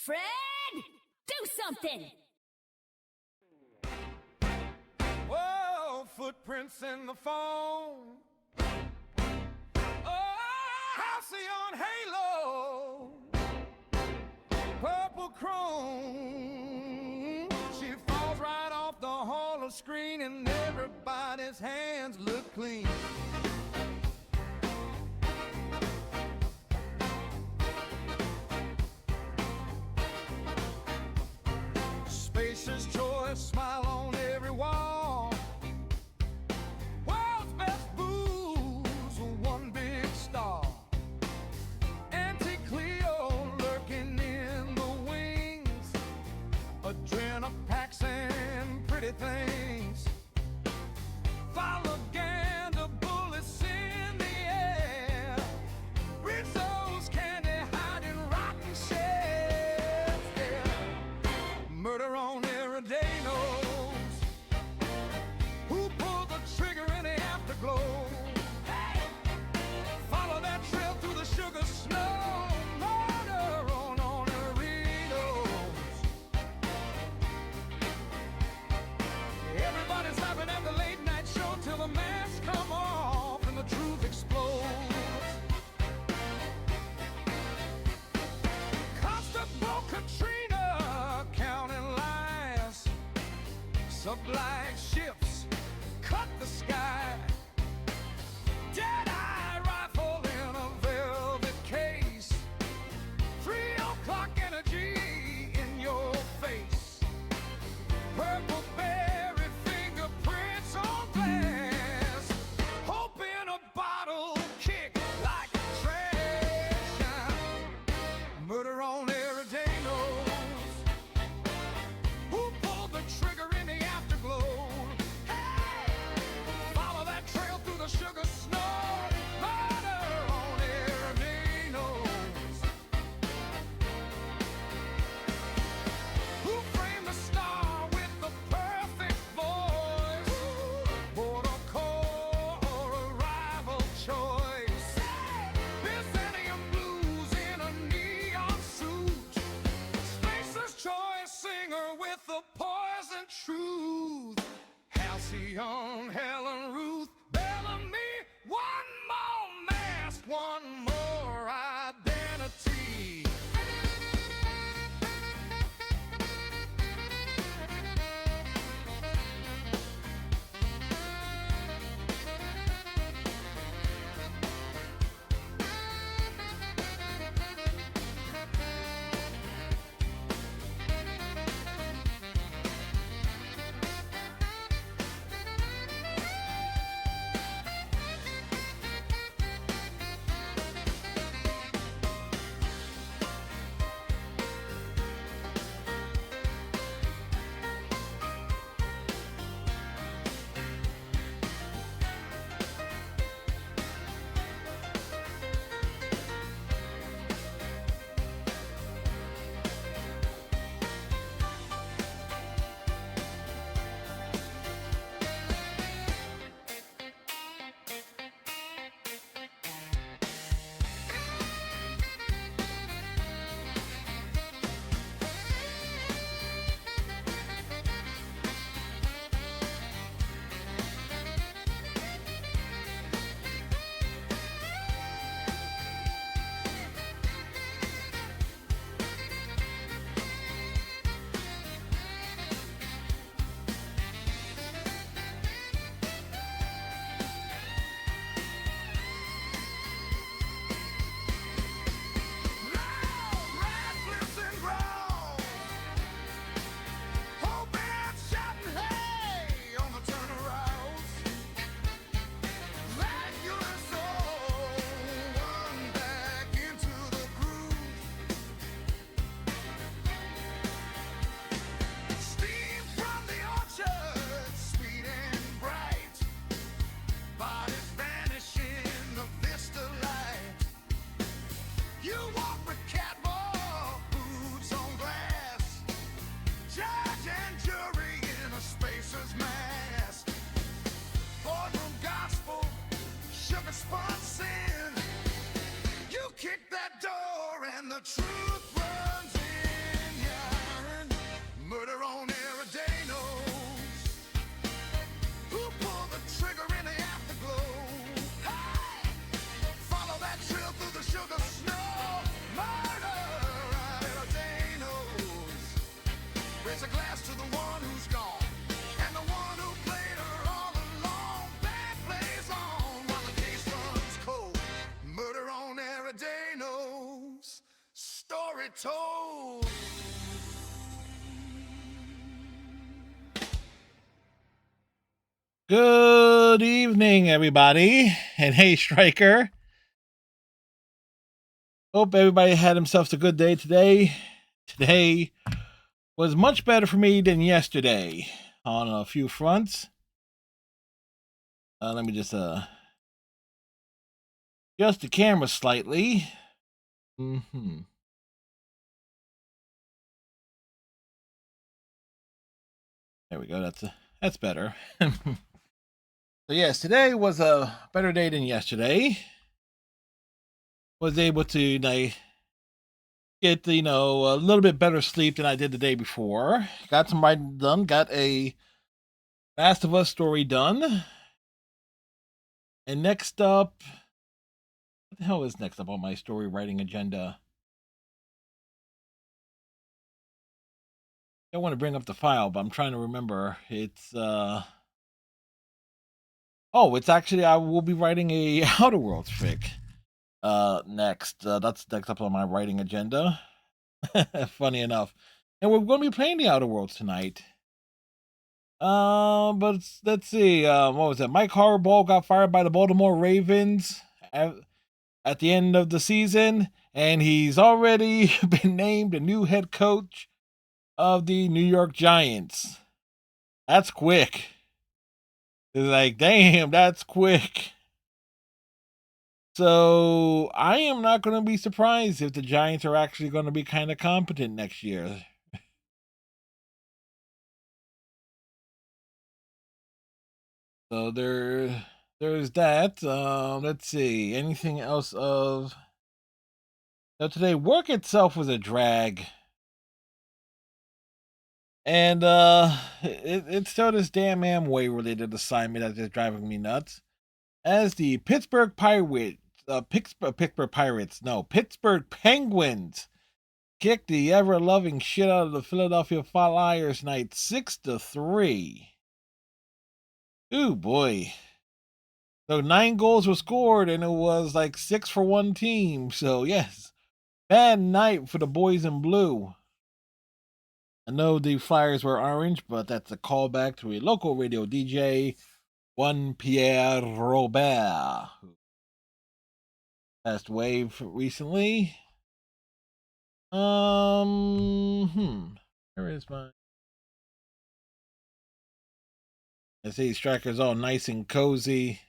Fred, do something! Whoa, footprints in the phone. Oh, halcyon halo, purple chrome. She falls right off the hall of screen, and everybody's hands look clean. Spacer's choice, smile on every wall. World's best booze, one big star. Auntie Cleo lurking in the wings. Adrenopacks and pretty things. Propaganda bullets in the air. Rizzo's candy hiding rotten shells. Yeah. Murder on Eridanos. Who pulled the trigger in the afterglow? Hey! Follow that trail through the sugar snow. Murder on Eridanos. Everybody's laughing at the late night show till the masks come off and the truth explodes. Constable Katrina counting lies. Sublight ships cut the sky. Dead-eye rifle in a velvet case. 3 o'clock energy in your face. Purple berry fingerprints on glass. Hope in a bottle kick like trash. Murder on Eridanos. Who pulled the trigger in the afterglow? Hey! Follow that trail through the sugar snow. Murder on Eridanos. Who framed the star with the perfect voice? Border call or a rival choice? Byzantium blues in a neon suit. Spacer's choice singer with the poison truth. Halcyon, Helen, Ruth, Bellamy. One more mask, one more identity. Sponsing. You kick that door and the truth runs in. told. Good evening, everybody. And hey, Striker. Hope everybody had themselves a good day today. Today was much better for me than yesterday on a few fronts. Let me just adjust the camera slightly. There we go. That's better. So yes, today was a better day than yesterday. Was able to get a little bit better sleep than I did the day before. Got some writing done. Got a Last of Us story done. And next up, what the hell is next up on my story writing agenda? I don't want to bring up the file, but I'm trying to remember. It's it's actually I will be writing a Outer Worlds fic next. That's next up on my writing agenda. Funny enough. And we're going to be playing the Outer Worlds tonight. But let's see. What was it? Mike Harbaugh got fired by the Baltimore Ravens at the end of the season, and he's already been named the new head coach of the New York Giants. That's quick. It's like, damn, that's quick. So I am not going to be surprised if the Giants are actually going to be kind of competent next year. So there's that. Let's see. Anything else of... Now today, work itself was a drag. And it's still this damn Amway related assignment that's just driving me nuts. As the Pittsburgh Penguins kicked the ever-loving shit out of the Philadelphia Flyers tonight 6-3. Ooh, boy. So 9 goals were scored, and it was like 6 for one team. So, yes, bad night for the boys in blue. I know the Flyers were orange, but that's a callback to a local radio DJ, one Pierre Robert, who passed away recently. Where is my... I see Striker's all nice and cozy.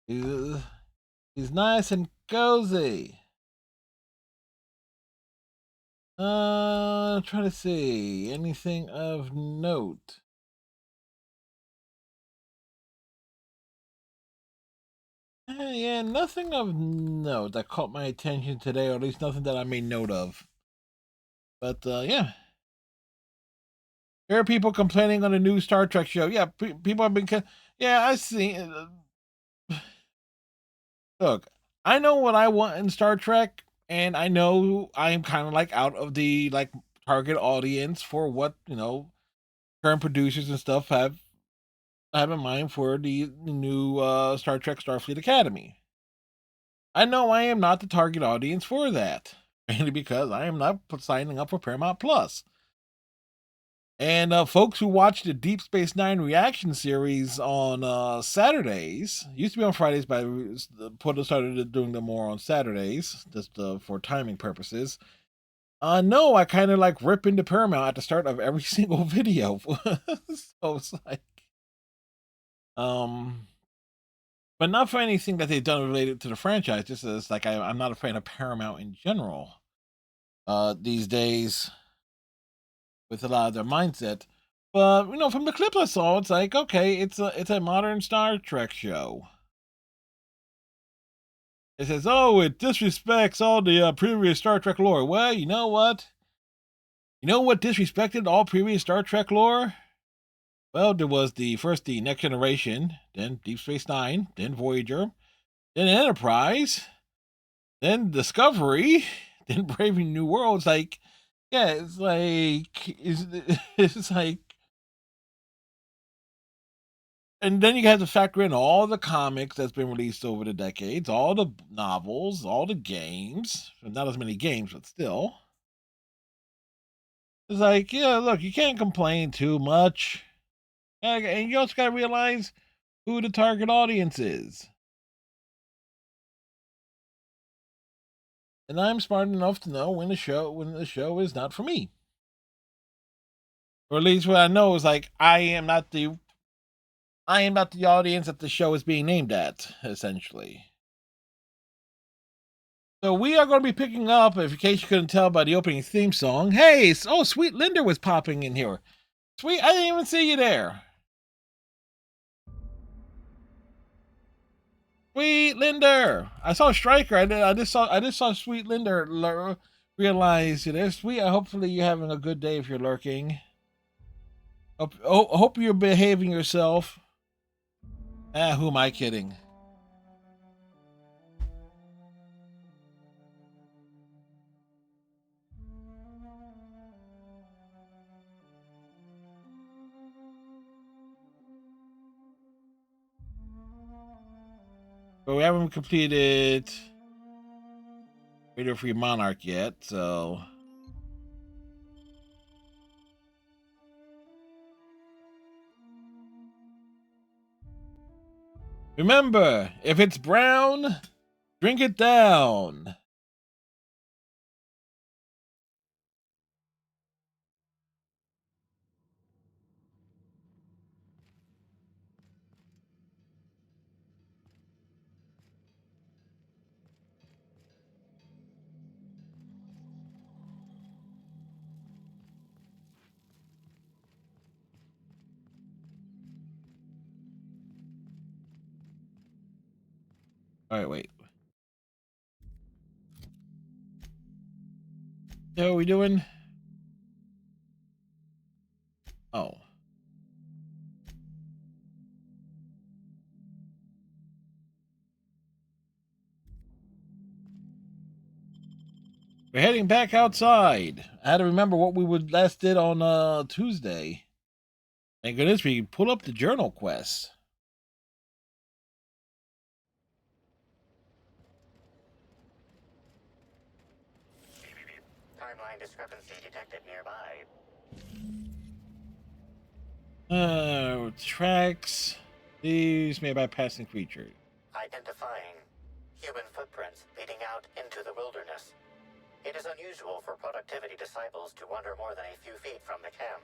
He's nice and cozy. Trying to see anything of note. Yeah, nothing of note that caught my attention today, or at least nothing that I made note of. But yeah, there are people complaining on the new Star Trek show. Yeah, people have been. Yeah, I see. Look, I know what I want in Star Trek, and I know I'm kind of like out of the target audience for what current producers and stuff have in mind for the new Star Trek Starfleet Academy. I know I am not the target audience for that, mainly because I am not signing up for Paramount Plus. And folks who watch the Deep Space Nine reaction series on Saturdays, used to be on Fridays, but I started doing them more on Saturdays, just for timing purposes. No, I kind of like rip into Paramount at the start of every single video. So it's like, but not for anything that they've done related to the franchise. Just as like I'm not a fan of Paramount in general these days, with a lot of their mindset. But from the clips I saw, it's like, okay, it's a modern Star Trek show. It says, oh, it disrespects all the previous Star Trek lore. Well, you know what? You know what disrespected all previous Star Trek lore? Well, there was the Next Generation, then Deep Space Nine, then Voyager, then Enterprise, then Discovery, then Brave New Worlds. Like, yeah, it's like And then you have to factor in all the comics that's been released over the decades, all the novels, all the games. Not as many games, but still. It's like, yeah, look, you can't complain too much. And you also got to realize who the target audience is. And I'm smart enough to know when the show is not for me. Or at least what I know is like I am not the audience that the show is being named at, essentially. So we are going to be picking up, if in case you couldn't tell by the opening theme song. Hey, Sweet Linda was popping in here. Sweet, I didn't even see you there. Sweet Linda. I saw Striker. I just saw Sweet Linda realize it is Sweet. Hopefully you're having a good day if you're lurking. Hope you're behaving yourself. Who am I kidding? But we haven't completed Radio Free Monarch yet, so remember, if it's brown, drink it down. All right, wait. How are we doing? Oh. We're heading back outside. I had to remember what we would last did on Tuesday. Thank goodness we pulled up the journal quest. Timeline discrepancy detected nearby. Tracks. These made by passing creatures. Identifying human footprints leading out into the wilderness. It is unusual for productivity disciples to wander more than a few feet from the camp.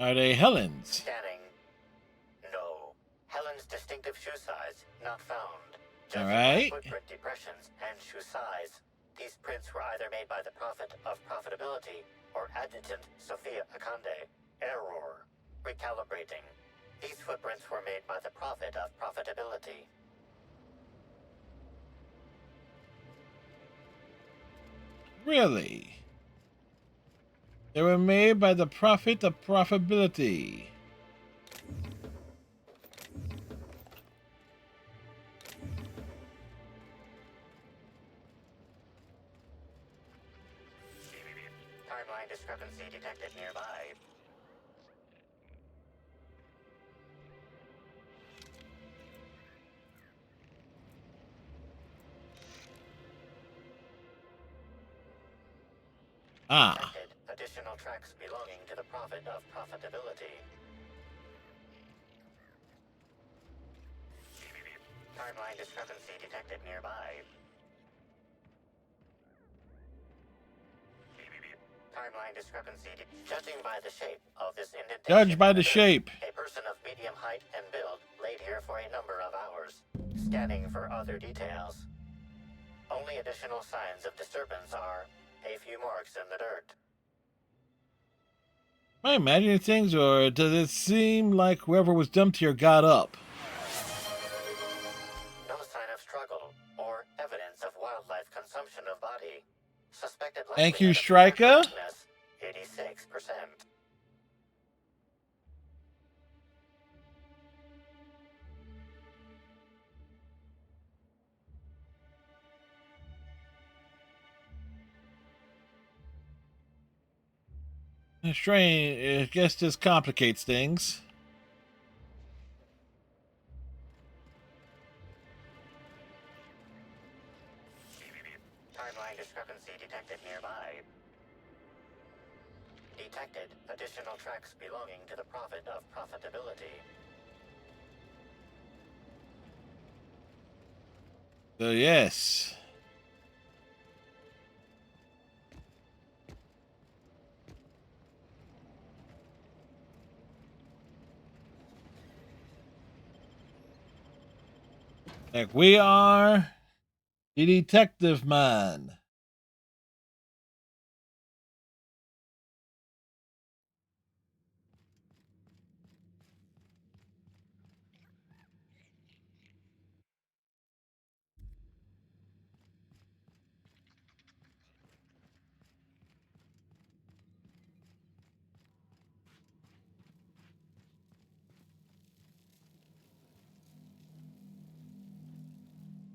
Are they Helen's? Scanning. No. Helen's distinctive shoe size not found. All right. Footprint depressions and shoe size. These prints were either made by the Prophet of Profitability or Adjutant Sophia Akande. Error. Recalibrating. These footprints were made by the Prophet of Profitability. Really? They were made by the Prophet of Profitability. Timeline discrepancy detected nearby. Additional tracks belonging to the Prophet of Profitability. Timeline discrepancy detected nearby. Timeline discrepancy. Judging by the shape of this indentation. Judged by the shape. A person of medium height and build laid here for a number of hours. Scanning for other details. Only additional signs of disturbance are a few marks in the dirt. Am I imagining things, or does it seem like whoever was dumped here got up? No sign of struggle or evidence of wildlife consumption of body. Suspected. Thank you, Striker. 86%. Strange. I guess this complicates things. Timeline discrepancy detected nearby. Detected additional tracks belonging to the Prophet of Profitability. So yes. Like we are the detective man.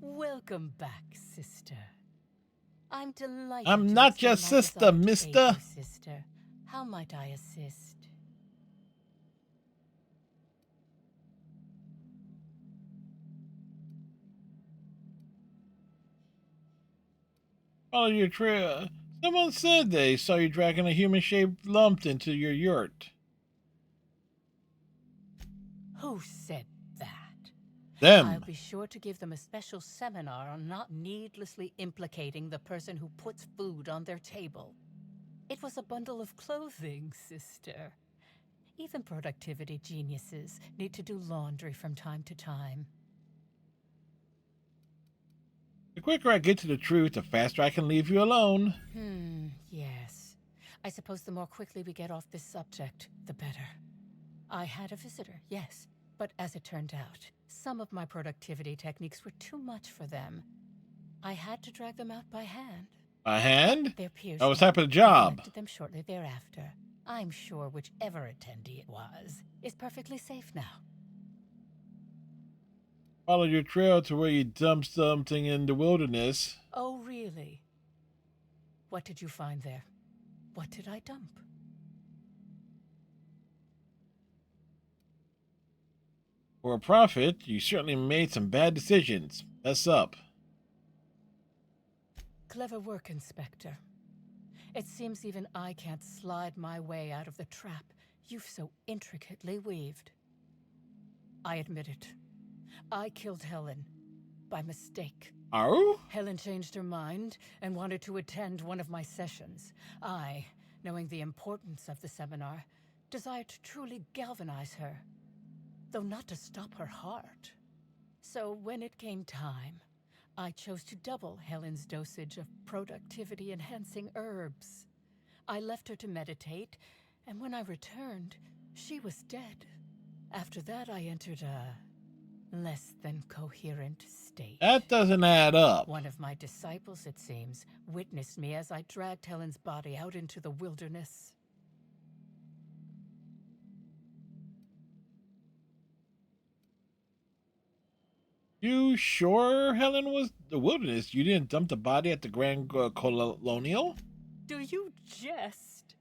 Welcome back, sister. I'm delighted I'm to not your extend my sister, desire to aid mister. you, sister. How might I assist? Follow your trail. Someone said they saw you dragging a human-shaped lump into your yurt. Who said that? I'll Them. be sure to give them a special seminar on not needlessly implicating the person who puts food on their table. It was a bundle of clothing, sister. Even productivity geniuses need to do laundry from time to time. The quicker I get to the truth, the faster I can leave you alone. Yes. I suppose the more quickly we get off this subject, the better. I had a visitor, yes. But as it turned out, some of my productivity techniques were too much for them. I had to drag them out by hand. A hand? Their peers That was half of the and job. collected them shortly thereafter. I'm sure whichever attendee it was is perfectly safe now. Follow your trail to where you dumped something in the wilderness. Oh, really? What did you find there? What did I dump? For a prophet, you certainly made some bad decisions. Mess up. Clever work, Inspector. It seems even I can't slide my way out of the trap you've so intricately weaved. I admit it. I killed Helen. By mistake. Oh? Helen changed her mind and wanted to attend one of my sessions. I, knowing the importance of the seminar, desired to truly galvanize her, though not to stop her heart. So when it came time, I chose to double Helen's dosage of productivity-enhancing herbs. I left her to meditate, and when I returned, she was dead. After that, I entered a less than coherent state. That doesn't add up. One of my disciples, it seems, witnessed me as I dragged Helen's body out into the wilderness. You sure Helen was the wilderness? You didn't dump the body at the Grand Colonial? Do you jest?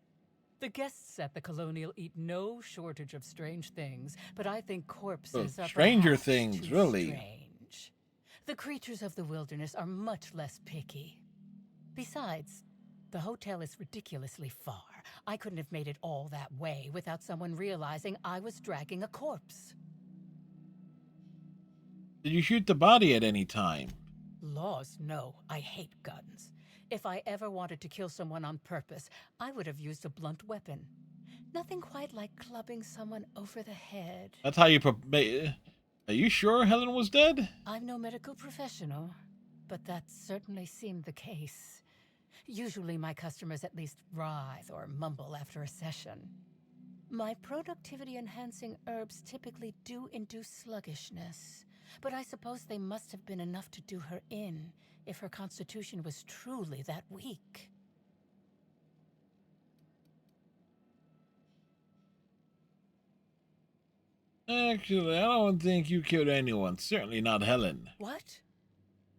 The guests at the Colonial eat no shortage of strange things, but I think corpses are Stranger perhaps things, too really. strange. The creatures of the wilderness are much less picky. Besides, the hotel is ridiculously far. I couldn't have made it all that way without someone realizing I was dragging a corpse. Did you shoot the body at any time? Laws, no. I hate guns. If I ever wanted to kill someone on purpose, I would have used a blunt weapon. Nothing quite like clubbing someone over the head. That's how you... Are you sure Helen was dead? I'm no medical professional, but that certainly seemed the case. Usually my customers at least writhe or mumble after a session. My productivity-enhancing herbs typically do induce sluggishness, but I suppose they must have been enough to do her in if her constitution was truly that weak. Actually, I don't think you killed anyone. Certainly not Helen. What?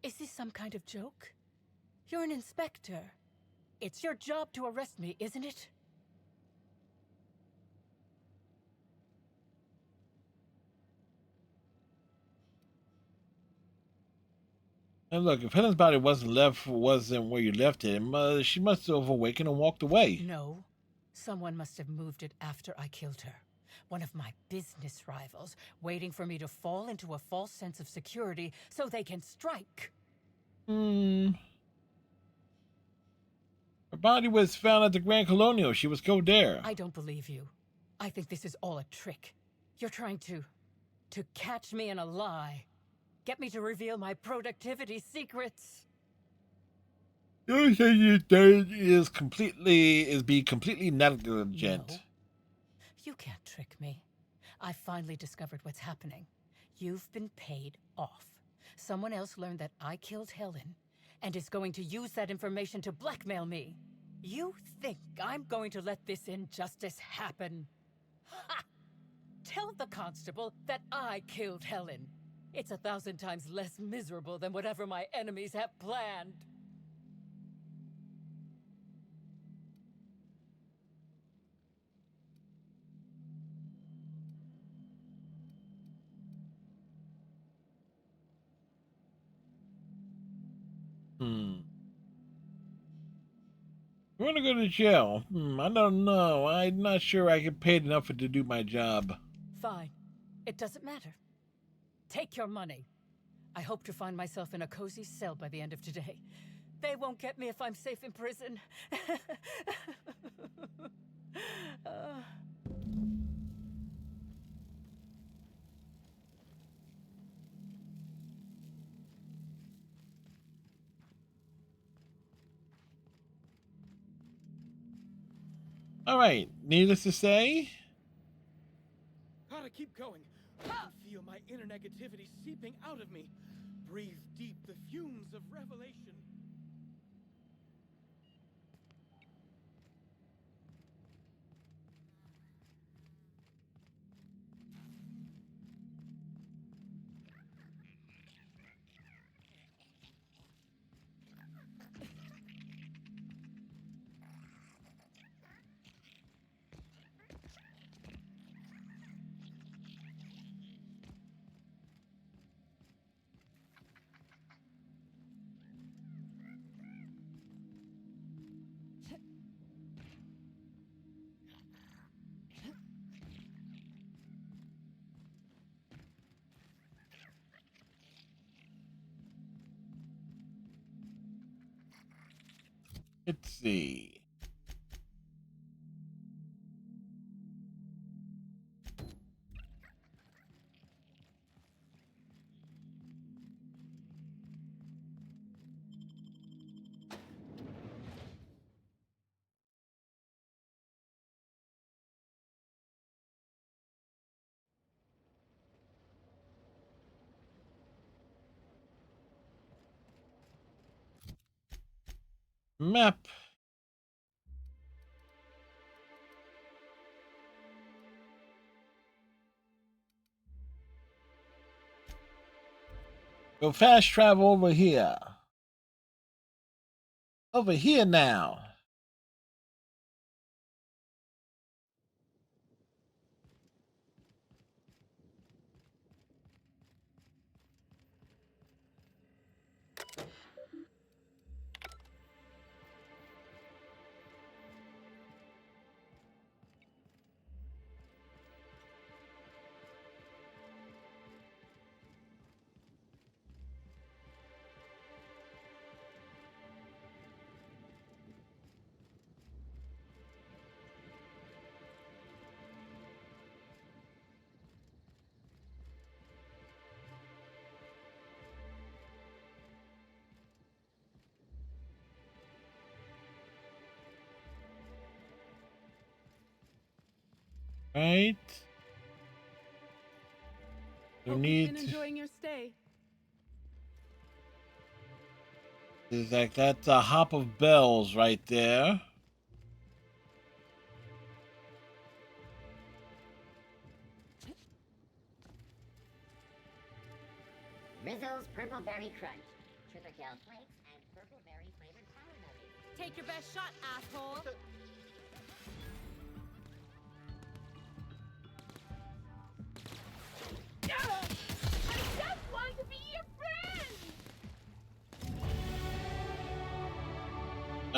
Is this some kind of joke? You're an inspector. It's your job to arrest me, isn't it? And look, if Helen's body wasn't where you left it, she must have awakened and walked away. No. Someone must have moved it after I killed her. One of my business rivals, waiting for me to fall into a false sense of security so they can strike. Hmm. Her body was found at the Grand Colonial. She was killed there. I don't believe you. I think this is all a trick. You're trying to catch me in a lie. Get me to reveal my productivity secrets. The only thing you did is be completely negligent. No. You can't trick me. I finally discovered what's happening. You've been paid off. Someone else learned that I killed Helen and is going to use that information to blackmail me. You think I'm going to let this injustice happen? Ha! Tell the constable that I killed Helen. It's 1,000 times less miserable than whatever my enemies have planned. You want to go to jail? I don't know. I'm not sure I get paid enough to do my job. Fine. It doesn't matter. Take your money. I hope to find myself in a cozy cell by the end of today. They won't get me if I'm safe in prison. All right. Needless to say, Gotta keep going. I can feel my inner negativity seeping out of me. Breathe deep the fumes of revelation. let's see. Map. Go fast travel over here. Over here now. Right. You Hope need you've been enjoying your stay. is like that's a hop of bells right there. Rizzo's Purple Berry Crunch, Sugar Gel Flakes, and Purple Berry flavored sour nutties. Take your best shot, asshole. I just want to be your friend.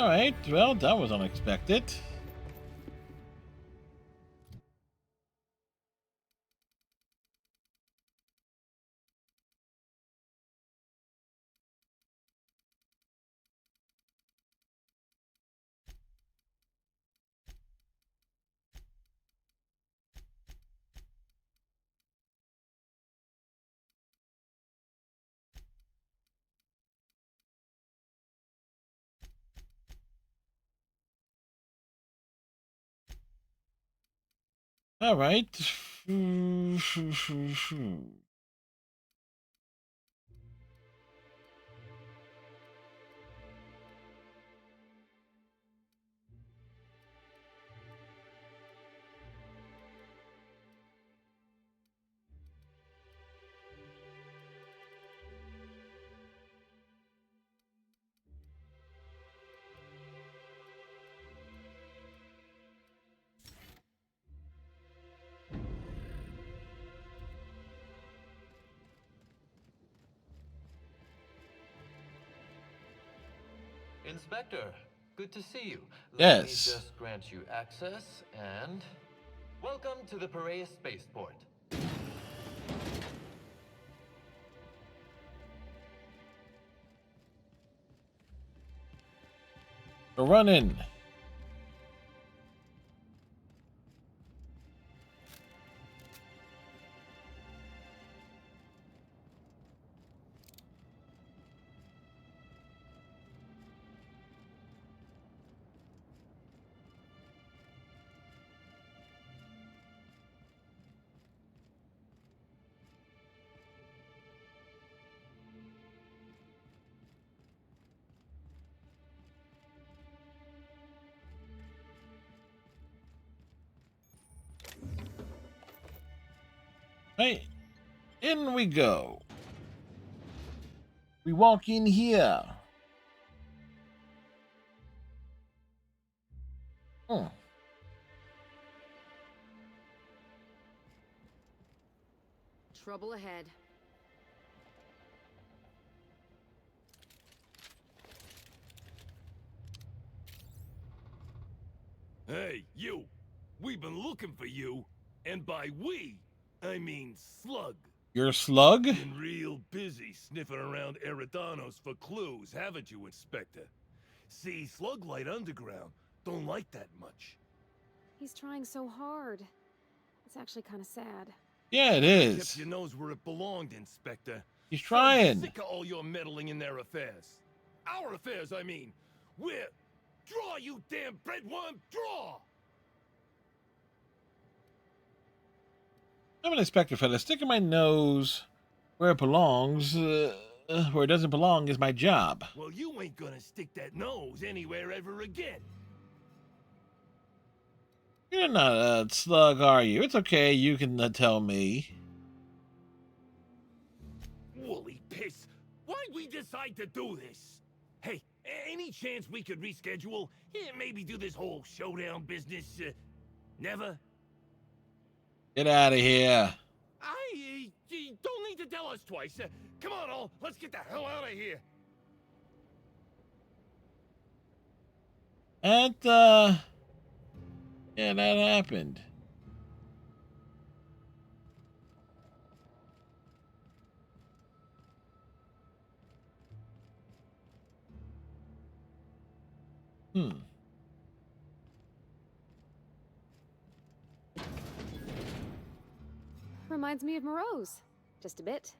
All right. Well, that was unexpected. All right. Inspector, good to see you. Let me Yes. just grant you access and welcome to the Piraeus spaceport. We're running. Hey, in we go. We walk in here. Hmm. Trouble ahead. Hey, you! We've been looking for you, and by we, I mean Slug. You're a slug? Been real busy sniffing around Eridanos for clues, haven't you, Inspector? See, Slug Light Underground don't like that much. He's trying so hard. It's actually kind of sad. Yeah, it Kept is. your nose where it belonged, Inspector. He's Slug's trying. sick of all your meddling in their affairs. Our affairs, I mean. We're... Draw, you damn breadworm, draw! I'm an inspector, fella. Sticking my nose where it belongs, where it doesn't belong, is my job. Well, you ain't gonna stick that nose anywhere ever again. You're not a slug, are you? It's okay. You can tell me. Woolly piss! Why'd we decide to do this? Hey, any chance we could reschedule? Yeah, maybe do this whole showdown business, never? Get out of here. You don't need to tell us twice. Come on, all, let's get the hell out of here. And, yeah, that happened. Hmm. Reminds me of Moreau's. Just a bit.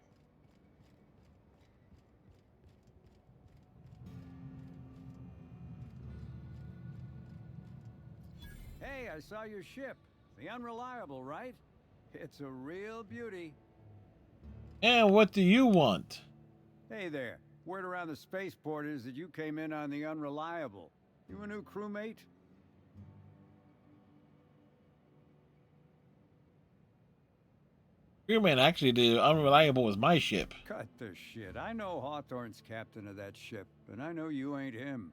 Hey, I saw your ship. The Unreliable, right? It's a real beauty. And what do you want? Hey there. Word around the spaceport is that you came in on the Unreliable. You a new crewmate? Crewman, actually, the Unreliable was my ship. Cut the shit. I know Hawthorne's captain of that ship, and I know you ain't him.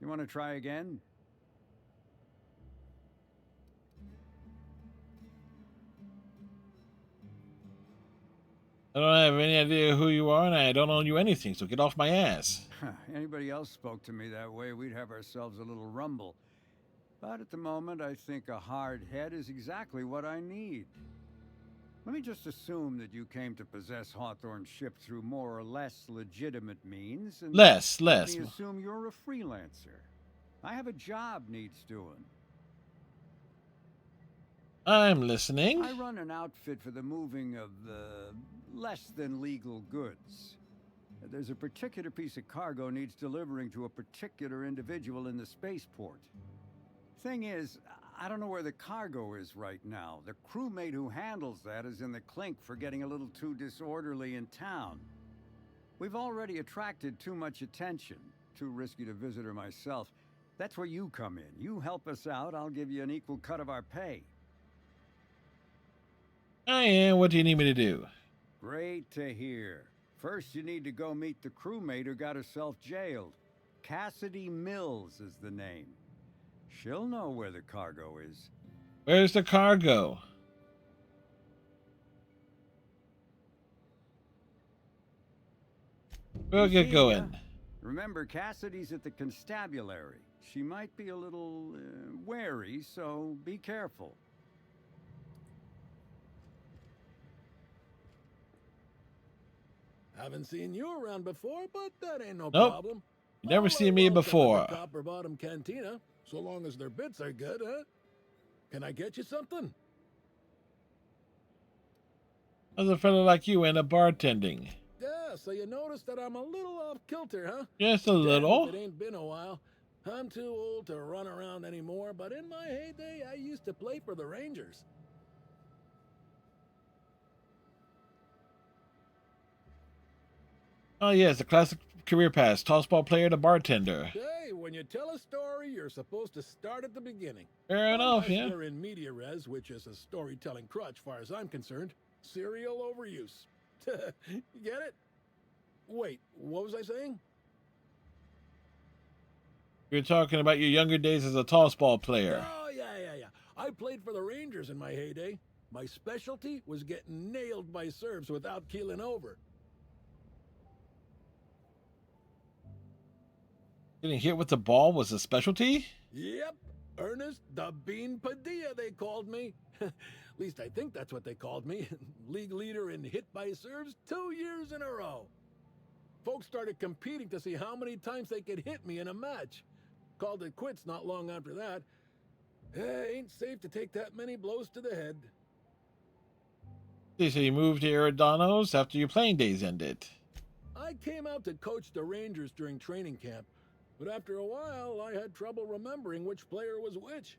You want to try again? I don't have any idea who you are, and I don't owe you anything, so get off my ass. Anybody else spoke to me that way, we'd have ourselves a little rumble. But at the moment, I think a hard head is exactly what I need. Let me just assume that you came to possess Hawthorne's ship through more or less legitimate means, and Less. let me assume you're a freelancer. I have a job needs doing. I'm listening. I run an outfit for the moving of less than legal goods. There's a particular piece of cargo needs delivering to a particular individual in the spaceport. Thing is, I don't know where the cargo is right now. The crewmate who handles that is in the clink for getting a little too disorderly in town. We've already attracted too much attention. Too risky to visit her myself. That's where you come in. You help us out, I'll give you an equal cut of our pay. I am. What do you need me to do? Great to hear. First, you need to go meet the crewmate who got herself jailed. Cassidy Mills is the name. She'll know where the cargo is. Where's the cargo? We'll get going. Remember, Cassidy's at the constabulary. She might be a little wary, so be careful. Haven't seen you around before, but that ain't no Nope. problem. You never seen me welcome at before. the Copper Bottom Cantina, so long as their bits are good, huh? Can I get you something? How's a fellow like you end up bartending? Yeah, so you notice that I'm a little off kilter, huh? Just a Damn little. if it ain't been a while. I'm too old to run around anymore, but in my heyday, I used to play for the Rangers. Oh yes, the classic career path. Tossball player to bartender. Hey, when you tell a story, you're supposed to start at the beginning. Fair enough, yeah. Unless you're in media res, which is a storytelling crutch, far as I'm concerned. Serial overuse. You get it? Wait, what was I saying? You're talking about your younger days as a tossball player. Oh, yeah. I played for the Rangers in my heyday. My specialty was getting nailed by serves without keeling over. Getting hit with the ball was a specialty? Yep. Ernest the Bean Padilla, they called me. At least I think that's what they called me. League leader in hit by serves 2 years in a row. Folks started competing to see how many times they could hit me in a match. Called it quits not long after that. Ain't safe to take that many blows to the head. So you moved to Eridanos after your playing days ended. I came out to coach the Rangers during training camp, but after a while I had trouble remembering which player was which.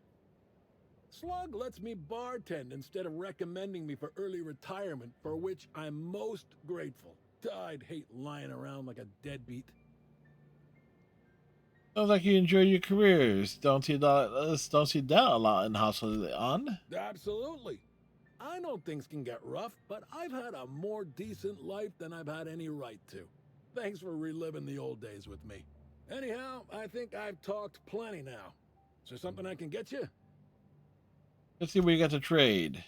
Slug lets me bartend instead of recommending me for early retirement, for which I'm most grateful. I'd hate lying around like a deadbeat. Sounds like you enjoy your careers. Don't see that a lot in Household on? Absolutely. I know things can get rough, but I've had a more decent life than I've had any right to. Thanks for reliving the old days with me. Anyhow, I think I've talked plenty now. Is there something I can get you? Let's see what you got to trade.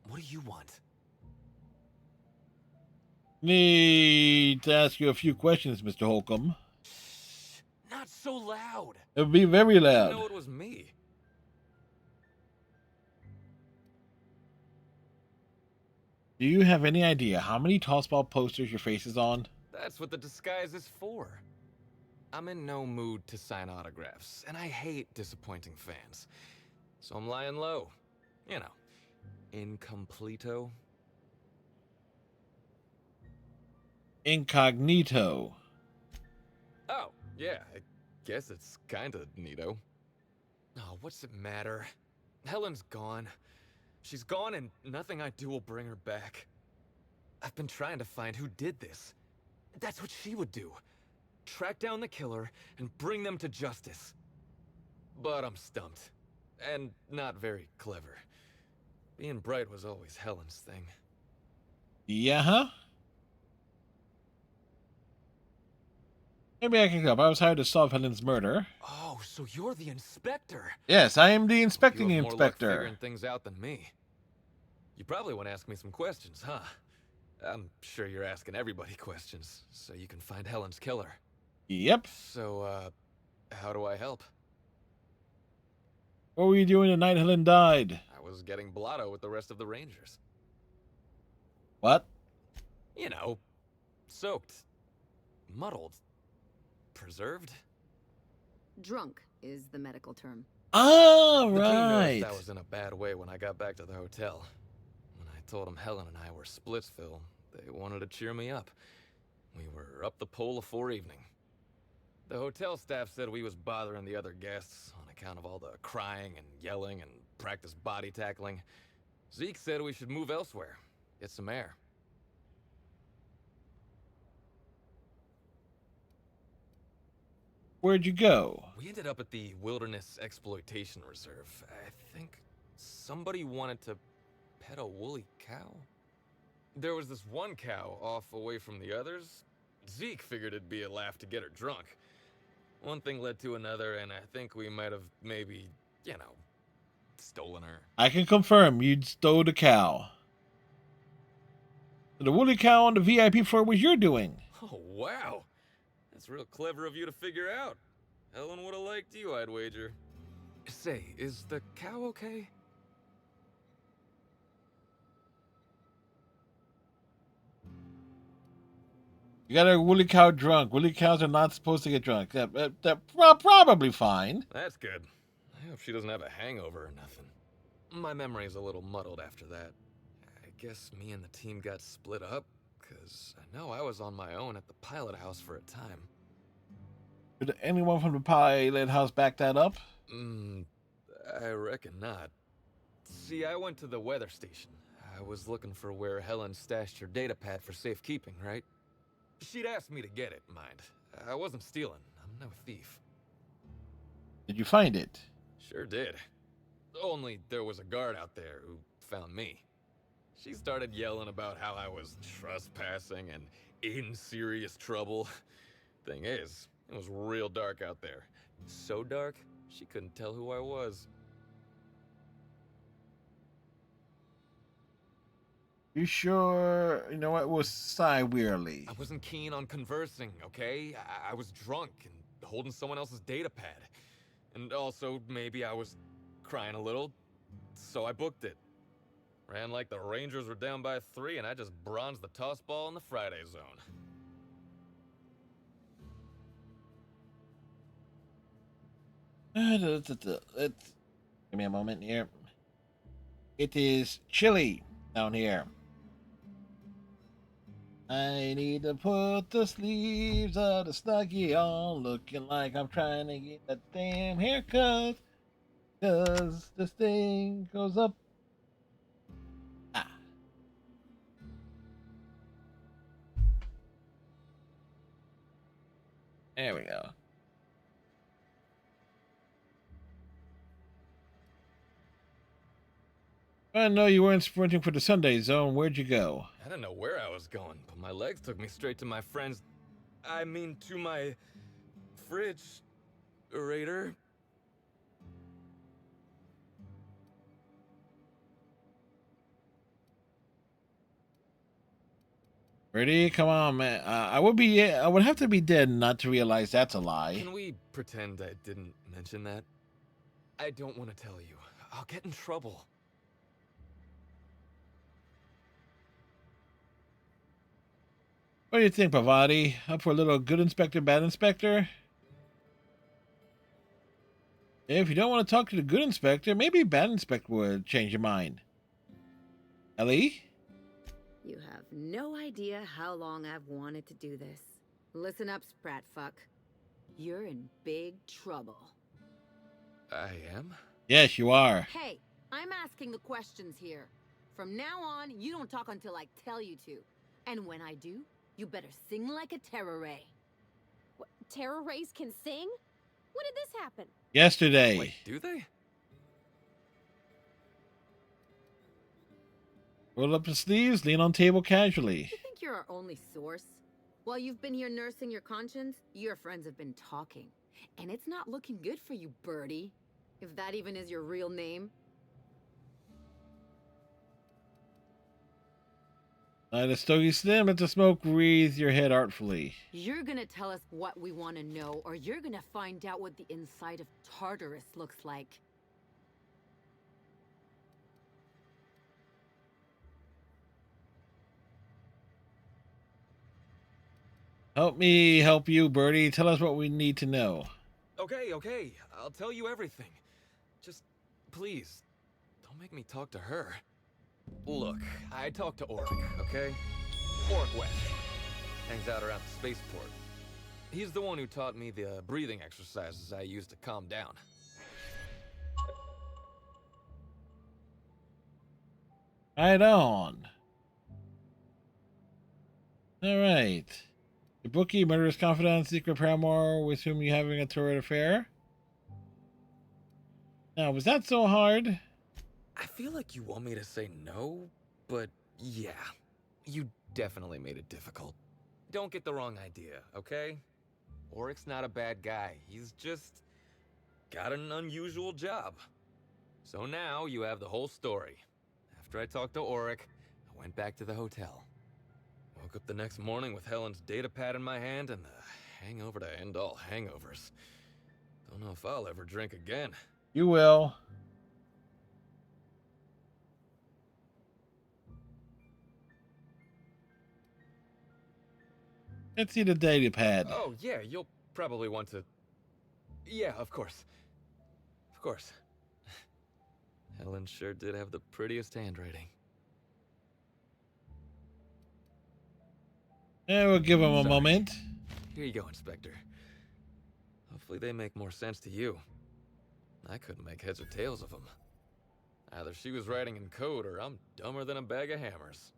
What do you want? Need to ask you a few questions, Mr. Holcomb. Shh, not so loud. It would be very loud. I know it was me. Do you have any idea how many tossball posters your face is on? That's what the disguise is for. I'm in no mood to sign autographs, and I hate disappointing fans. So I'm lying low. You know, incompleto. Incognito. Oh, yeah, I guess it's kinda neato. Oh, what's it matter? Helen's gone. She's gone and nothing I do will bring her back. I've been trying to find who did this. That's what she would do. Track down the killer and bring them to justice. But I'm stumped. And not very clever. Being bright was always Helen's thing. Yeah, huh? Maybe I can help. I was hired to solve Helen's murder. Oh, so you're the inspector. Yes, I am the You inspecting have more luck inspector. figuring things out than me. You probably want to ask me some questions, huh? I'm sure you're asking everybody questions, so you can find Helen's killer. Yep. So, how do I help? What were you doing the night Helen died? I was getting blotto with the rest of the Rangers. What? You know, soaked, muddled, preserved. Drunk is the medical term. Oh, The team right. noticed I was in a bad way when I got back to the hotel. When I told them Helen and I were Splitsville, they wanted to cheer me up. We were up the pole afore evening. The hotel staff said we was bothering the other guests on account of all the crying and yelling and practice body tackling. Zeke said we should move elsewhere, get some air. Where'd you go? We ended up at the Wilderness Exploitation Reserve. I think somebody wanted to pet a woolly cow? There was this one cow off away from the others. Zeke figured it'd be a laugh to get her drunk. One thing led to another, and I think we might have maybe, you know, stolen her. I can confirm you stole the cow. The woolly cow on the VIP floor was your doing. Oh, wow. That's real clever of you to figure out. Helen would have liked you, I'd wager. Say, is the cow okay? You got a woolly cow drunk. Woolly cows are not supposed to get drunk. They're probably fine. That's good. I hope she doesn't have a hangover or nothing. My memory's a little muddled after that. I guess me and the team got split up, because I know I was on my own at the pilot house for a time. Did anyone from the pilot house back that up? I reckon not. See, I went to the weather station. I was looking for where Helen stashed her data pad for safekeeping, right? She'd asked me to get it, mind. I wasn't stealing. I'm no thief. Did you find it? Sure did. Only there was a guard out there who found me. She started yelling about how I was trespassing and in serious trouble. Thing is, it was real dark out there. So dark, she couldn't tell who I was. You sure? You know what? We'll sigh wearily. I wasn't keen on conversing, okay? I was drunk and holding someone else's data pad. And also, maybe I was crying a little, so I booked it. Ran like the Rangers were down by 3, and I just bronzed the toss ball in the Friday zone. Give me a moment here. It is chilly down here. I need to put the sleeves of the snuggie on, looking like I'm trying to get a damn haircut, 'cause this thing goes up. There we go. I know you weren't sprinting for the Sunday zone. Where'd you go? I didn't know where I was going, but my legs took me straight to my friend's... to my... fridge... Raider. Ready? Come on, man. I would have to be dead not to realize that's a lie. Can we pretend I didn't mention that? I don't want to tell you. I'll get in trouble. What do you think, Pavati? Up for a little good inspector, bad inspector? If you don't want to talk to the good inspector, maybe bad inspector would change your mind. Ellie? You have no idea how long I've wanted to do this. Listen up, sprat fuck. You're in big trouble. I am? Yes, you are. Hey, I'm asking the questions here. From now on, you don't talk until I tell you to. And when I do, you better sing like a terror ray. What, terror rays can sing? When did this happen? Yesterday. Wait, do they? Roll up the sleeves, lean on table casually. You think you're our only source? While you've been here nursing your conscience, your friends have been talking. And it's not looking good for you, Birdie. If that even is your real name. Light a stogie slim, let the smoke wreathe your head artfully. You're gonna tell us what we want to know, or you're gonna find out what the inside of Tartarus looks like. Help me help you, Birdie. Tell us what we need to know. Okay. I'll tell you everything. Just, please, don't make me talk to her. Look, I talked to Oric, okay? Oric West. Hangs out around the spaceport. He's the one who taught me the breathing exercises I use to calm down. Right on. Alright. The bookie, murderous confidant, secret paramour with whom you're having a torrid affair. Now, was that so hard? I feel like you want me to say no, but yeah, you definitely made it difficult. Don't get the wrong idea, okay? Oric's not a bad guy. He's just got an unusual job. So now you have the whole story. After I talked to Oric, I went back to the hotel. Woke up the next morning with Helen's data pad in my hand and the hangover to end all hangovers. Don't know if I'll ever drink again. You will. Let's see the data pad. Oh, yeah, you'll probably want to... Yeah, of course. Of course. Helen sure did have the prettiest handwriting. Yeah, we'll give him a moment. Here you go, Inspector. Hopefully they make more sense to you. I couldn't make heads or tails of them. Either she was writing in code or I'm dumber than a bag of hammers.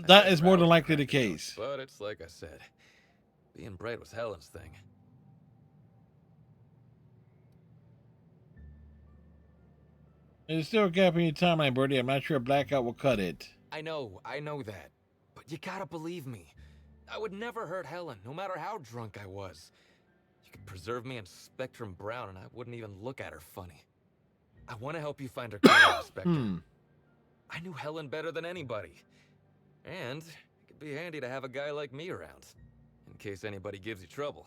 That is more than likely the case. But it's like I said, being bright was Helen's thing. There's still a gap in your timeline, Birdie. I'm not sure a blackout will cut it. I know that. But you gotta believe me. I would never hurt Helen, no matter how drunk I was. You could preserve me in Spectrum Brown and I wouldn't even look at her funny. I want to help you find her killer, Inspector. I knew Helen better than anybody. And it could be handy to have a guy like me around, in case anybody gives you trouble.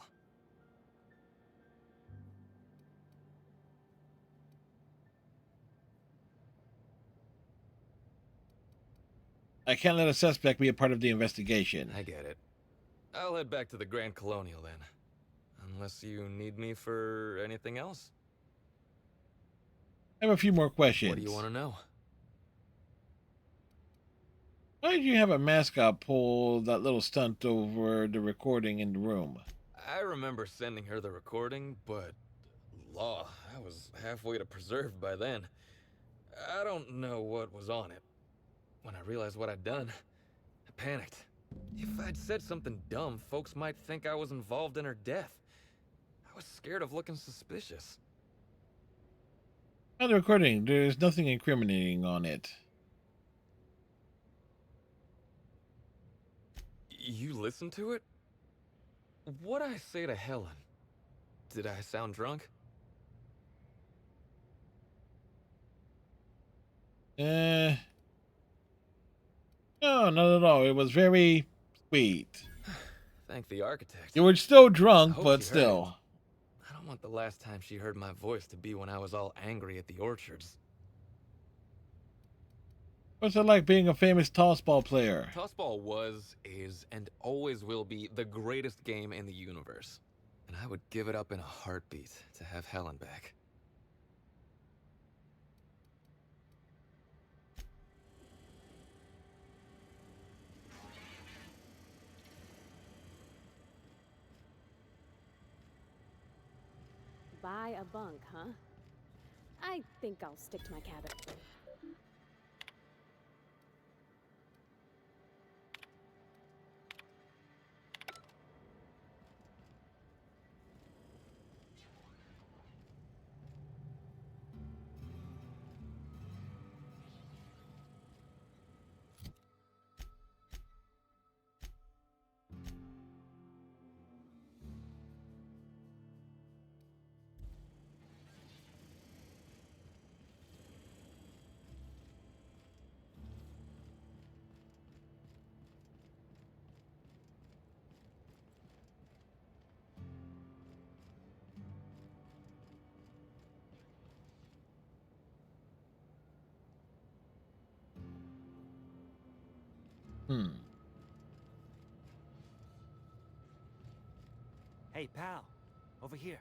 I can't let a suspect be a part of the investigation. I get it. I'll head back to the Grand Colonial then. Unless you need me for anything else. I have a few more questions. What do you want to know? Why did you have a mascot pull that little stunt over the recording in the room? I remember sending her the recording, but... Law, I was halfway to Preserved by then. I don't know what was on it. When I realized what I'd done, I panicked. If I'd said something dumb, folks might think I was involved in her death. I was scared of looking suspicious. On the recording, there's nothing incriminating on it. You listened to it? What'd I say to Helen? Did I sound drunk? No, not at all. It was very sweet. Thank the architect. You were still drunk, but still. I don't want the last time she heard my voice to be when I was all angry at the orchards. What's it like being a famous tossball player? Tossball was, is, and always will be the greatest game in the universe. And I would give it up in a heartbeat to have Helen back. Buy a bunk, huh? I think I'll stick to my cabin. Hey, pal. Over here.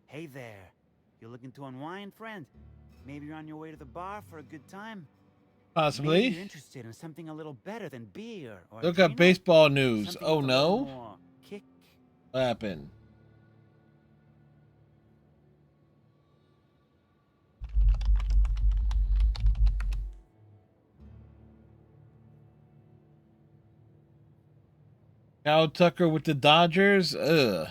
Hey there. You looking to unwind, friend? Maybe you're on your way to the bar for a good time? Possibly. Maybe you're interested in something a little better than beer or Look up baseball news. Oh no. Kick. What happened? Kyle Tucker with the Dodgers. Ugh.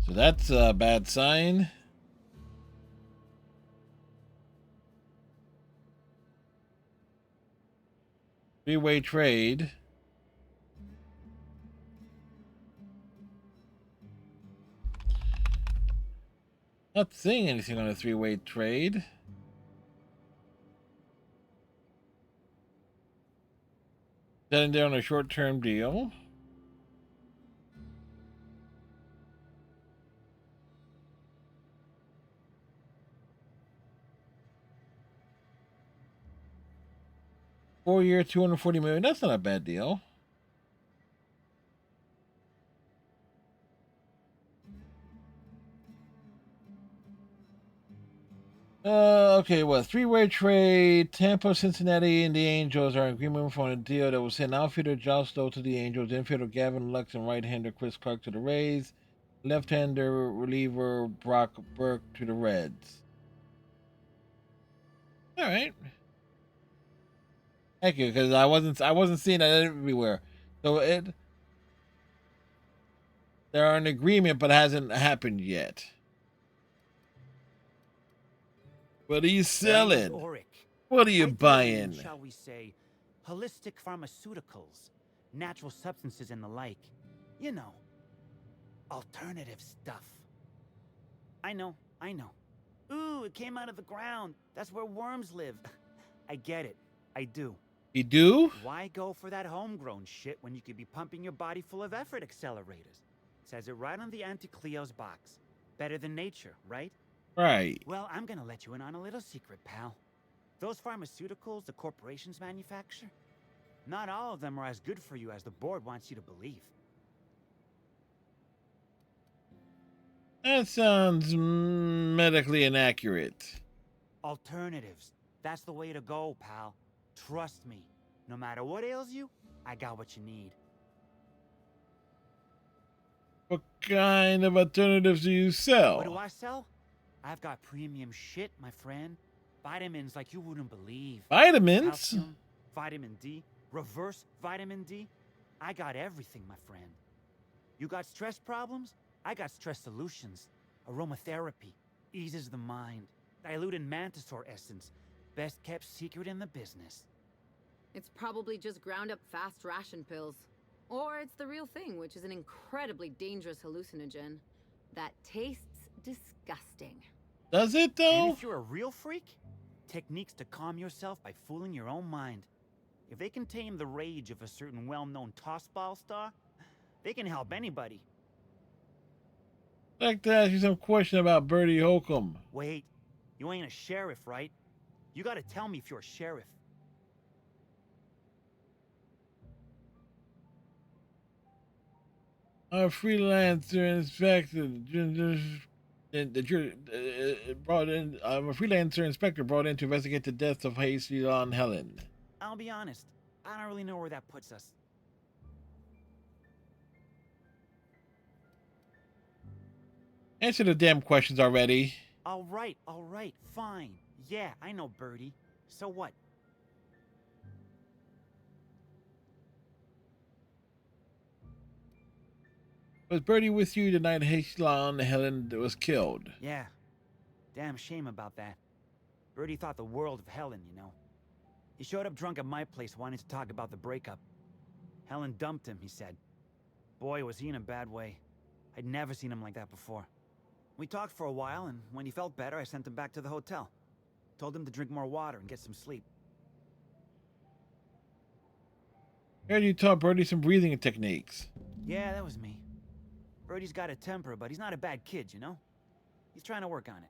So that's a bad sign. Three-way trade. Not seeing anything on a three-way trade. Setting down a short-term deal. Four-year, $240 million. That's not a bad deal. Okay, what? Three-way trade. Tampa, Cincinnati, and the Angels are in agreement for a deal that will send outfielder Josh Stowe to the Angels, infielder Gavin Lux, and right-hander Chris Clark to the Rays, left-hander reliever Brock Burke to the Reds. All right. Thank you, because I wasn't seeing that everywhere. So they're in agreement, but it hasn't happened yet. What are you selling? What are you buying? Shall we say, holistic pharmaceuticals, natural substances and the like. You know, alternative stuff. I know. Ooh, it came out of the ground. That's where worms live. I get it. I do. You do? Why go for that homegrown shit when you could be pumping your body full of effort accelerators? Says it right on the Anti-Cleo's box. Better than nature, right? Right. Well, I'm gonna let you in on a little secret, pal. Those pharmaceuticals the corporations manufacture, not all of them are as good for you as the board wants you to believe. That sounds medically inaccurate. Alternatives. That's the way to go, pal. Trust me. No matter what ails you, I got what you need. What kind of alternatives do you sell? What do I sell? I've got premium shit, my friend. Vitamins like you wouldn't believe. Vitamins? Calcium, vitamin D, reverse vitamin D. I got everything, my friend. You got stress problems? I got stress solutions. Aromatherapy eases the mind. Diluted mantisaur essence. Best kept secret in the business. It's probably just ground up fast ration pills. Or it's the real thing, which is an incredibly dangerous hallucinogen that tastes disgusting. Does it though? And if you're a real freak, techniques to calm yourself by fooling your own mind. If they can tame the rage of a certain well-known tossball star, they can help anybody. I'd like to ask you some question about Bertie Holcomb. Wait, you ain't a sheriff, right? You gotta tell me if you're a sheriff. A freelancer inspector brought in. I'm a freelancer inspector brought in to investigate the deaths of Hasty and Helen. I'll be honest, I don't really know where that puts us. Answer the damn questions already. All right, fine. Yeah, I know, Birdie. So what? Was Bertie with you the night Haslan Helen was killed? Yeah. Damn shame about that. Birdie thought the world of Helen, you know. He showed up drunk at my place wanting to talk about the breakup. Helen dumped him, he said. Boy, was he in a bad way. I'd never seen him like that before. We talked for a while, and when he felt better, I sent him back to the hotel. Told him to drink more water and get some sleep. Heard you taught Bertie some breathing techniques. Yeah, that was me. Birdie's got a temper, but he's not a bad kid, you know? He's trying to work on it.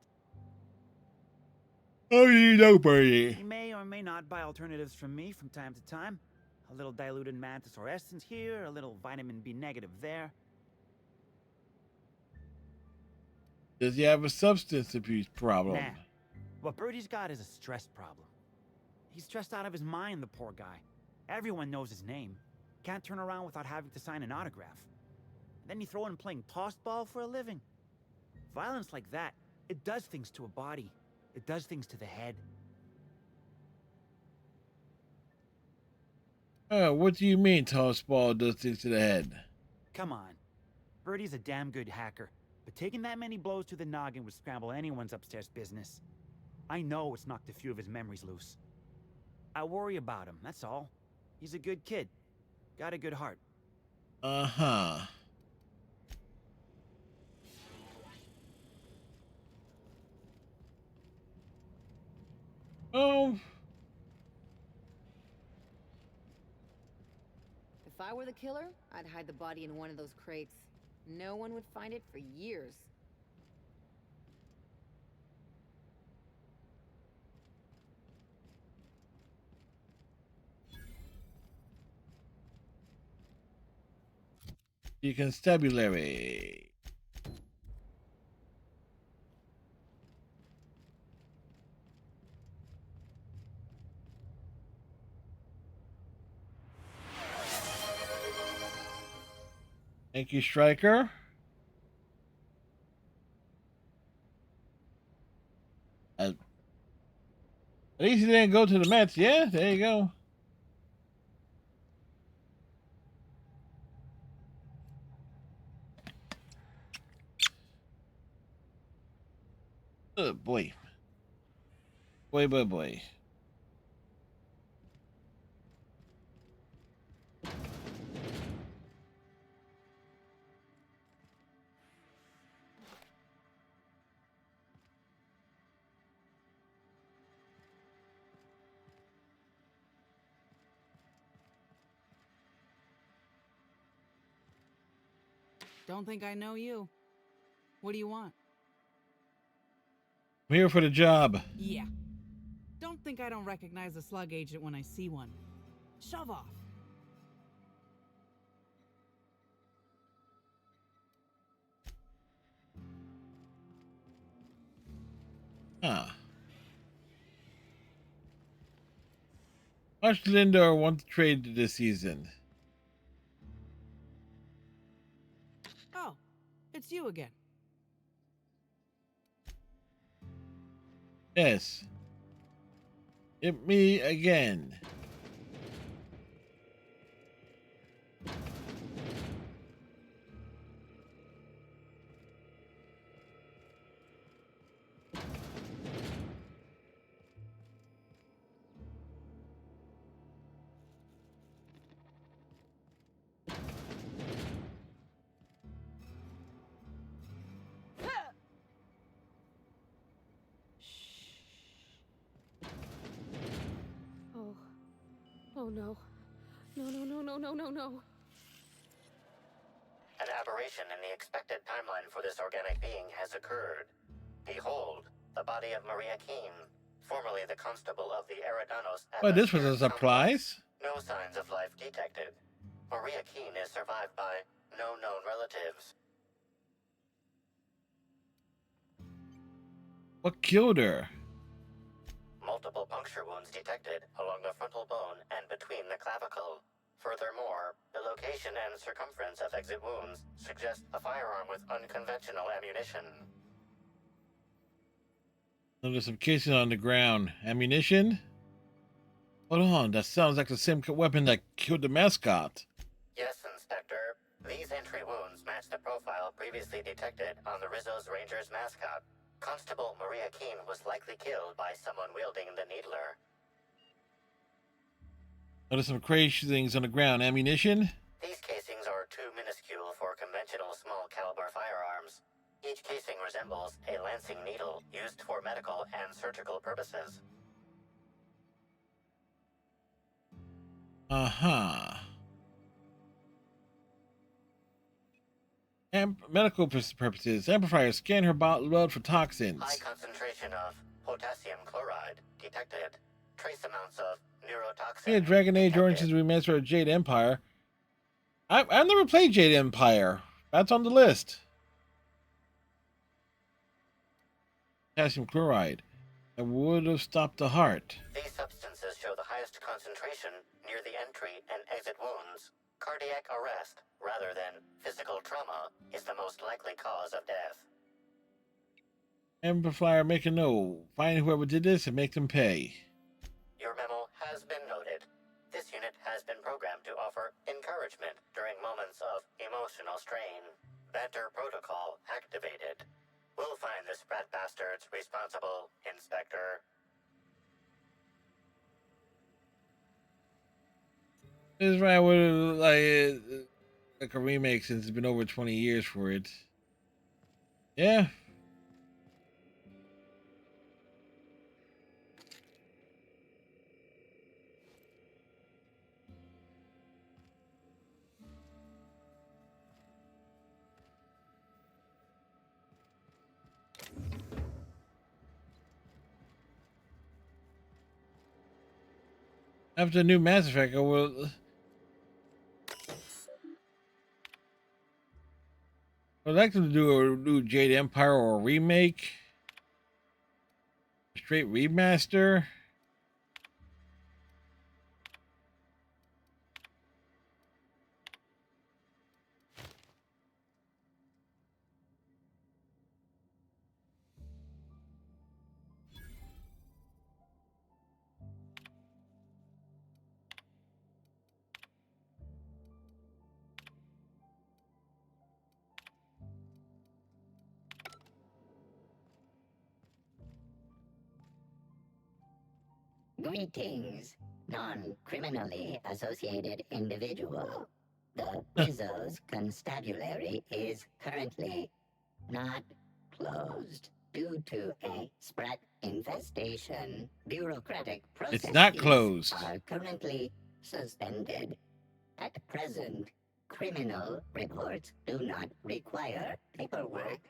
How do you know, Birdie? He may or may not buy alternatives from me from time to time. A little diluted mantis or essence here, a little vitamin B negative there. Does he have a substance abuse problem? Nah. What Birdie's got is a stress problem. He's stressed out of his mind, the poor guy. Everyone knows his name. Can't turn around without having to sign an autograph. Then you throw in playing tossball for a living. Violence like that, it does things to a body. It does things to the head. What do you mean tossball does things to the head? Come on. Birdie's a damn good hacker, but taking that many blows to the noggin would scramble anyone's upstairs business. I know it's knocked a few of his memories loose. I worry about him, that's all. He's a good kid. Got a good heart. Uh-huh. Oh. If I were the killer, I'd hide the body in one of those crates. No one would find it for years. The constabulary. Thank you, Striker. At least he didn't go to the Mets. Yeah, there you go. Oh, boy. Boy. Don't think I know you. What do you want? I'm here for the job. Yeah. Don't think I don't recognize a slug agent when I see one. Shove off. Huh. Much Lindor want to trade this season. Oh, it's you again. Yes. It me again. Oh no. No. An aberration in the expected timeline for this organic being has occurred. Behold, the body of Maria Keene, formerly the constable of the Eridanos. Well, this was a surprise. No signs of life detected. Maria Keene is survived by no known relatives. What killed her? Multiple puncture wounds detected along the frontal bone and between the clavicle. Furthermore, the location and circumference of exit wounds suggest a firearm with unconventional ammunition. There's some casing on the ground. Ammunition? Hold on, that sounds like the same weapon that killed the mascot. Yes, Inspector. These entry wounds match the profile previously detected on the Rizzo's Rangers mascot. Constable Maria Keene was likely killed by someone wielding the needler. There's some crazy things on the ground. Ammunition? These casings are too minuscule for conventional small caliber firearms. Each casing resembles a lancing needle used for medical and surgical purposes. Uh-huh. medical purposes. Amplifier, scan her blood for toxins. High concentration of potassium chloride detected. Trace amounts of neurotoxin. Yeah, Dragon Age Origins remaster of Jade Empire. I've never played Jade Empire. That's on the list. Potassium chloride. That would have stopped the heart. These substances show the highest concentration near the entry and exit wounds. Cardiac arrest, rather than physical trauma, is the most likely cause of death. Amplifier, make a note. Find whoever did this and make them pay. Your memo has been noted. This unit has been programmed to offer encouragement during moments of emotional strain. Banter protocol activated. We'll find the sprat bastards responsible, Inspector. This is right. I would like a remake since it's been over 20 years for it. Yeah. After the new Mass Effect, I will. I'd like them to do a new Jade Empire or a remake. Straight remaster. Greetings, non-criminally associated individual. The Rizzo's constabulary is currently not closed due to a sprat infestation. Bureaucratic processes It's not closed. Are currently suspended. At present, criminal reports do not require paperwork.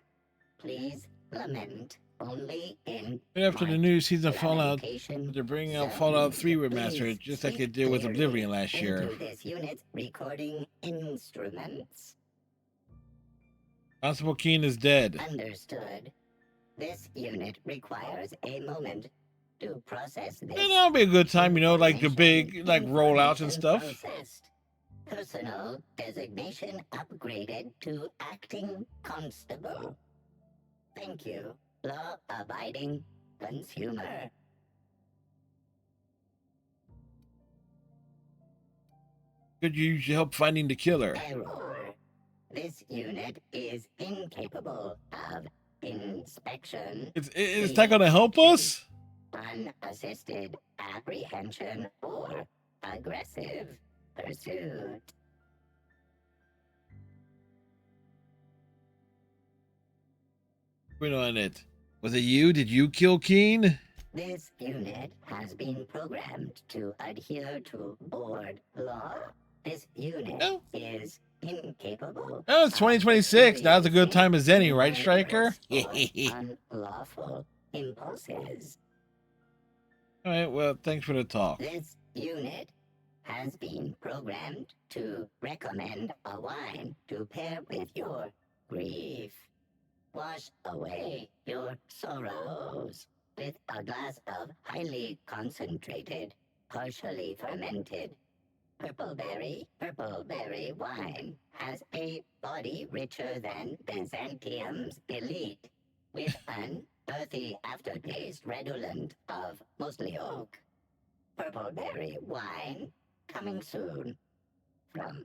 Please lament only in Right after the new season of Fallout, they're bringing out Fallout 3 remastered, just like they did with Oblivion last year. This unit's recording instruments. Constable Keen is dead. Understood. This unit requires a moment to process this. And that'll be a good time, you know, like the big rollouts and stuff. Processed. Personal designation upgraded to acting constable. Thank you, law-abiding consumer. Could use your help finding the killer. Error. This unit is incapable of inspection. Is that gonna help us? Unassisted apprehension or aggressive pursuit. We're on it. Was it you? Did you kill Keen? This unit has been programmed to adhere to board law. This unit is incapable. Oh, it's 2026. Now's a good time as any, right, Striker? Unlawful impulses. All right, well, thanks for the talk. This unit has been programmed to recommend a wine to pair with your grief. Wash away your sorrows with a glass of highly concentrated, partially fermented purple berry wine. Has a body richer than Byzantium's elite, with an earthy aftertaste redolent of mostly oak. Purple berry wine coming soon from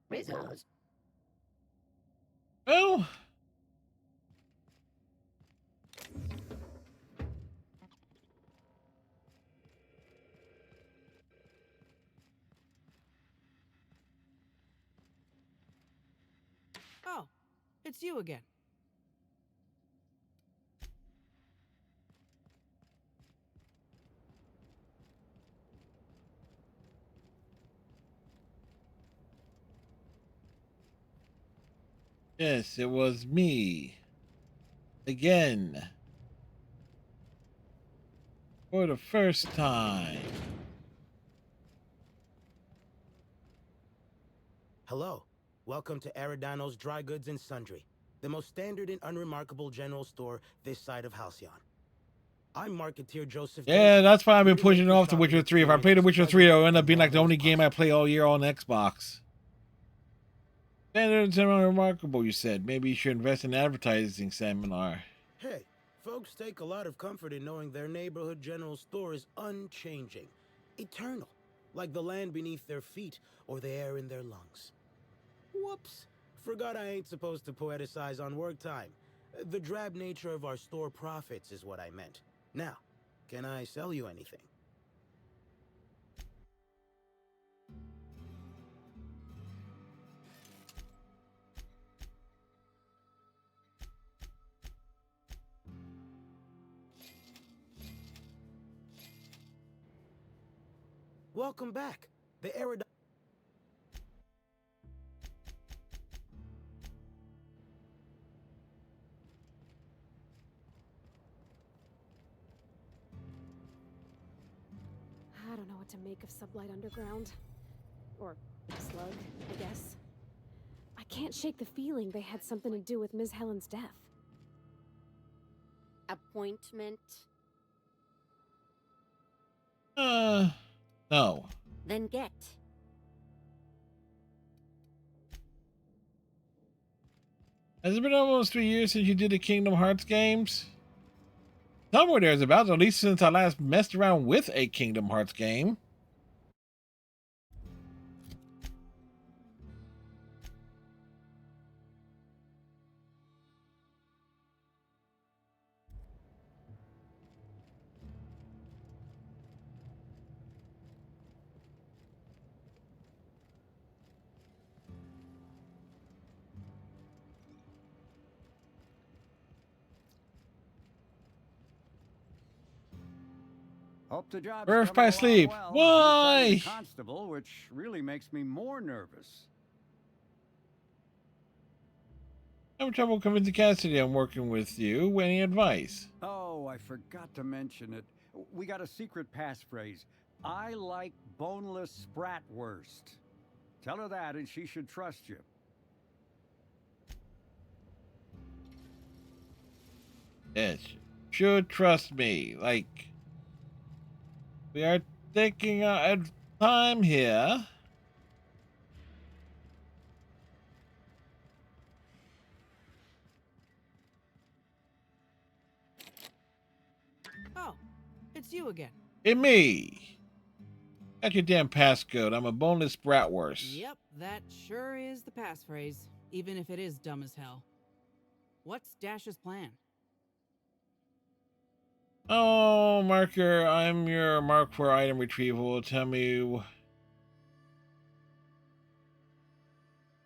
Rizzo's. Oh. Oh, it's you again. Yes, it was me. Again. For the first time. Hello. Welcome to Eridanos Dry Goods and Sundry, the most standard and unremarkable general store this side of Halcyon. I'm Marketeer Joseph. Yeah, that's why I've been here to make pushing your off The shopping Witcher 3. If I play The experience Witcher as 3, it'll pleasant end up and being like the novel only as game I possible. play all year on Xbox. Standards and unremarkable, you said. Maybe you should invest in advertising seminar. Hey, folks take a lot of comfort in knowing their neighborhood general store is unchanging, eternal, like the land beneath their feet or the air in their lungs. Whoops. Forgot I ain't supposed to poeticize on work time. The drab nature of our store profits is what I meant. Now, can I sell you anything? Welcome back. The Eridanos. I don't know what to make of Sublight Underground. Or Slug, I guess. I can't shake the feeling they had something to do with Ms. Helen's death. Appointment? No. Then get. Has it been almost 3 years since you did the Kingdom Hearts games? Somewhere there's about, at least since I last messed around with a Kingdom Hearts game. Hope the job's Birth coming by along sleep. well. Why? No sign of the constable, which really makes me more nervous. Having trouble convincing Cassidy I'm working with you. Any advice? Oh, I forgot to mention it. We got a secret passphrase. I like boneless spratwurst. Tell her that and she should trust you. Yes. Should trust me. Like, we are taking our time here. Oh, it's you again. It me. Got your damn passcode. I'm a boneless bratwurst. Yep, that sure is the passphrase, even if it is dumb as hell. What's Dash's plan? Oh, Marker, I'm your mark for item retrieval. Tell me,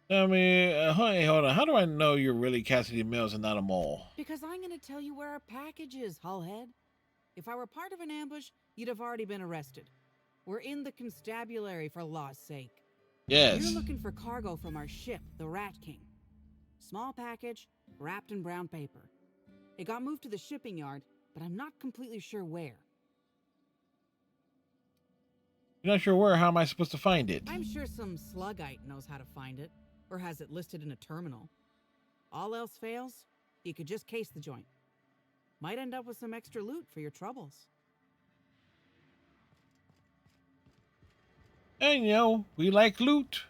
hey, hold on. How do I know you're really Cassidy Mills and not a mole? Because I'm gonna tell you where our package is, Hullhead. If I were part of an ambush, you'd have already been arrested. We're in the constabulary, for law's sake. Yes. You're looking for cargo from our ship, the Rat King. Small package, wrapped in brown paper. It got moved to the shipping yard, but I'm not completely sure where. You're not sure where? How am I supposed to find it? I'm sure some slugite knows how to find it, or has it listed in a terminal. All else fails, you could just case the joint. Might end up with some extra loot for your troubles. And, you know, we like loot.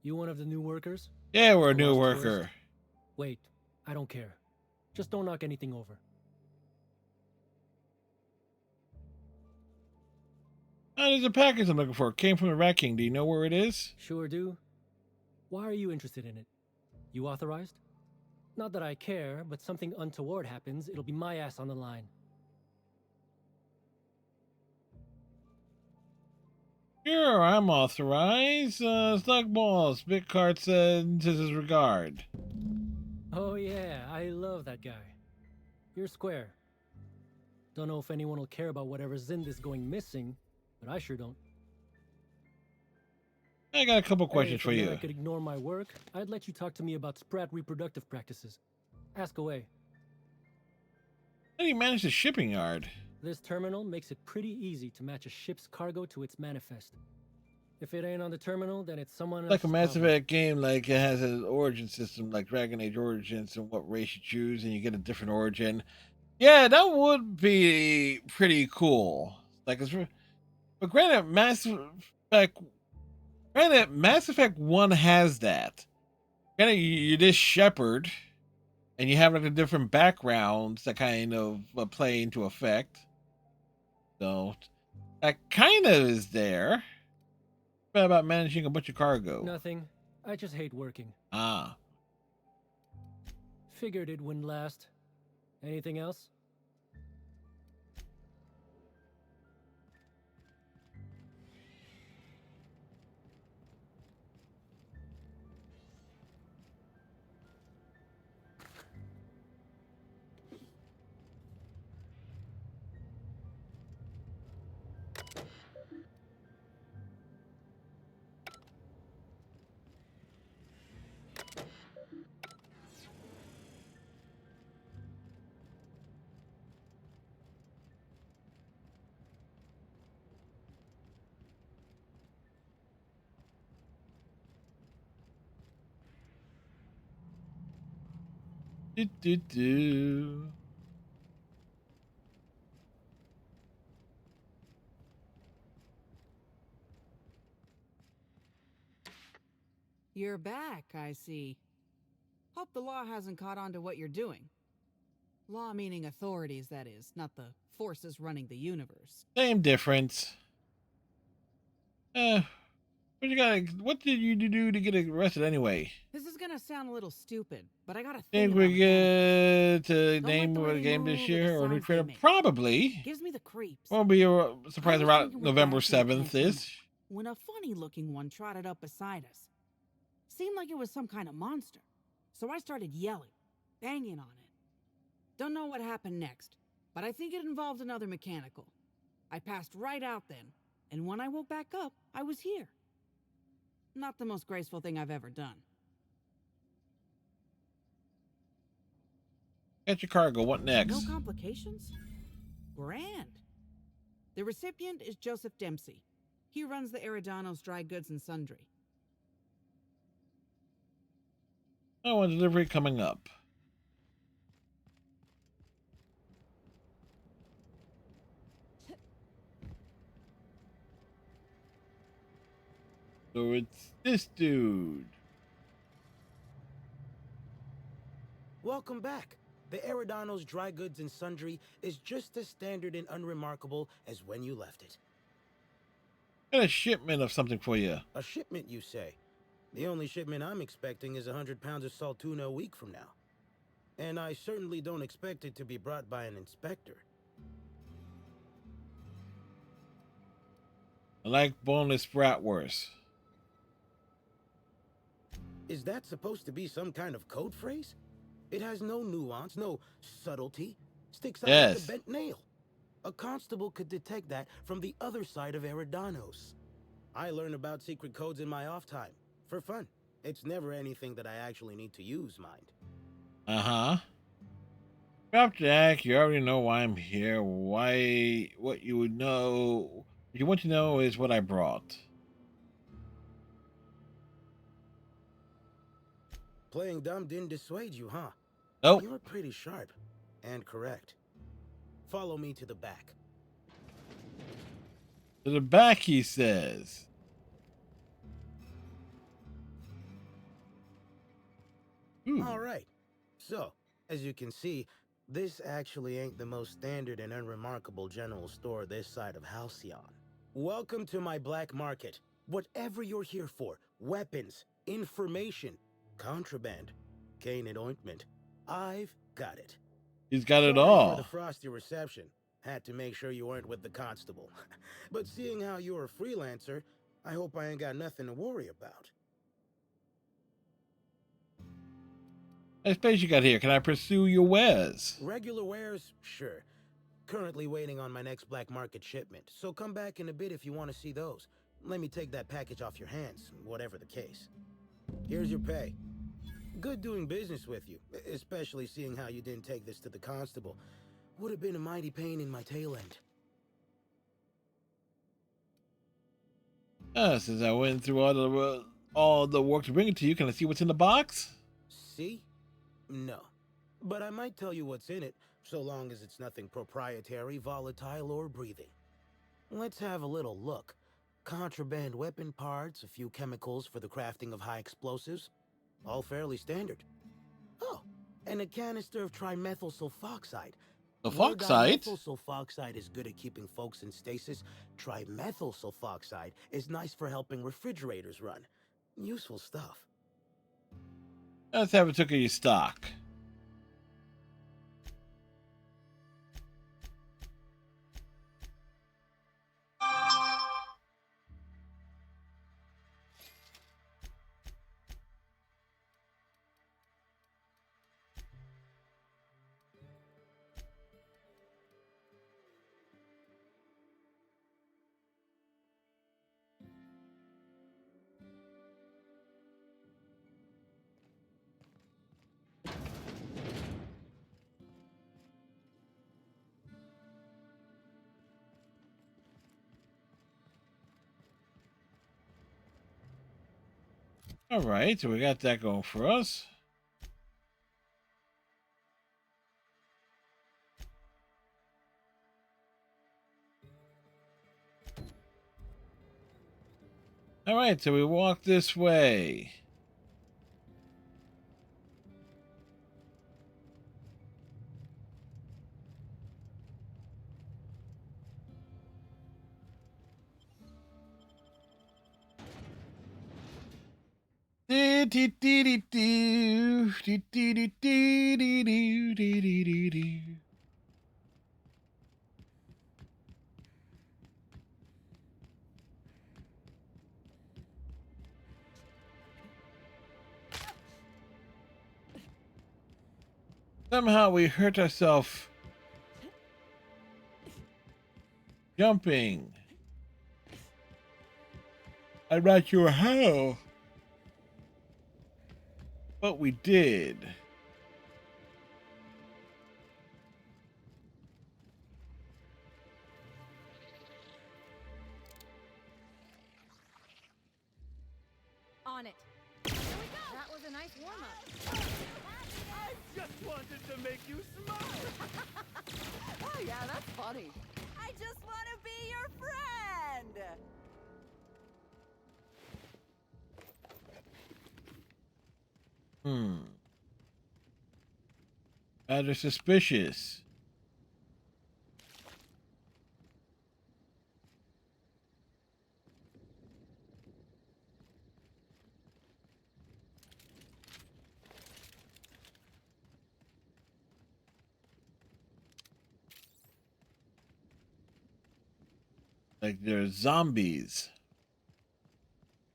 You one of the new workers? Yeah, we're a A new lost worker. tourist? Wait, I don't care. Just don't knock anything over. There's a package I'm looking for. It came from the Rat King. Do you know where it is? Sure do. Why are you interested in it? You authorized? Not that I care, but something untoward happens, it'll be my ass on the line. Sure, I'm authorized. Slug Balls. Big Cart sends his regard. Oh yeah, I love that guy. You're square. Don't know if anyone will care about whatever Zind is going missing, but I sure don't. I got a couple questions If for it meant you. I could ignore my work, I'd let you talk to me about sprat reproductive practices. Ask away. How do you manage the shipping yard? This terminal makes it pretty easy to match a ship's cargo to its manifest. If it ain't on the terminal, then it's someone else's Like a Mass problem. Effect game, like it has an origin system, like Dragon Age Origins, and what race you choose, and you get a different origin. Yeah, that would be pretty cool. Like, but granted, Mass Effect 1 has that. Granted, you're this shepherd, and you have like the different backgrounds that kind of play into effect. So that kind of is there. What about managing a bunch of cargo? Nothing. I just hate working. Ah. Figured it wouldn't last. Anything else? Do. You're back, I see. Hope the law hasn't caught on to what you're doing. Law meaning authorities, that is, not the forces running the universe. Same difference. What did you do to get arrested anyway? This is gonna sound a little stupid, but I got a thing Think about we mechanics. get to Don't name like the what way game they this move or year the or new sounds they trailer? make. Probably. Gives me the creeps. Won't be a surprise I was around thinking with November back to 7th attention is. when a funny-looking one trotted up beside us. Seemed like it was some kind of monster, so I started yelling, banging on it. Don't know what happened next, but I think it involved another mechanical. I passed right out then, and when I woke back up, I was here. Not the most graceful thing I've ever done. Get your cargo. What next? No complications? Grand. The recipient is Joseph Dempsey. He runs the Eridanos Dry Goods and Sundry. Oh, a delivery coming up. So it's this dude. Welcome back. The Eridanos Dry Goods and Sundry is just as standard and unremarkable as when you left it. Got a shipment of something for you. A shipment, you say? The only shipment I'm expecting is 100 pounds of salt tuna a week from now. And I certainly don't expect it to be brought by an inspector. I like boneless bratwurst. Is that supposed to be some kind of code phrase? It has no nuance, no subtlety. Sticks out like a bent nail. A constable could detect that from the other side of Eridanos. I learn about secret codes in my off time. For fun. It's never anything that I actually need to use, mind. Uh-huh. Drop Jack, you already know why I'm here. What you want to know is what I brought. Playing dumb didn't dissuade you, huh? Nope. You're pretty sharp. And correct. Follow me to the back. To the back, he says. All right. So, as you can see, this actually ain't the most standard and unremarkable general store this side of Halcyon. Welcome to my black market. Whatever you're here for, weapons, information, contraband, cane and ointment, I've got it. He's got it Sorry all. for the frosty reception. Had to make sure you weren't with the constable. But seeing how you're a freelancer, I hope I ain't got nothing to worry about. Nice place you got here. Can I pursue your wares? Regular wares? Sure. Currently waiting on my next black market shipment, so come back in a bit if you want to see those. Let me take that package off your hands, whatever the case. Here's your pay. Good doing business with you, especially seeing how you didn't take this to the constable. Would have been a mighty pain in my tail end. Since I went through all the work to bring it to you, can I see what's in the box? See? No. But I might tell you what's in it, so long as it's nothing proprietary, volatile, or breathing. Let's have a little look. Contraband weapon parts, a few chemicals for the crafting of high explosives. All fairly standard. Oh, and a canister of trimethyl sulfoxide. Sulfoxide? Methyl sulfoxide is good at keeping folks in stasis. Trimethyl sulfoxide is nice for helping refrigerators run. Useful stuff. Let's have a look at your stock. All right, so we got that going for us. All right, so we walk this way. Somehow we hurt ourselves jumping. I'm not sure how, but we did. On it. Here we go. That was a nice warm-up. I just wanted to make you smile. Oh yeah, that's funny. I just want to be your friend. Rather suspicious. Like there's zombies.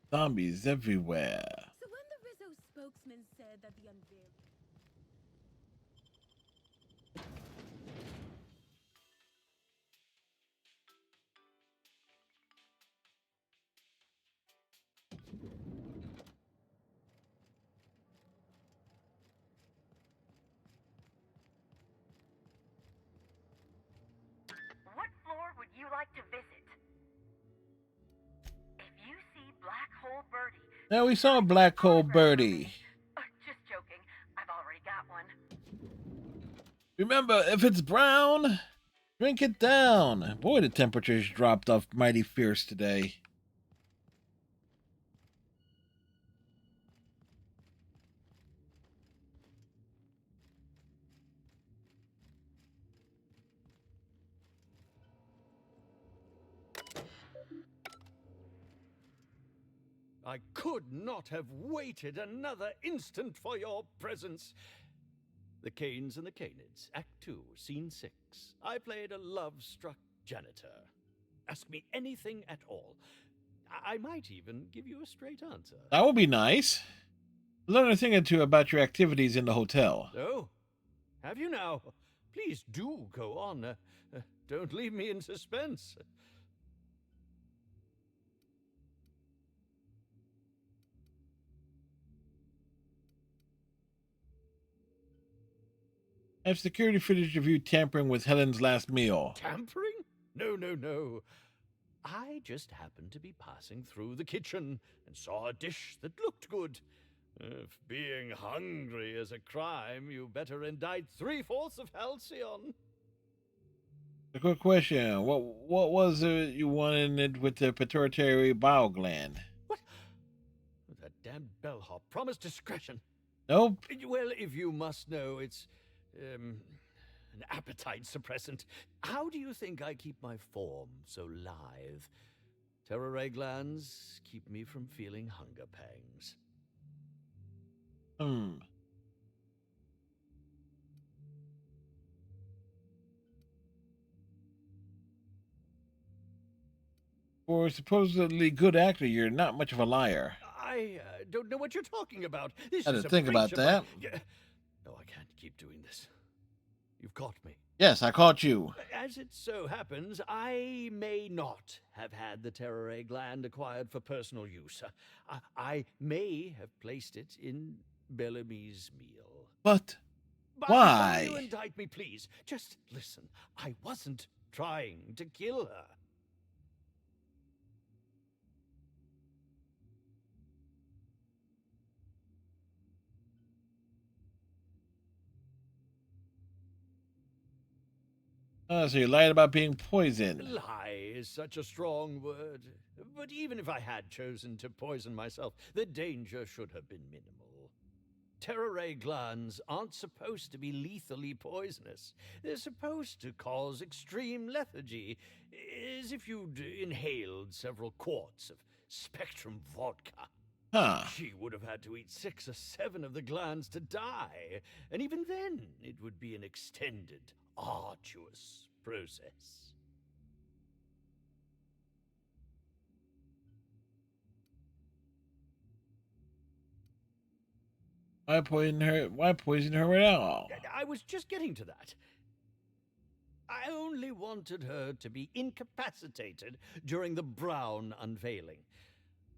Zombies everywhere. So when the Rizzo spokesman said that the unveiling... What floor would you like to visit? If you see Black Hole Birdie... Now we saw a black hole birdie. Just joking. I've already got one. Remember, if it's brown, drink it down. Boy, the temperature's dropped off mighty fierce today. I could not have waited another instant for your presence. The Canes and the Canids, Act 2, Scene 6. I played a love-struck janitor. Ask me anything at all. I might even give you a straight answer. That would be nice. Learn a thing or two about your activities in the hotel. Oh, have you now? Please do go on. Don't leave me in suspense. Have security footage of you tampering with Helen's last meal. Tampering? No, no, no. I just happened to be passing through the kitchen and saw a dish that looked good. If being hungry is a crime, you better indict 3/4 of Halcyon. A quick question. What was it you wanted it with the pituitary bile gland? What? That damned bellhop promised discretion. Nope. Well, if you must know, it's an appetite suppressant. How do you think I keep my form so lithe? Terror glands keep me from feeling hunger pangs. For a supposedly good actor, you're not much of a liar. I don't know what you're talking about. This I had is to a think about breach of that. No, I can't keep doing this. You've caught me. Yes, I caught you. As it so happens, I may not have had the terror gland acquired for personal use. I may have placed it in Bellamy's meal. But why? Before you indict me, please, just listen. I wasn't trying to kill her. So you lied about being poisoned. Lie is such a strong word. But even if I had chosen to poison myself, the danger should have been minimal. Terror glands aren't supposed to be lethally poisonous. They're supposed to cause extreme lethargy, as if you'd inhaled several quarts of Spectrum vodka. Huh. She would have had to eat 6 or 7 of the glands to die, and even then it would be an extended, arduous process. Why poison her? Why poison her at all? I was just getting to that. I only wanted her to be incapacitated during the Brown unveiling.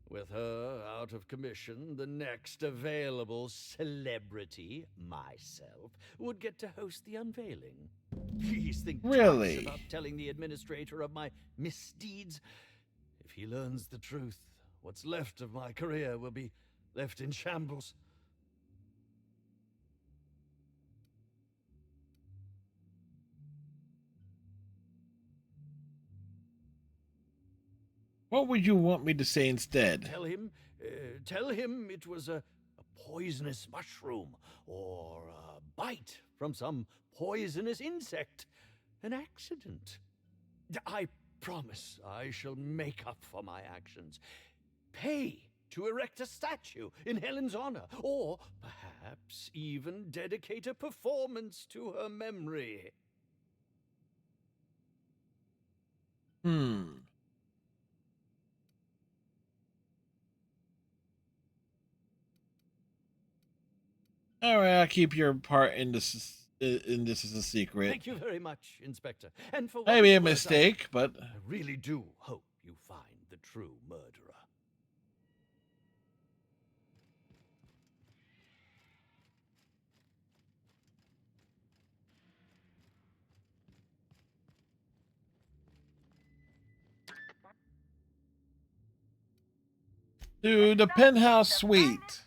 With her out of commission, the next available celebrity, myself, would get to host the unveiling. Please think Really? twice about telling the administrator of my misdeeds. If he learns the truth, what's left of my career will be left in shambles. What would you want me to say instead? Tell him it was a poisonous mushroom or a bite from some poisonous insect. An accident. I promise I shall make up for my actions. Pay to erect a statue in Helen's honor, or perhaps even dedicate a performance to her memory. All right, I'll keep your part in this as a secret. Thank you very much, Inspector. And for what Maybe a it's worth, mistake, but I really do hope you find the true murderer. to the penthouse suite.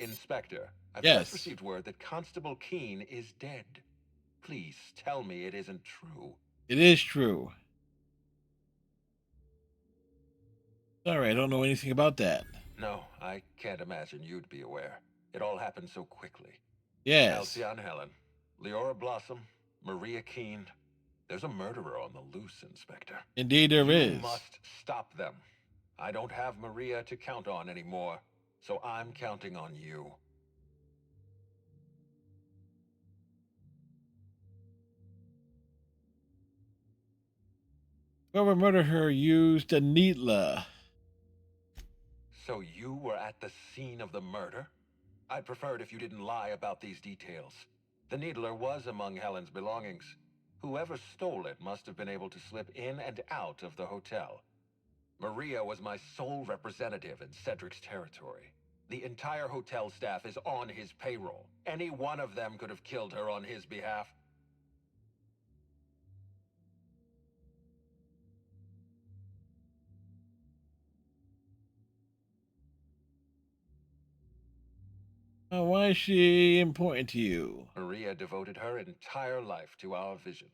Inspector, I've Yes. just received word that Constable Keene is dead. Please tell me it isn't true. It is true. Sorry, I don't know anything about that. No, I can't imagine you'd be aware. It all happened so quickly. Yes. Halcyon Helen, Leora Blossom, Maria Keene. There's a murderer on the loose, Inspector. Indeed there is. You must stop them. I don't have Maria to count on anymore, so I'm counting on you. Whoever murdered her used a needler. So you were at the scene of the murder? I'd prefer it if you didn't lie about these details. The needler was among Helen's belongings. Whoever stole it must have been able to slip in and out of the hotel. Maria was my sole representative in Cedric's territory. The entire hotel staff is on his payroll. Any one of them could have killed her on his behalf. Why is she important to you? Maria devoted her entire life to our vision.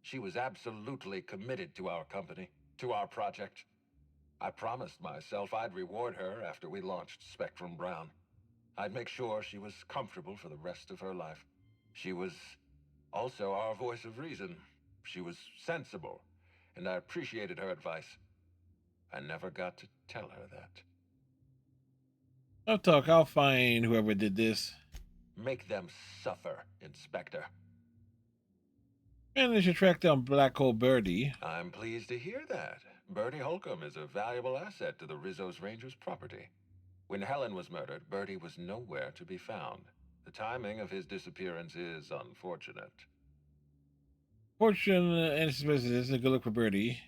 She was absolutely committed to our company, to our project. I promised myself I'd reward her after we launched Spectrum Brown. I'd make sure she was comfortable for the rest of her life. She was also our voice of reason. She was sensible, and I appreciated her advice. I never got to tell her that. I'll talk. I'll find whoever did this. Make them suffer, Inspector. And they should track down Black Hole Birdie. I'm pleased to hear that. Bertie Holcomb is a valuable asset to the Rizzo's Rangers property. When Helen was murdered, Bertie was nowhere to be found. The timing of his disappearance is unfortunate. Fortune and his business is a good look for Birdie.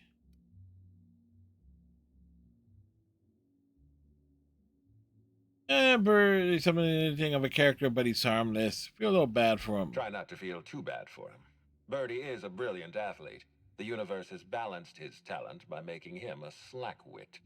Birdie, something of a character, but he's harmless. Feel a little bad for him. Try not to feel too bad for him. Bertie is a brilliant athlete. The universe has balanced his talent by making him a slackwit.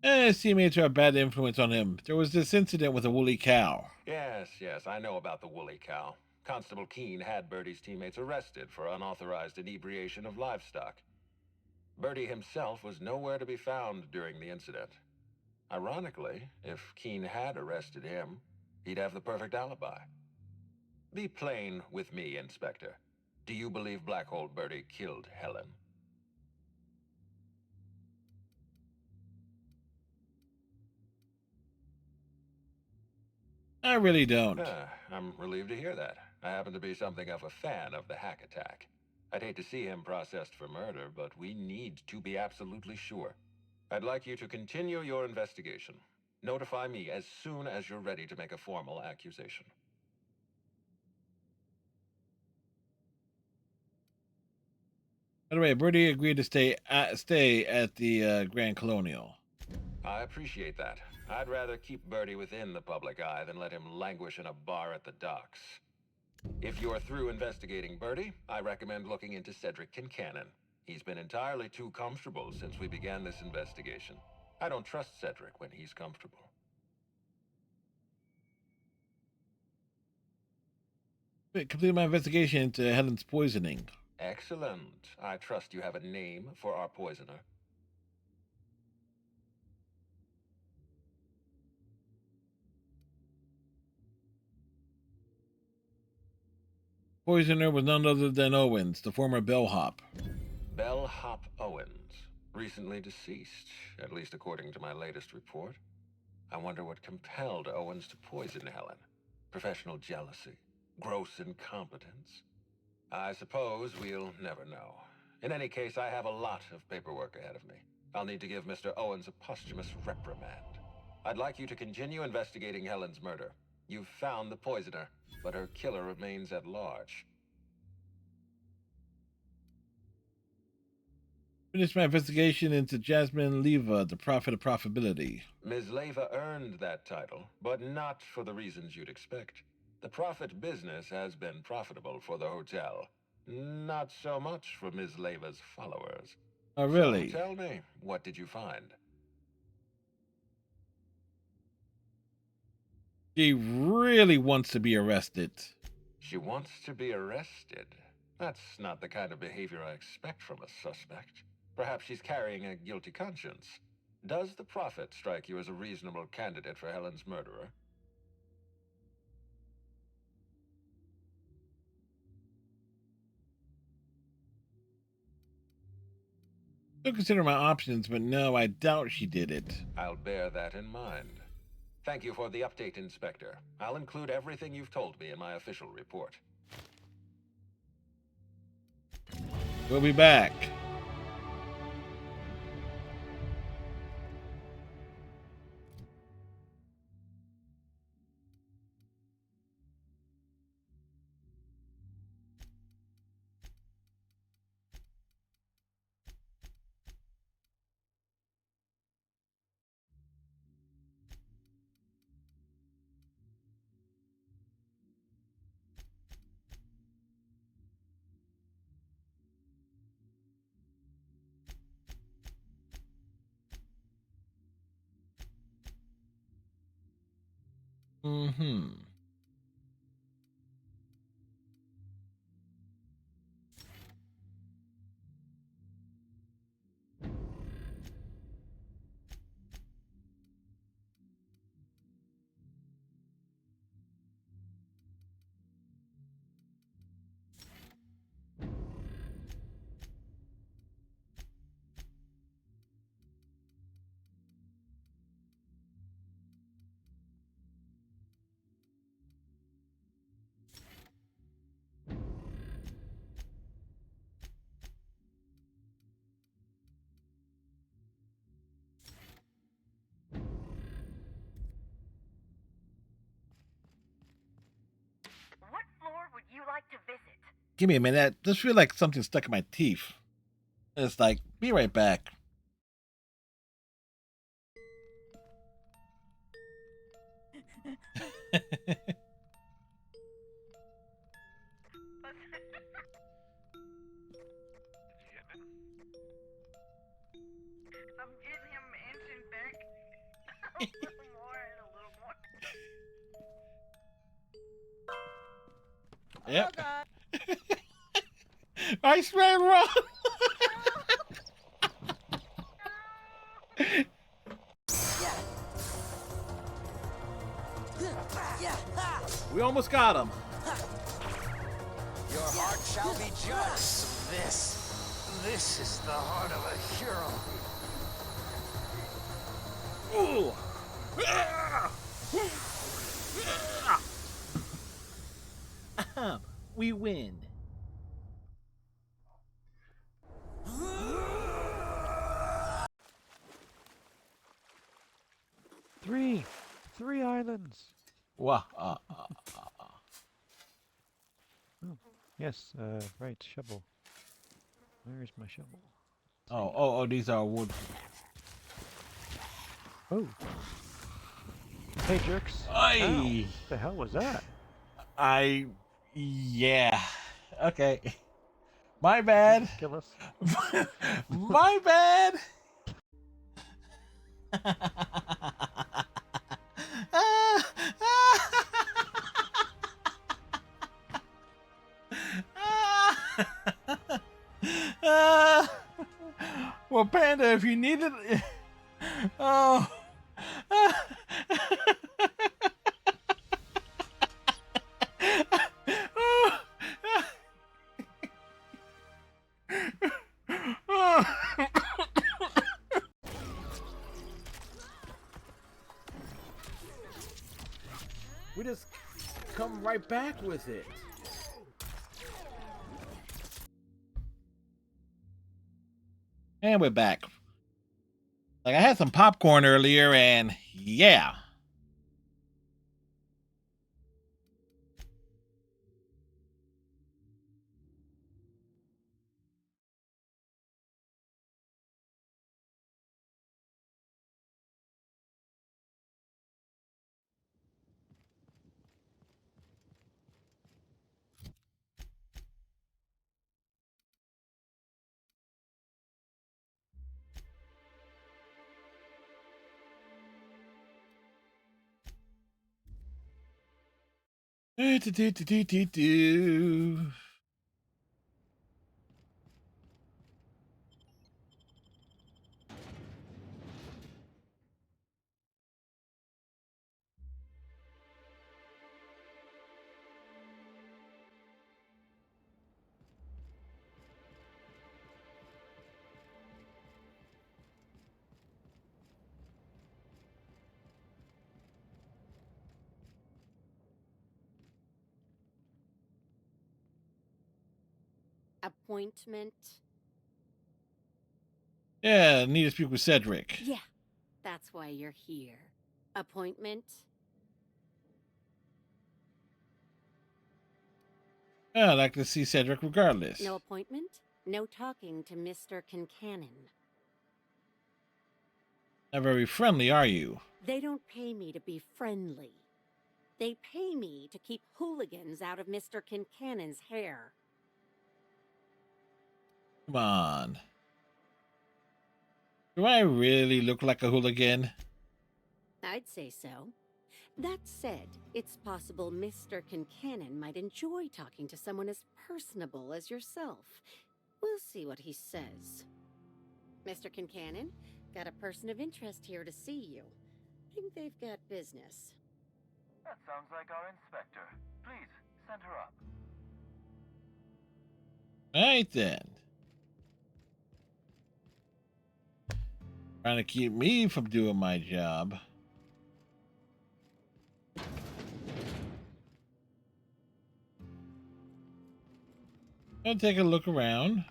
His teammates are a bad influence on him. There was this incident with a woolly cow. Yes, I know about the woolly cow. Constable Keene had Bertie's teammates arrested for unauthorized inebriation of livestock. Bertie himself was nowhere to be found during the incident. Ironically, if Keene had arrested him, he'd have the perfect alibi. Be plain with me, Inspector. Do you believe Black Hole Birdie killed Helen? I really don't. I'm relieved to hear that. I happen to be something of a fan of the hack attack. I'd hate to see him processed for murder, but we need to be absolutely sure. I'd like you to continue your investigation. Notify me as soon as you're ready to make a formal accusation. By the way, Birdie agreed to stay at the Grand Colonial. I appreciate that. I'd rather keep Bertie within the public eye than let him languish in a bar at the docks. If you're through investigating Bertie, I recommend looking into Cedric Kincannon. He's been entirely too comfortable since we began this investigation. I don't trust Cedric when he's comfortable. Complete my investigation into Helen's poisoning. Excellent. I trust you have a name for our poisoner. Poisoner was none other than Owens, the former bellhop. Bellhop Owens, recently deceased, at least according to my latest report. I wonder what compelled Owens to poison Helen. Professional jealousy, gross incompetence. I suppose we'll never know. In any case, I have a lot of paperwork ahead of me. I'll need to give Mr. Owens a posthumous reprimand. I'd like you to continue investigating Helen's murder. You've found the poisoner, but her killer remains at large. Finished my investigation into Jasmine Leva, the Prophet of Profitability. Ms. Leva earned that title, but not for the reasons you'd expect. The Prophet business has been profitable for the hotel. Not so much for Ms. Leva's followers. Oh, really? So tell me, what did you find? She really wants to be arrested. She wants to be arrested? That's not the kind of behavior I expect from a suspect. Perhaps she's carrying a guilty conscience. Does the Prophet strike you as a reasonable candidate for Helen's murderer? Still consider my options, but no, I doubt she did it. I'll bear that in mind. Thank you for the update, Inspector. I'll include everything you've told me in my official report. We'll be back. Mm-hmm. What floor would you like to visit? Give me a minute. I just feel like something stuck in my teeth. It's like, be right back. I'm getting him engine back. A little more and a little more. Yep. I ran wrong. We almost got him. Your heart shall be judged. This is the heart of a hero. Ooh. We win. Three islands. Wow. Oh, yes, right, shovel. Where's my shovel? Oh, these are wood. Oh. Hey, jerks. Aye. Ow. What the hell was that? Yeah. Okay. My bad. Kill us. My bad. Well, Panda, if you need it, oh. We just come right back with it. And we're back. Like, I had some popcorn earlier, and yeah. Do. Appointment? Yeah, need to speak with Cedric. Yeah, that's why you're here. Appointment? Yeah, I'd like to see Cedric regardless. No appointment? No talking to Mr. Kincannon. Not very friendly, are you? They don't pay me to be friendly. They pay me to keep hooligans out of Mr. Kincannon's hair. Come on. Do I really look like a hooligan? I'd say so. That said, it's possible Mr. Kincannon might enjoy talking to someone as personable as yourself. We'll see what he says. Mr. Kincannon, got a person of interest here to see you. Think they've got business. That sounds like our inspector. Please, send her up. Right then. Trying to keep me from doing my job. I'll take a look around.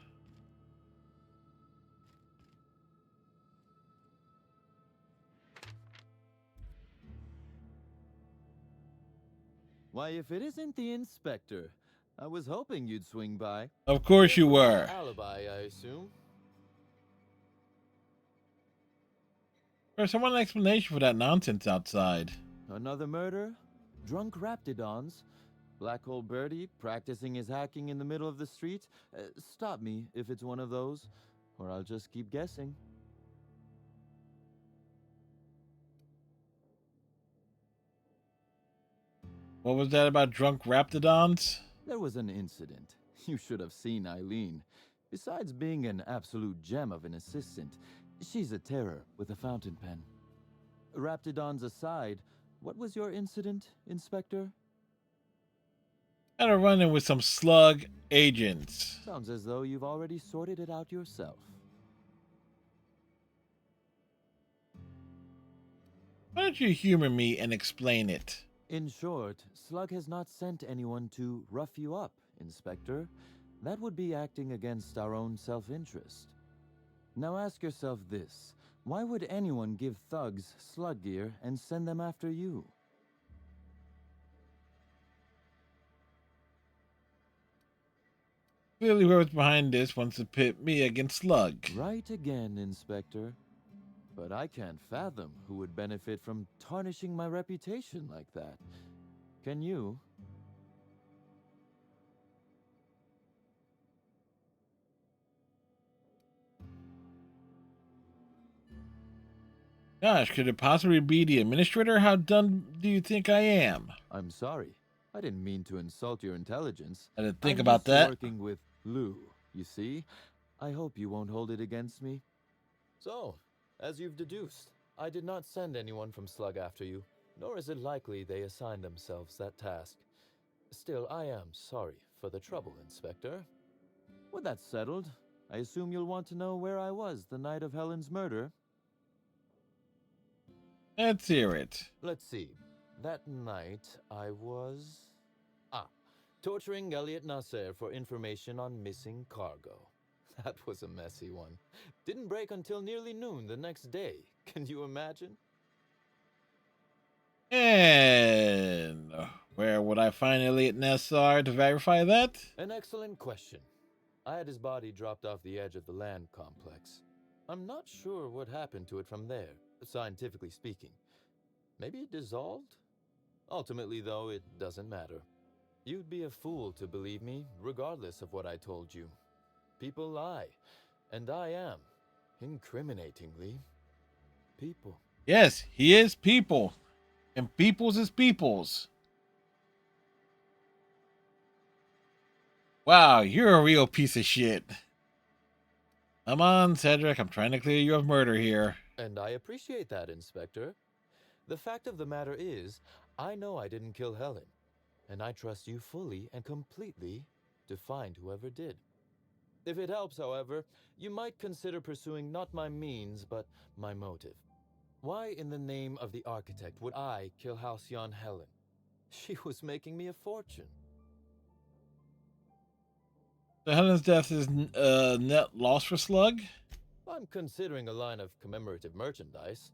Why, if it isn't the inspector, I was hoping you'd swing by. Of course you were. Alibi, I assume. There's someone an explanation for that nonsense outside. Another murder? Drunk Raptidons? Black Hole Birdie practicing his hacking in the middle of the street? Stop me if it's one of those, or I'll just keep guessing. What was that about drunk Raptidons? There was an incident. You should have seen Eileen. Besides being an absolute gem of an assistant, she's a terror with a fountain pen. Raptidons aside, what was your incident, Inspector? Had a run-in with some slug agents. Sounds as though you've already sorted it out yourself. Why don't you humor me and explain it? In short, Slug has not sent anyone to rough you up, Inspector. That would be acting against our own self-interest. Now ask yourself this. Why would anyone give thugs slug gear and send them after you? Clearly whoever's behind this wants to pit me against Slug. Right again, Inspector. But I can't fathom who would benefit from tarnishing my reputation like that. Can you? Gosh, could it possibly be the administrator? How dumb do you think I am? I'm sorry. I didn't mean to insult your intelligence. I didn't think I'm about used that. to working with Lou, you see? I hope you won't hold it against me. So, as you've deduced, I did not send anyone from Slug after you, nor is it likely they assigned themselves that task. Still, I am sorry for the trouble, Inspector. With that settled, I assume you'll want to know where I was the night of Helen's murder. Let's hear it. Let's see. That night, I was... torturing Elliot Nasser for information on missing cargo. That was a messy one. Didn't break until nearly noon the next day. Can you imagine? And where would I find Elliot Nassar to verify that? An excellent question. I had his body dropped off the edge of the land complex. I'm not sure what happened to it from there, scientifically speaking. Maybe it dissolved? Ultimately, though, it doesn't matter. You'd be a fool to believe me, regardless of what I told you. People lie, and I am, incriminatingly, people. Yes, he is people. And peoples is peoples. Wow, you're a real piece of shit. Come on, Cedric. I'm trying to clear you of murder here. And I appreciate that, Inspector. The fact of the matter is, I know I didn't kill Helen, and I trust you fully and completely to find whoever did. If it helps, however, you might consider pursuing not my means, but my motive. Why in the name of the architect would I kill Halcyon Helen? She was making me a fortune. So Helen's death is net loss for Slug? I'm considering a line of commemorative merchandise.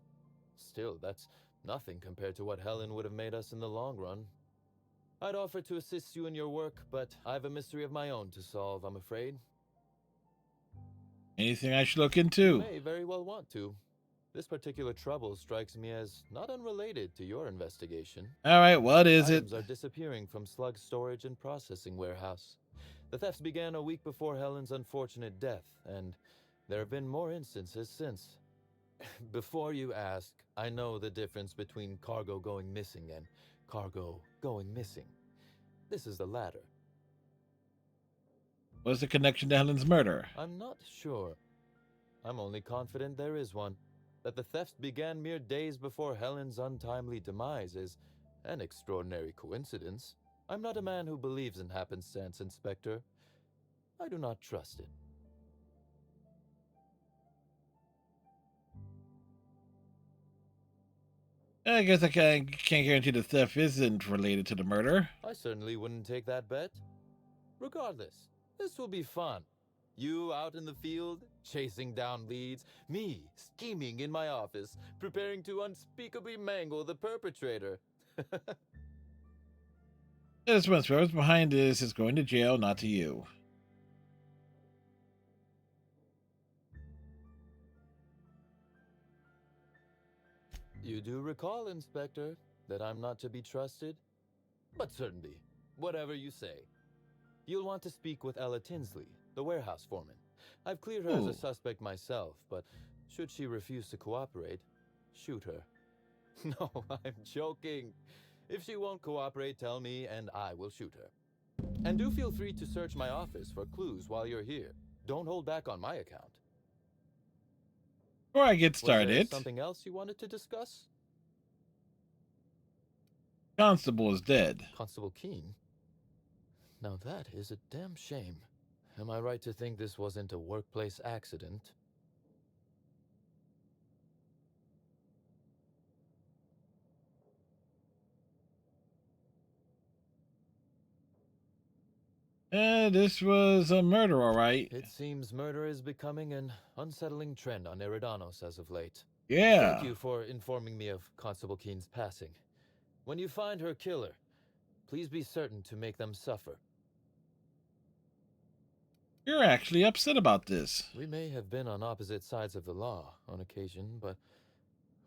Still, that's nothing compared to what Helen would have made us in the long run. I'd offer to assist you in your work, but I have a mystery of my own to solve, I'm afraid. Anything I should look into? You may very well want to. This particular trouble strikes me as not unrelated to your investigation. All right, what is it? Items are disappearing from Slug's storage and processing warehouse. The thefts began a week before Helen's unfortunate death, and there have been more instances since. Before you ask, I know the difference between cargo going missing and cargo going missing. This is the latter. What's the connection to Helen's murder? I'm not sure. I'm only confident there is one. That the thefts began mere days before Helen's untimely demise is an extraordinary coincidence. I'm not a man who believes in happenstance, Inspector. I do not trust it. I guess I can't guarantee the theft isn't related to the murder. I certainly wouldn't take that bet. Regardless, this will be fun. You out in the field, chasing down leads. Me, scheming in my office, preparing to unspeakably mangle the perpetrator. This one's whoever's behind this is going to jail, not to you. You do recall, Inspector, that I'm not to be trusted? But certainly, whatever you say. You'll want to speak with Ella Tinsley, the warehouse foreman. I've cleared her as a suspect myself, but should she refuse to cooperate, shoot her. No, I'm joking. If she won't cooperate, tell me and I will shoot her. And do feel free to search my office for clues while you're here. Don't hold back on my account. Before I get started, Was there something else you wanted to discuss? Constable is dead. Constable Keene? Now that is a damn shame. Am I right to think this wasn't a workplace accident? This was a murder, all right. It seems murder is becoming an unsettling trend on Eridanos as of late. Yeah. Thank you for informing me of Constable Keene's passing. When you find her killer, please be certain to make them suffer. You're actually upset about this. We may have been on opposite sides of the law on occasion, but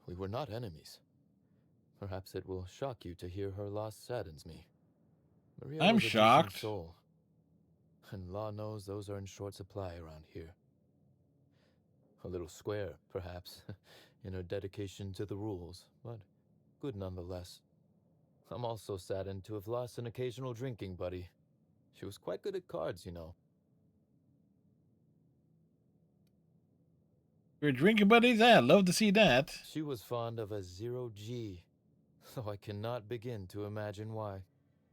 we were not enemies. Perhaps it will shock you to hear her loss saddens me. Maria I'm was a decent shocked. soul, and law knows those are in short supply around here. A little square, perhaps, in her dedication to the rules, but good nonetheless. I'm also saddened to have lost an occasional drinking buddy. She was quite good at cards, you know. Your drinking buddies? I'd love to see that. She was fond of a 0G, though I cannot begin to imagine why.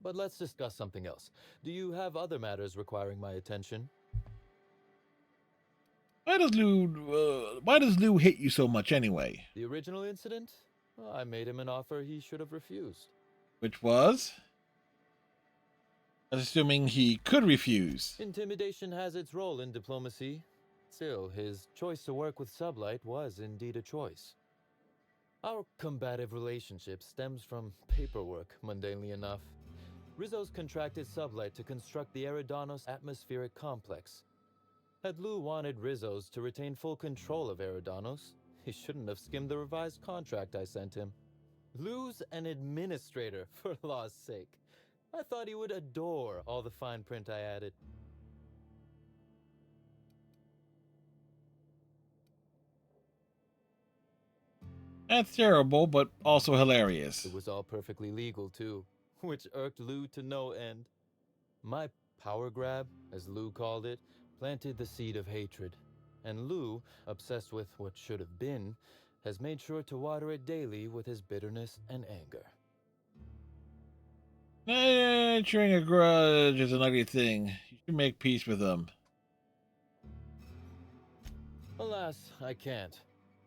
But let's discuss something else. Do you have other matters requiring my attention? Why does Lou hate you so much anyway? The original incident? Well, I made him an offer he should have refused. Which was? Assuming he could refuse. Intimidation has its role in diplomacy. Still, his choice to work with Sublight was indeed a choice. Our combative relationship stems from paperwork, mundanely enough. Rizzo's contracted Sublight to construct the Eridanos atmospheric complex. Had Lou wanted Rizzo's to retain full control of Eridanos, he shouldn't have skimmed the revised contract I sent him. Lou's an administrator, for law's sake. I thought he would adore all the fine print I added. That's terrible, but also hilarious. It was all perfectly legal, too, which irked Lou to no end. My power grab, as Lou called it, planted the seed of hatred. And Lou, obsessed with what should have been, has made sure to water it daily with his bitterness and anger. Nurturing a grudge is an ugly thing. You should make peace with them. Alas, I can't.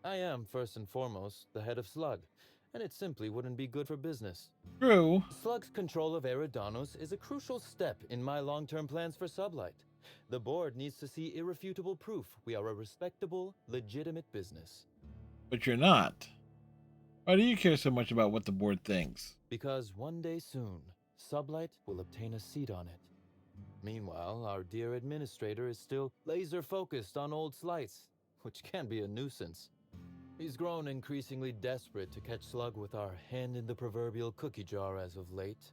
I am, first and foremost, the head of Slug, and it simply wouldn't be good for business. True. Slug's control of Eridanos is a crucial step in my long-term plans for Sublight. The board needs to see irrefutable proof we are a respectable, legitimate business. But you're not. Why do you care so much about what the board thinks? Because one day soon, Sublight will obtain a seat on it. Meanwhile, our dear administrator is still laser-focused on old Sleuths, which can be a nuisance. He's grown increasingly desperate to catch Slug with our hand in the proverbial cookie jar as of late,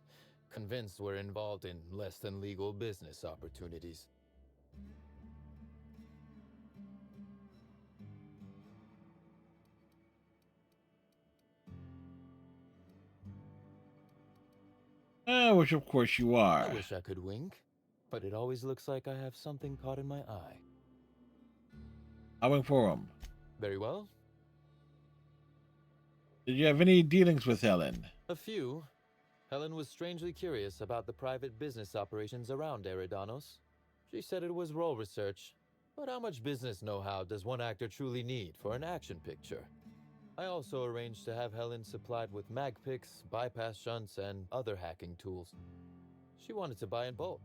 convinced we're involved in less than legal business opportunities. Which of course you are. I wish I could wink, but it always looks like I have something caught in my eye. I went for him. Very well. Did you have any dealings with Helen? A few. Helen was strangely curious about the private business operations around Eridanos. She said it was role research, but how much business know-how does one actor truly need for an action picture? I also arranged to have Helen supplied with mag picks, bypass shunts, and other hacking tools. She wanted to buy in bulk.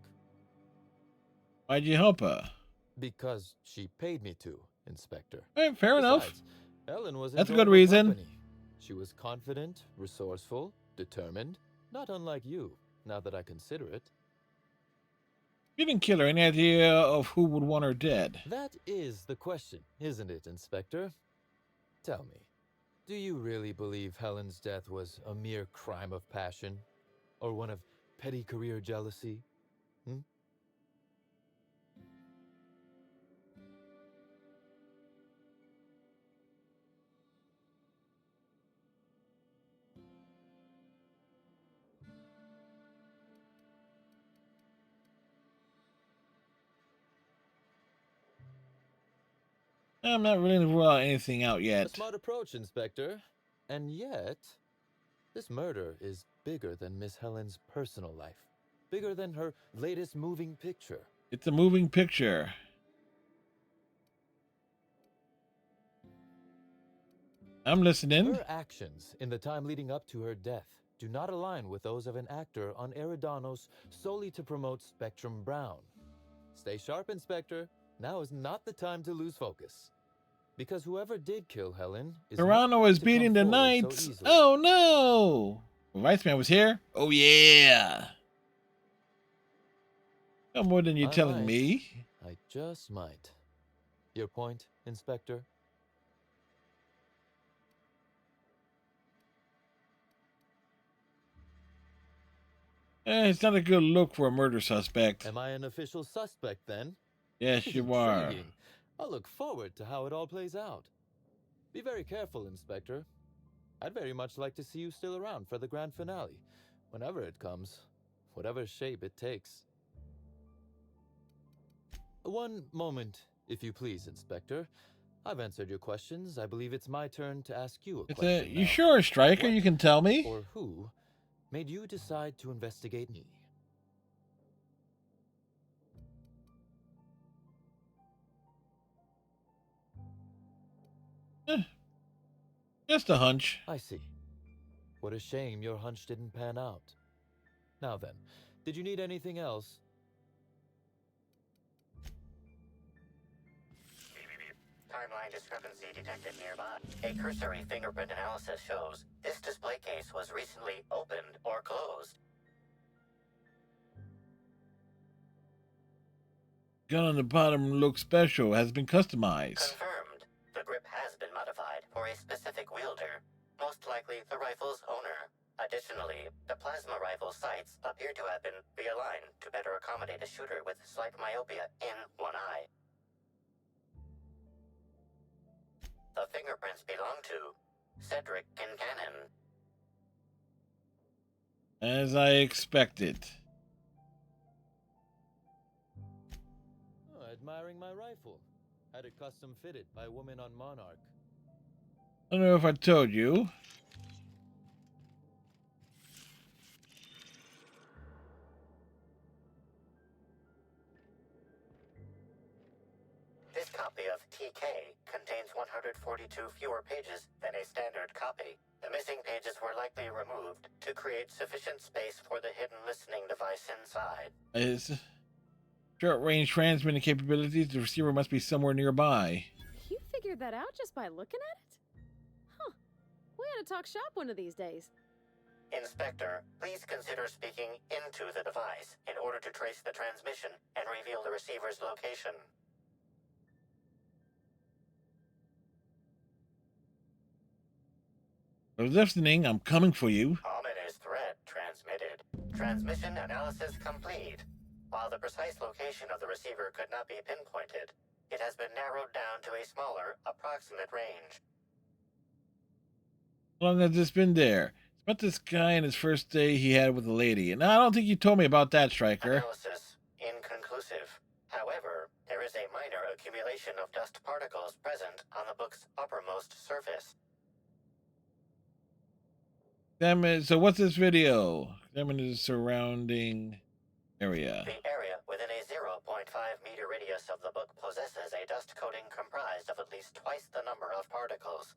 Why'd you help her? Because she paid me to, Inspector. Hey, fair enough. Helen was That's a good reason. Company. She was confident, resourceful, determined, not unlike you, now that I consider it. You didn't kill her. Any idea of who would want her dead? That is the question, isn't it, Inspector? Tell me, do you really believe Helen's death was a mere crime of passion? Or one of petty career jealousy? I'm not really ruling anything out yet. A smart approach, Inspector. And yet, this murder is bigger than Miss Helen's personal life. Bigger than her latest moving picture. It's a moving picture. I'm listening. Her actions in the time leading up to her death do not align with those of an actor on Eridanos solely to promote Spectrum Brown. Stay sharp, Inspector. Now is not the time to lose focus. Because whoever did kill Helen is Serrano is beating the Knights. Oh no! The Vice Man was here? Oh yeah! No more than you're telling me. I just might. Your point, Inspector? It's not a good look for a murder suspect. Am I an official suspect then? Yes, you are. I'll look forward to how it all plays out. Be very careful, Inspector. I'd very much like to see you still around for the grand finale, whenever it comes, whatever shape it takes. One moment, if you please, Inspector. I've answered your questions. I believe it's my turn to ask you a question. You sure, Striker? You can tell me. Or who made you decide to investigate me? Just a hunch. I see. What a shame your hunch didn't pan out. Now then, did you need anything else? Timeline discrepancy detected nearby. A cursory fingerprint analysis shows this display case was recently opened or closed. Gun on the bottom looks special. Has been customized. Confirmed. The grip has been modified for a specific wielder, most likely the rifle's owner. Additionally, the plasma rifle sights appear to have been realigned to better accommodate a shooter with slight myopia in one eye. The fingerprints belong to Cedric Kincannon. As I expected. Admiring my rifle. Had it custom fitted by a woman on Monarch. I don't know if I told you. This copy of TK contains 142 fewer pages than a standard copy. The missing pages were likely removed to create sufficient space for the hidden listening device inside. Is short-range transmitting capabilities. The receiver must be somewhere nearby. You figured that out just by looking at it? Huh. We ought to talk shop one of these days. Inspector, please consider speaking into the device in order to trace the transmission and reveal the receiver's location. Listening, I'm coming for you. Ominous threat transmitted. Transmission analysis complete. While the precise location of the receiver could not be pinpointed, it has been narrowed down to a smaller, approximate range. How long has this been there? It's about this guy and his first day he had with a lady. And I don't think you told me about that, Striker. Analysis inconclusive. However, there is a minor accumulation of dust particles present on the book's uppermost surface. Damn it. So what's this video? Examine the surrounding area. The area within a 0.5 meter radius of the book possesses a dust coating comprised of at least twice the number of particles.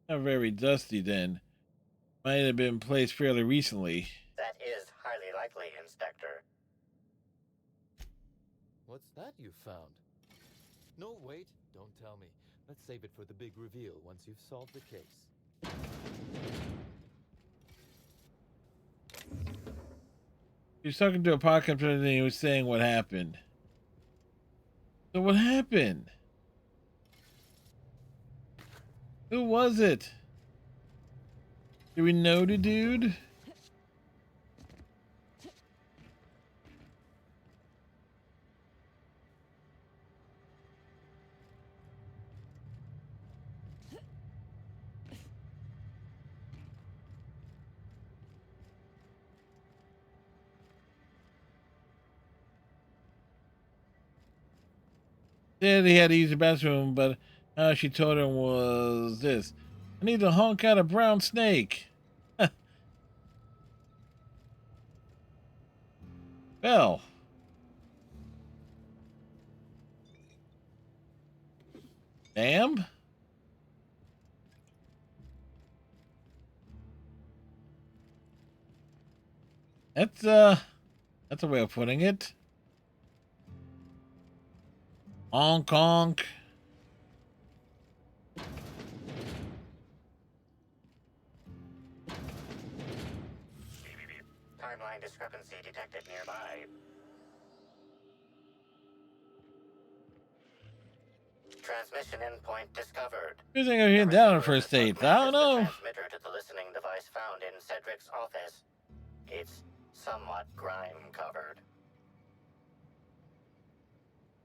Not very dusty then. Might have been placed fairly recently. That is highly likely, Inspector. What's that you found? No, wait, don't tell me. Let's save it for the big reveal once you've solved the case. He was talking to a podcast and he was saying what happened. So what happened? Who was it? Do we know the dude? Said he had to use the bathroom, but how she told him was this. I need to honk out a brown snake. Well. Damn. That's a way of putting it. Honk honk. Timeline discrepancy detected nearby. Transmission endpoint discovered. Who's gonna get down on first date? I don't know. Transmitter to the listening device found in Cedric's office. It's somewhat grime covered.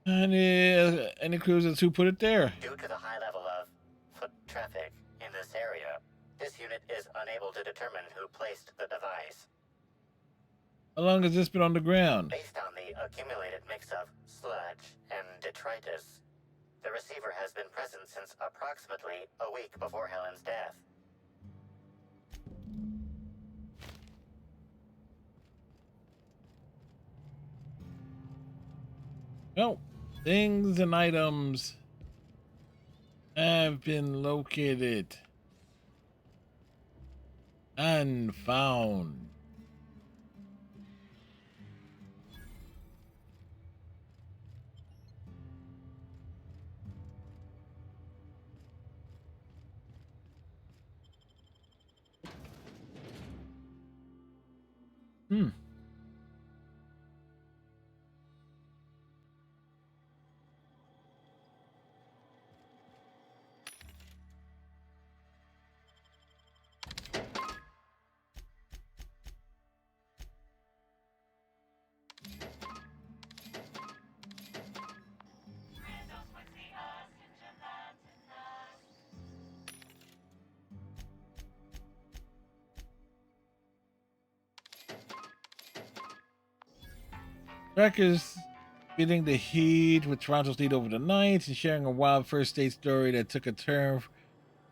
Any clues as who put it there? Due to the high level of foot traffic in this area, this unit is unable to determine who placed the device. How long has this been on the ground? Based on the accumulated mix of sludge and detritus, the receiver has been present since approximately a week before Helen's death. No. Things and items have been located and found. Trackers feeling the heat with Toronto's lead over the night and sharing a wild first date story that took a turn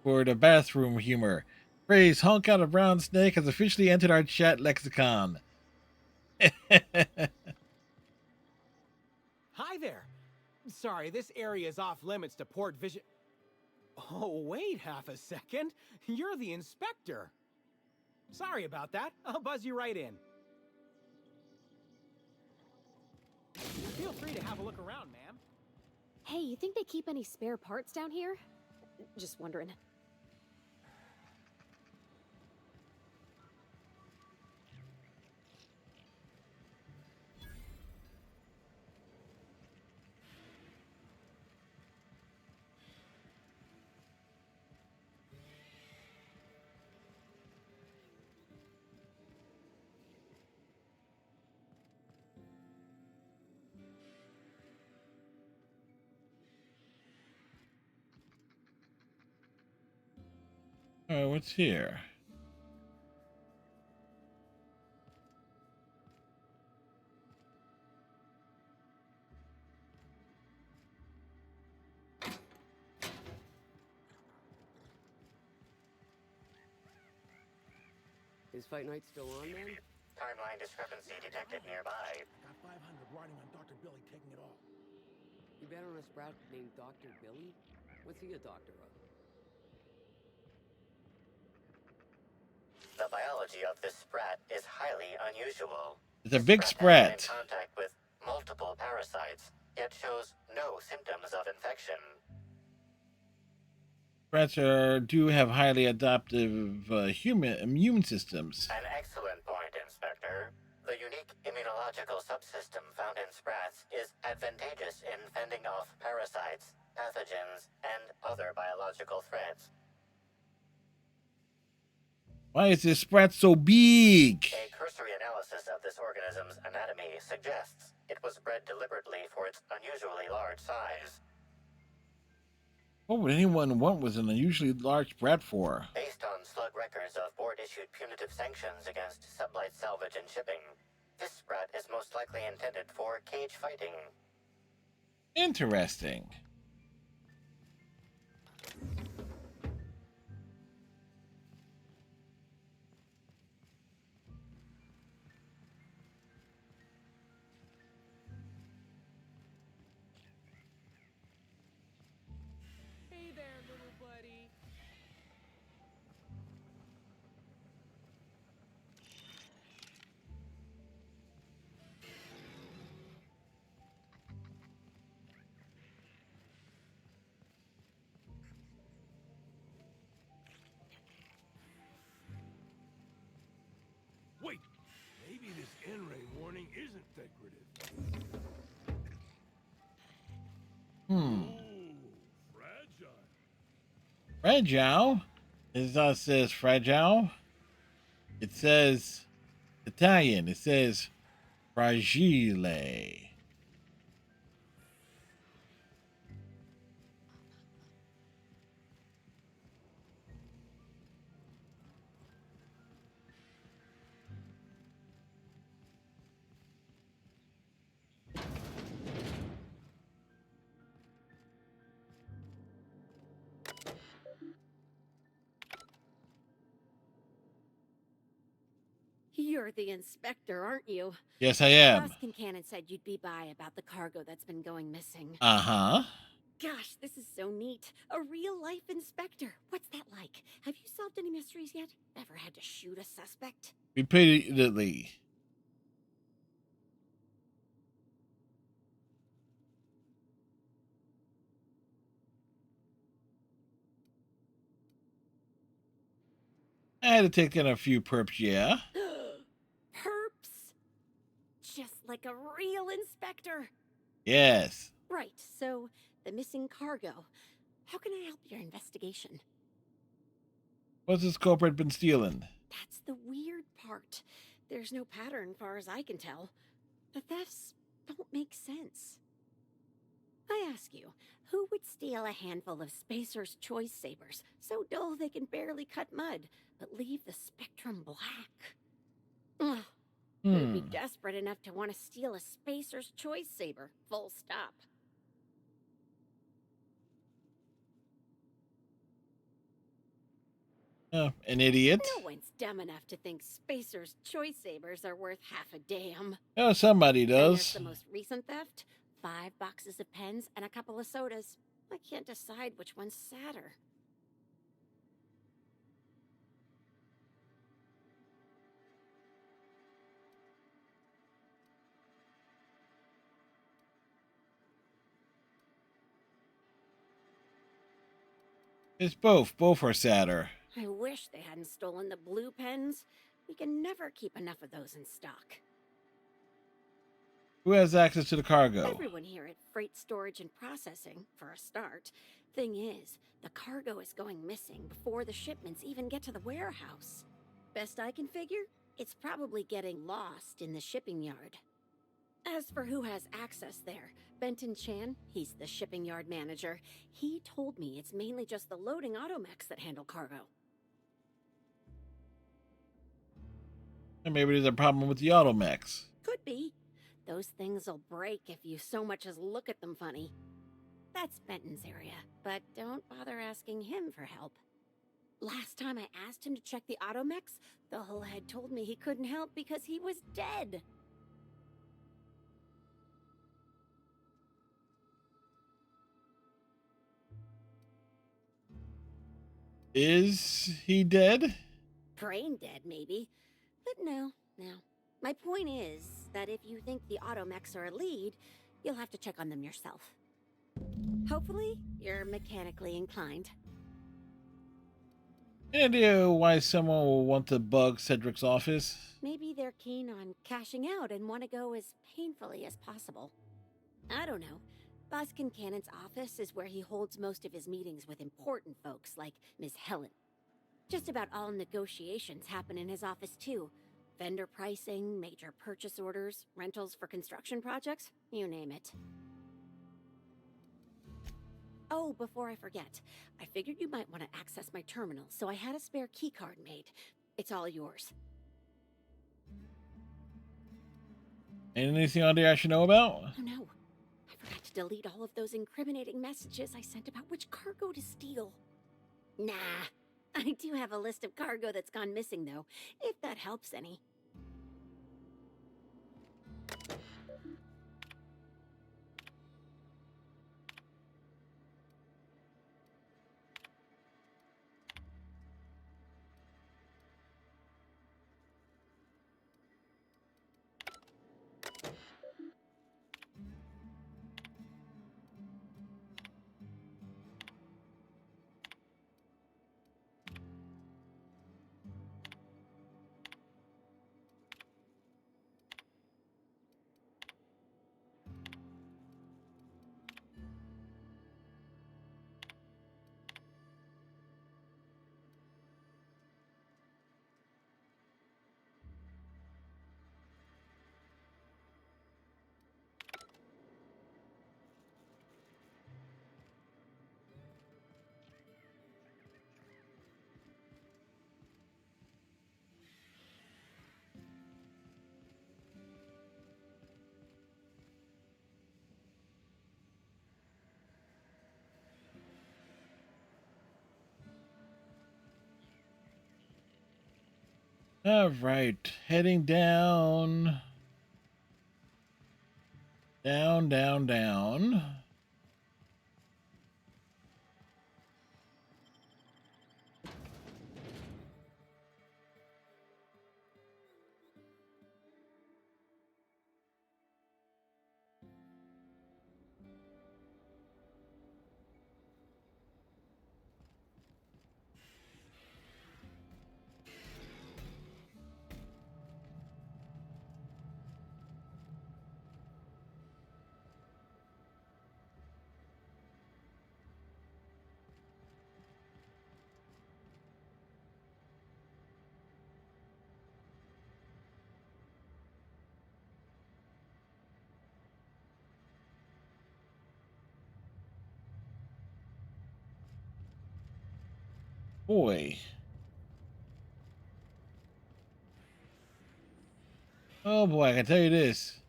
for the bathroom humor. Phrase honk out a brown snake has officially entered our chat lexicon. Hi there. Sorry, this area is off limits to port vision. Oh, wait half a second. You're the inspector. Sorry about that. I'll buzz you right in. Feel free to have a look around, ma'am. Hey, you think they keep any spare parts down here? Just wondering. Alright, what's here? Is Fight Night still on, man? Timeline discrepancy detected nearby. Got 500 riding on Dr. Billy taking it all. You bet on a sprat named Dr. Billy? What's he a doctor of? The biology of this sprat is highly unusual. It's a big Has sprat. been in contact with multiple parasites, yet shows no symptoms of infection. Sprats do have highly adaptive human immune systems. An excellent point, Inspector. The unique immunological subsystem found in sprats is advantageous in fending off parasites, pathogens, and other biological threats. Why is this sprat so big? A cursory analysis of this organism's anatomy suggests it was bred deliberately for its unusually large size. What would anyone want with an unusually large sprat for? Based on slug records of board-issued punitive sanctions against sublight salvage and shipping, this sprat is most likely intended for cage fighting. Interesting. Hey there, little buddy. Wait, maybe this N-ray warning isn't decorative. Fragile? It not says fragile. It says Italian. It says fragile. You're the inspector, aren't you? Yes, I am. Boss Kincannon said you'd be by about the cargo that's been going missing. Uh-huh. Gosh, this is so neat. A real-life inspector. What's that like? Have you solved any mysteries yet? Ever had to shoot a suspect? Repeatedly. I had to take in a few perps, yeah. Perps? Just like a real inspector. Yes. Right, so the missing cargo. How can I help your investigation? What's this culprit been stealing? That's the weird part. There's no pattern far as I can tell. The thefts don't make sense. I ask you, who would steal a handful of Spacer's Choice Sabers, so dull they can barely cut mud, but leave the spectrum black? Ugh, Who'd be desperate enough to want to steal a Spacer's Choice saber? Full stop. An idiot. No one's dumb enough to think Spacer's Choice sabers are worth half a damn. Oh, somebody And there's does. the most recent theft. 5 boxes of pens and a couple of sodas. I can't decide which one's sadder. It's both. Both are sadder. I wish they hadn't stolen the blue pens. We can never keep enough of those in stock. Who has access to the cargo? Everyone here at Freight Storage and Processing, for a start. Thing is, the cargo is going missing before the shipments even get to the warehouse. Best I can figure, it's probably getting lost in the shipping yard. As for who has access there, Benton Chan, he's the shipping yard manager, he told me it's mainly just the loading automechs that handle cargo. And maybe there's a problem with the automechs. Could be. Those things'll break if you so much as look at them funny. That's Benton's area, but don't bother asking him for help. Last time I asked him to check the automechs, the whole head told me he couldn't help because he was dead. Is he dead? Brain dead, maybe. But no. My point is that if you think the automechs are a lead, you'll have to check on them yourself. Hopefully, you're mechanically inclined. Any idea why someone will want to bug Cedric's office? Maybe they're keen on cashing out and want to go as painfully as possible. I don't know. Boss Kincannon's office is where he holds most of his meetings with important folks like Miss Helen. Just about all negotiations happen in his office too. Vendor pricing, major purchase orders, rentals for construction projects, you name it. Oh, before I forget, I figured you might want to access my terminal, so I had a spare keycard made. It's all yours. Anything on there I should know about? Oh no, I forgot to delete all of those incriminating messages I sent about which cargo to steal. Nah, I do have a list of cargo that's gone missing though, if that helps any. All right, heading down. Down. Boy. Oh boy, I can tell you this.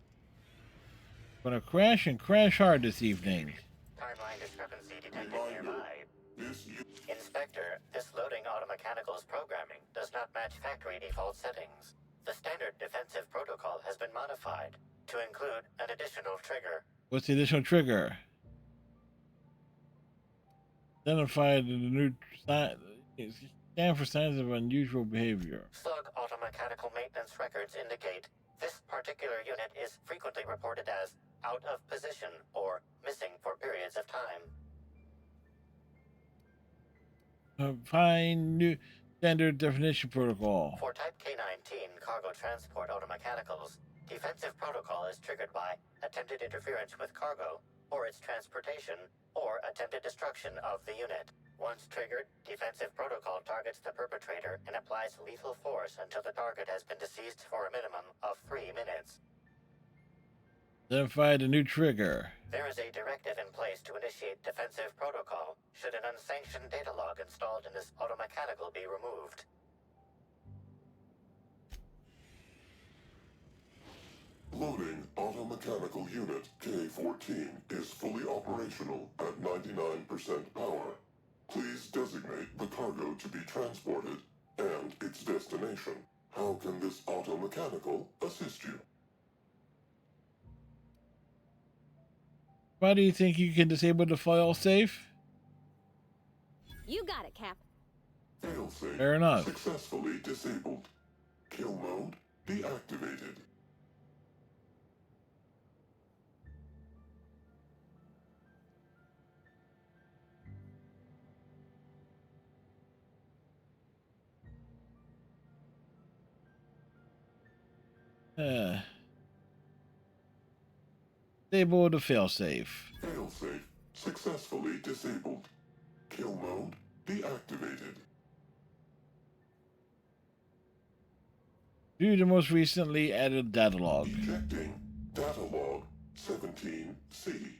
Gonna crash and crash hard this evening. Timeline discrepancy detected nearby. Inspector, this loading automechanical's programming does not match factory default settings. The standard defensive protocol has been modified to include an additional trigger. What's the additional trigger? Identify the new scan for signs of unusual behavior. Slug automechanical maintenance records indicate this particular unit is frequently reported as out of position or missing for periods of time. Find new standard definition protocol. For Type K-19 cargo transport automechanicals, defensive protocol is triggered by attempted interference with cargo, or its transportation, or attempted destruction of the unit. Once triggered, defensive protocol targets the perpetrator and applies lethal force until the target has been deceased for a minimum of 3 minutes. Identify the new trigger. There is a directive in place to initiate defensive protocol should an unsanctioned data log installed in this automechanical be removed. Loading automechanical unit K-14 is fully operational at 99% power. Please designate the cargo to be transported and its destination. How can this automechanical assist you? Why do you think you can disable the file safe? You got it, Cap. Failsafe Fair enough. Successfully disabled. Kill mode deactivated. Disable the failsafe. Failsafe successfully disabled. Kill mode deactivated. View the most recently added data log. Ejecting data log 17C.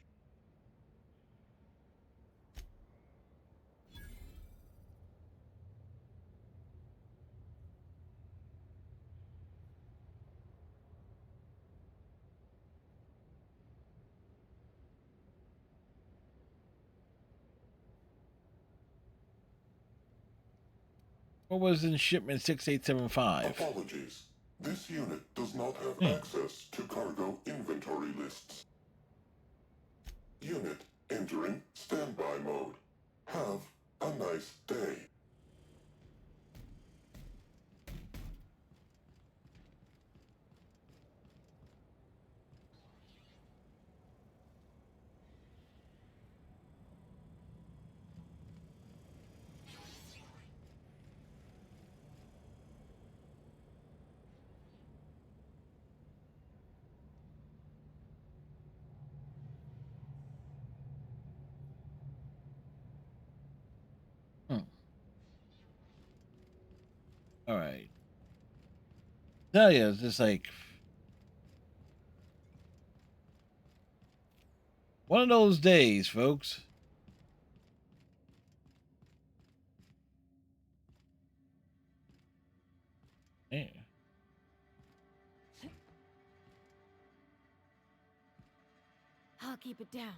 What was in shipment 6875? Apologies. This unit does not have access to cargo inventory lists. Unit entering standby mode. Have a nice day. All right. Tell you, it's just like one of those days, folks. Yeah. I'll keep it down.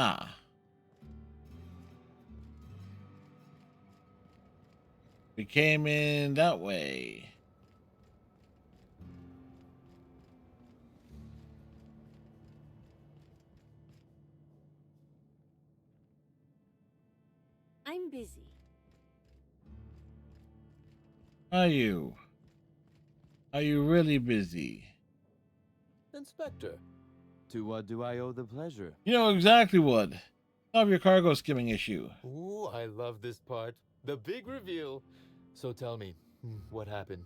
Ah. We came in that way. I'm busy. Are you? Are you really busy? Inspector, to what do I owe the pleasure? You know exactly what. Solve your cargo skimming issue. Ooh, I love this part. The big reveal. So tell me, what happened?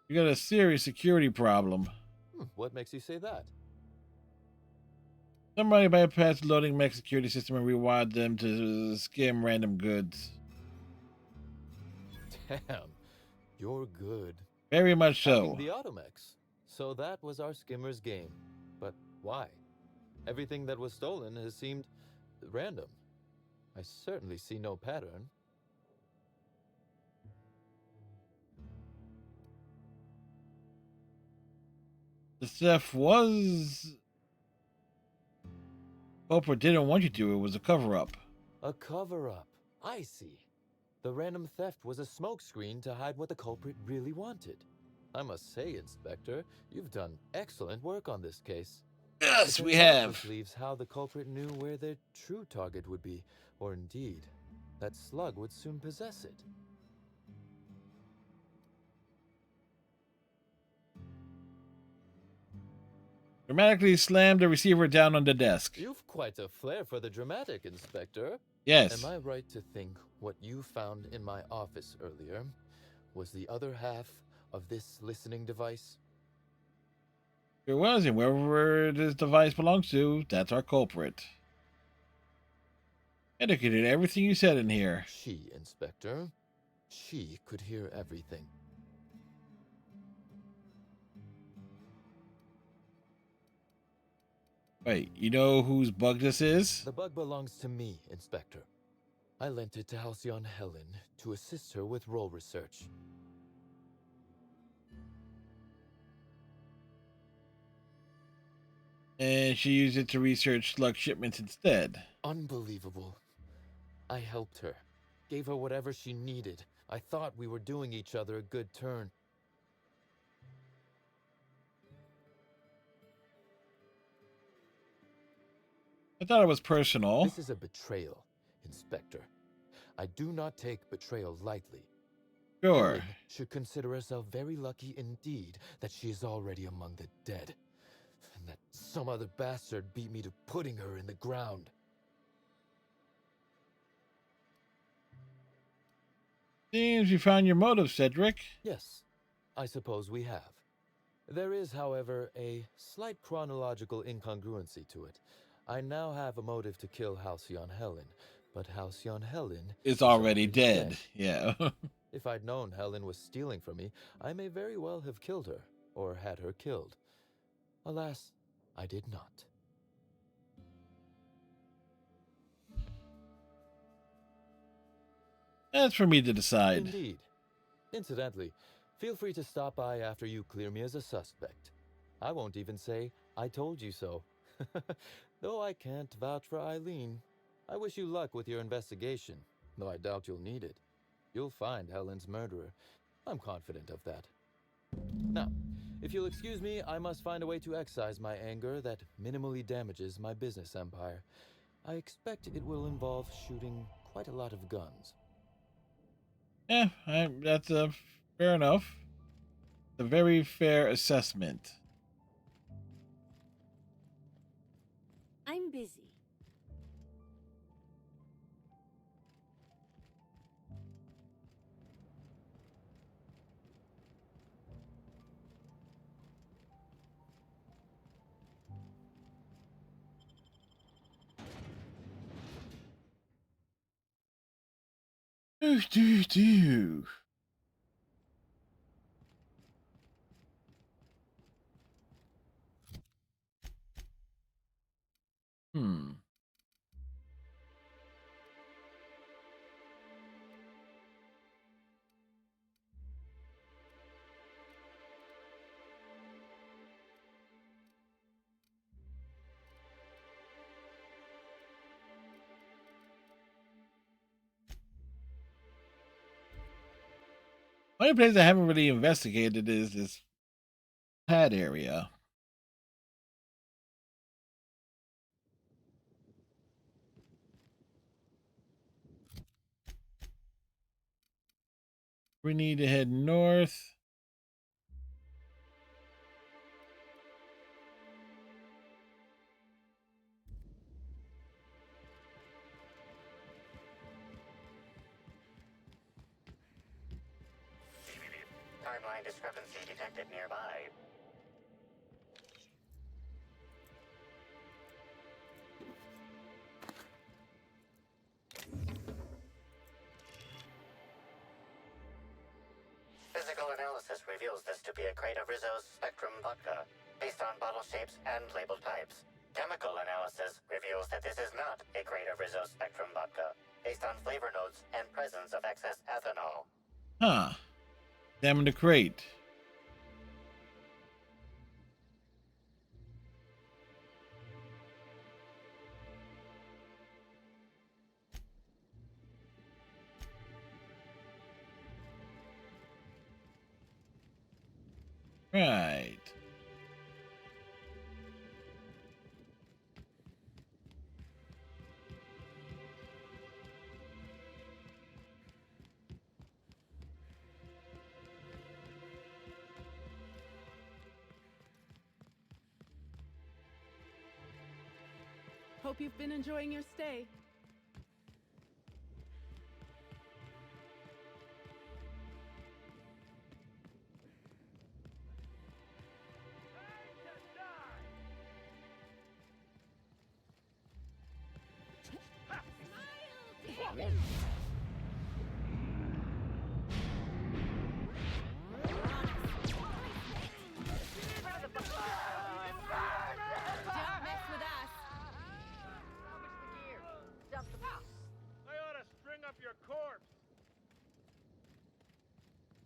You got a serious security problem. What makes you say that? Somebody bypassed the loading mech security system and rewired them to skim random goods. Damn, you're good. Very much so. Hacking the Automex. So that was our skimmer's game. But why? Everything that was stolen has seemed random. I certainly see no pattern. The theft was... Oprah didn't want you to. It was a cover-up. A cover-up. I see. The random theft was a smokescreen to hide what the culprit really wanted. I must say, Inspector, you've done excellent work on this case. Yes, we have. Leaves how the culprit knew where their true target would be, or indeed, that slug would soon possess it. Dramatically slammed the receiver down on the desk. You've quite a flair for the dramatic, Inspector. Yes. Am I right to think what you found in my office earlier was the other half of this listening device? It was, and wherever this device belongs to, that's our culprit. Educated everything you said in here. She, Inspector. She could hear everything. Wait, you know whose bug this is? The bug belongs to me, Inspector. I lent it to Halcyon Helen to assist her with role research. And she used it to research slug shipments instead. Unbelievable. I helped her. Gave her whatever she needed. I thought we were doing each other a good turn. I thought it was personal. This is a betrayal, Inspector. I do not take betrayal lightly. Sure. Helen should consider herself very lucky indeed that she is already among the dead. And that some other bastard beat me to putting her in the ground. Seems you found your motive, Cedric. Yes, I suppose we have. There is, however, a slight chronological incongruency to it. I now have a motive to kill Halcyon Helen, but Halcyon Helen is already dead. Yeah. If I'd known Helen was stealing from me, I may very well have killed her, or had her killed. Alas, I did not. That's for me to decide. Indeed. Incidentally, feel free to stop by after you clear me as a suspect. I won't even say, I told you so. Though I can't vouch for Eileen. I wish you luck with your investigation, though I doubt you'll need it. You'll find Helen's murderer. I'm confident of that. Now, if you'll excuse me, I must find a way to excise my anger that minimally damages my business empire. I expect it will involve shooting quite a lot of guns. Yeah, that's fair enough. A very fair assessment. I'm busy. Do. Only place I haven't really investigated is this pad area. We need to head north. Timeline discrepancy detected nearby. reveals this to be a crate of Rizzo's Spectrum vodka, based on bottle shapes and label types. Chemical analysis reveals that this is not a crate of Rizzo's Spectrum vodka, based on flavor notes and presence of excess ethanol. Huh. Examine the crate. Right. Hope you've been enjoying your stay.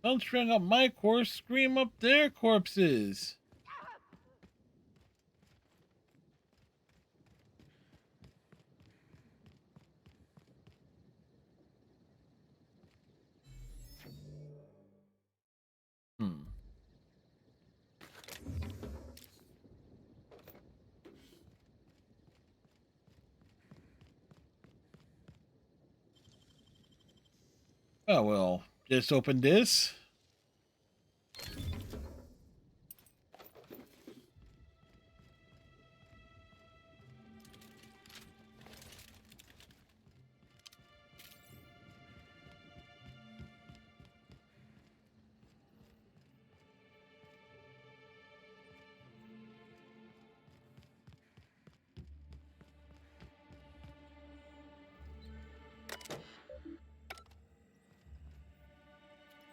Don't string up my corpse, scream up their corpses. Oh well, just open this.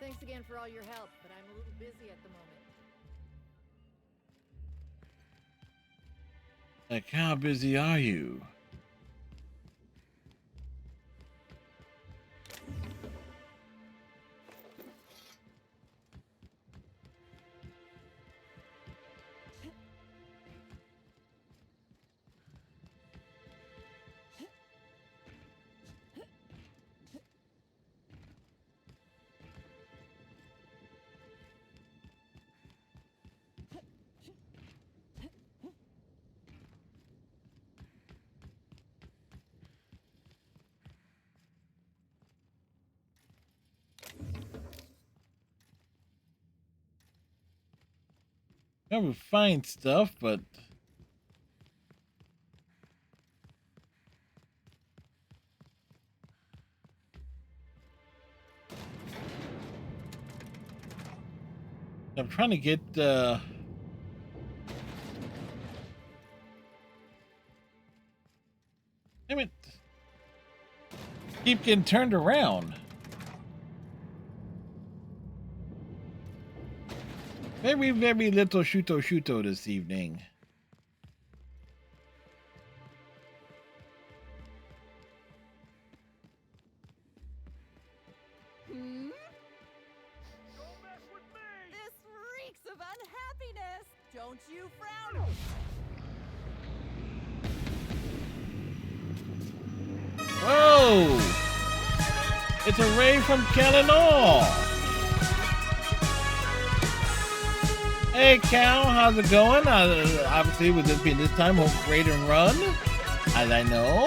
Thanks again for all your help, but I'm a little busy at the moment. Like, how busy are you? Never find stuff, but I'm trying to get damn it. Keep getting turned around. Very, very little shuto this evening. Hmm? This reeks of unhappiness! Don't you frown! Whoa! It's a ray from Kellenall! Hey Cal, how's it going? Obviously with this being this time, hope raid and run, as I know.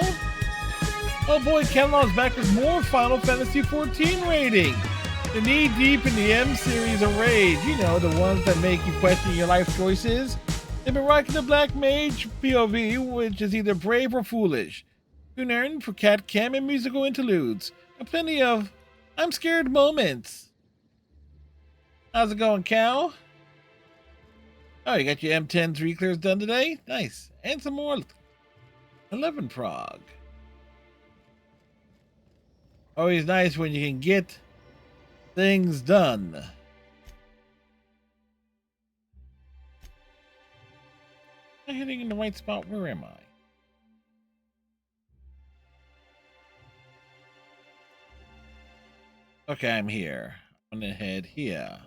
Oh boy, Kellenall's back with more Final Fantasy XIV raiding. The knee deep in the M series of raids, you know, the ones that make you question your life choices. They've been rocking the Black Mage POV, which is either brave or foolish. Tune in for cat cam and musical interludes, and plenty of I'm scared moments. How's it going, Cal? Oh, you got your M10 3 clears done today? Nice. And some more 11 prog. Always nice when you can get things done. I'm heading in the right spot. Where am I? Okay, I'm here. I'm gonna head here.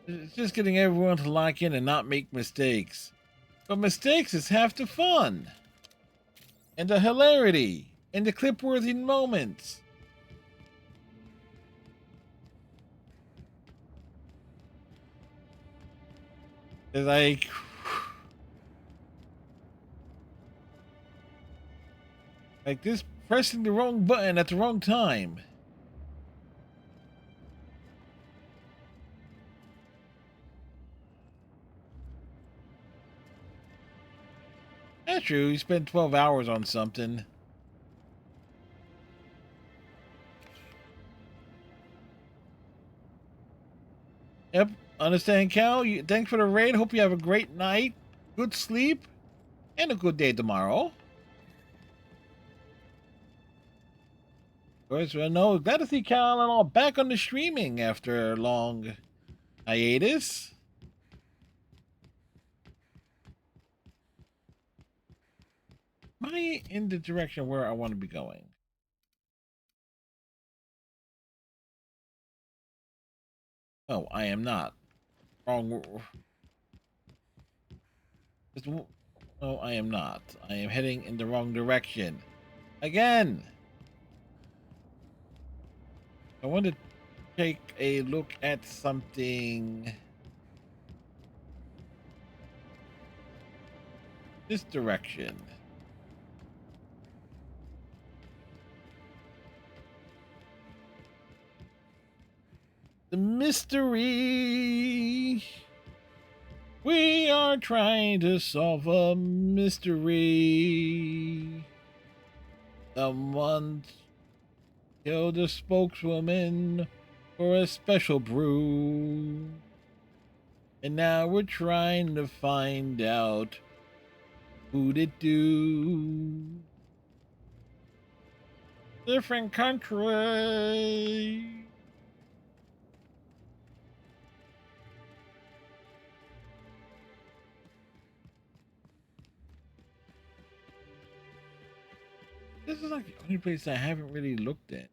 It's just getting everyone to lock in and not make mistakes. But mistakes is half the fun. And the hilarity. And the clip-worthy moments. It's like this pressing the wrong button at the wrong time. That's true, you spent 12 hours on something. Yep, understand, Cal. Thanks for the raid. Hope you have a great night, good sleep, and a good day tomorrow. Of course, no, glad to see Cal and all back on the streaming after a long hiatus. Am I in the direction where I want to be going? Oh, I am not. Wrong. Oh, I am not. I am heading in the wrong direction. Again! I want to take a look at something. This direction. The mystery. We are trying to solve a mystery. Someone killed a spokeswoman for a special brew. And now we're trying to find out who'd it do. Different country. This is like the only place I haven't really looked at.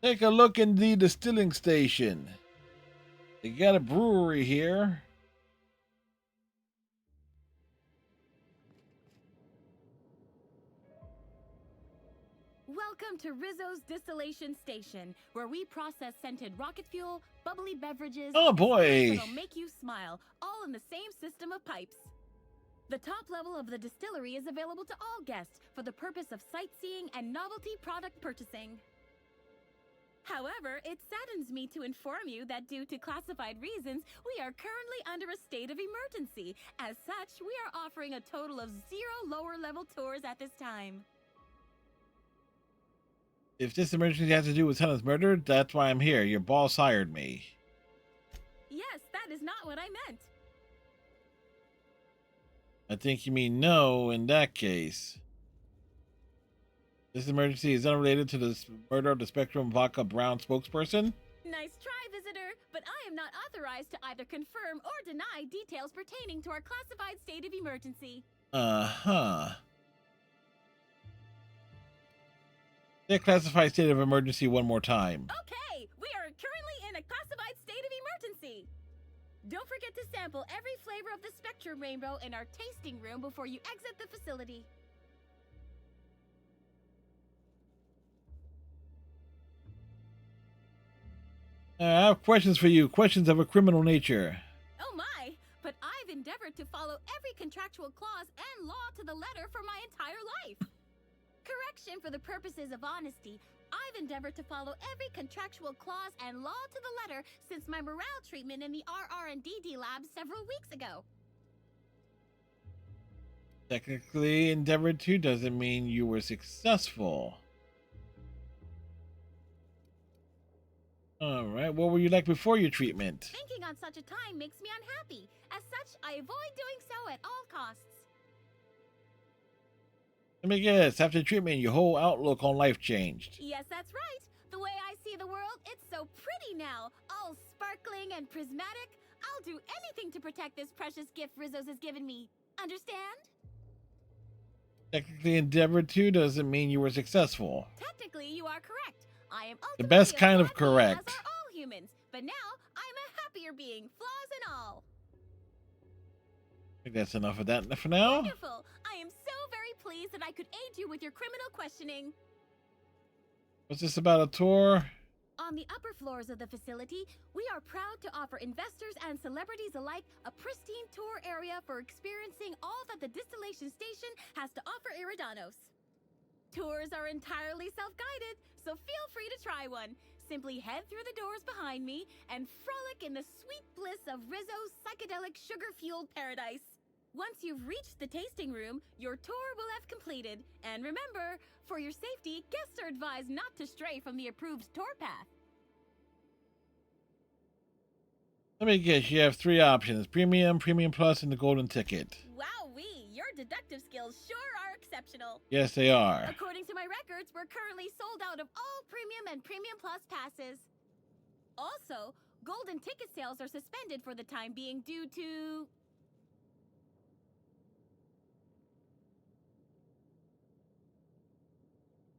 Take a look in the distilling station. They got a brewery here. Welcome to Rizzo's Distillation Station, where we process scented rocket fuel, bubbly beverages, oh boy, that'll make you smile, all in the same system of pipes. The top level of the distillery is available to all guests for the purpose of sightseeing and novelty product purchasing. However, it saddens me to inform you that due to classified reasons, we are currently under a state of emergency. As such, we are offering a total of 0 lower-level tours at this time. If this emergency has to do with Helen's murder, that's why I'm here. Your boss hired me. Yes, that is not what I meant. I think you mean no in that case. This emergency is unrelated to the murder of the Spectrum Vodka Brown spokesperson? Nice try, visitor, but I am not authorized to either confirm or deny details pertaining to our classified state of emergency. Uh-huh. Say classified state of emergency one more time. Okay, we are currently in a classified state of emergency. Don't forget to sample every flavor of the Spectrum Rainbow in our tasting room before you exit the facility. I have questions for you. Questions of a criminal nature. Oh my, but I've endeavored to follow every contractual clause and law to the letter for my entire life. Correction, for the purposes of honesty, I've endeavored to follow every contractual clause and law to the letter since my morale treatment in the RR&DD lab several weeks ago. Technically endeavored to doesn't mean you were successful. Alright, what were you like before your treatment? Thinking on such a time makes me unhappy. As such, I avoid doing so at all costs. Let me guess, after treatment, your whole outlook on life changed. Yes, that's right. The way I see the world, it's so pretty now, all sparkling and prismatic. I'll do anything to protect this precious gift Rizzo's has given me. Understand? Technically endeavored to doesn't mean you were successful. Technically, you are correct. I am The ultimately best a kind of flawed being, correct. as are all humans, but now I'm a happier being, flaws and all. I think that's enough of that for now. Wonderful! I am so very pleased that I could aid you with your criminal questioning. What's this about, a tour? On the upper floors of the facility, we are proud to offer investors and celebrities alike a pristine tour area for experiencing all that the distillation station has to offer Eridanos. Tours are entirely self-guided, so feel free to try one. Simply head through the doors behind me and frolic in the sweet bliss of Rizzo's psychedelic sugar-fueled paradise. Once you've reached the tasting room, your tour will have completed. And remember, for your safety, guests are advised not to stray from the approved tour path. Let me guess, you have 3 options: Premium, Premium Plus, and the Golden Ticket. Wowee, your deductive skills sure are exceptional. Yes, they are. According to my records, we're currently sold out of all Premium and Premium Plus passes. Also, Golden Ticket sales are suspended for the time being due to...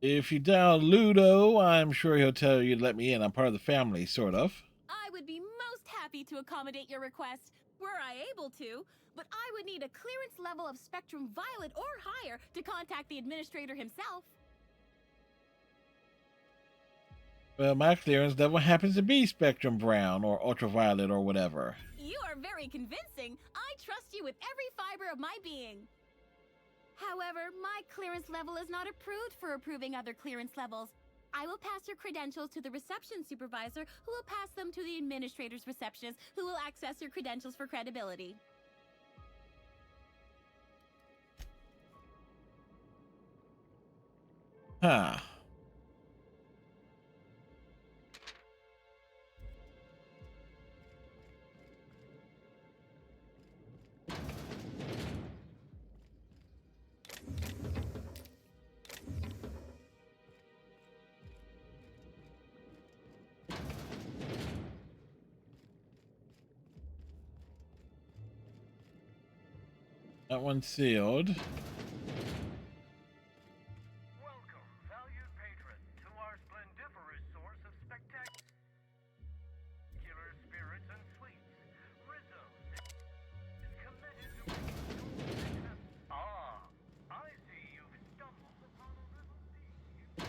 If you dial Ludo, I'm sure he'll tell you to let me in. I'm part of the family, sort of. I would be most happy to accommodate your request, were I able to, but I would need a clearance level of Spectrum Violet or higher to contact the administrator himself. Well, my clearance level happens to be Spectrum Brown or Ultraviolet or whatever. You are very convincing. I trust you with every fiber of my being. However, my clearance level is not approved for approving other clearance levels. I will pass your credentials to the reception supervisor, who will pass them to the administrator's receptionist, who will access your credentials for credibility. Huh. That one's sealed. Welcome, valued patron, to our splendiferous source of spectacular spirits and sweets. Rizzo is committed to making your Ah, I see you've stumbled upon a little thief.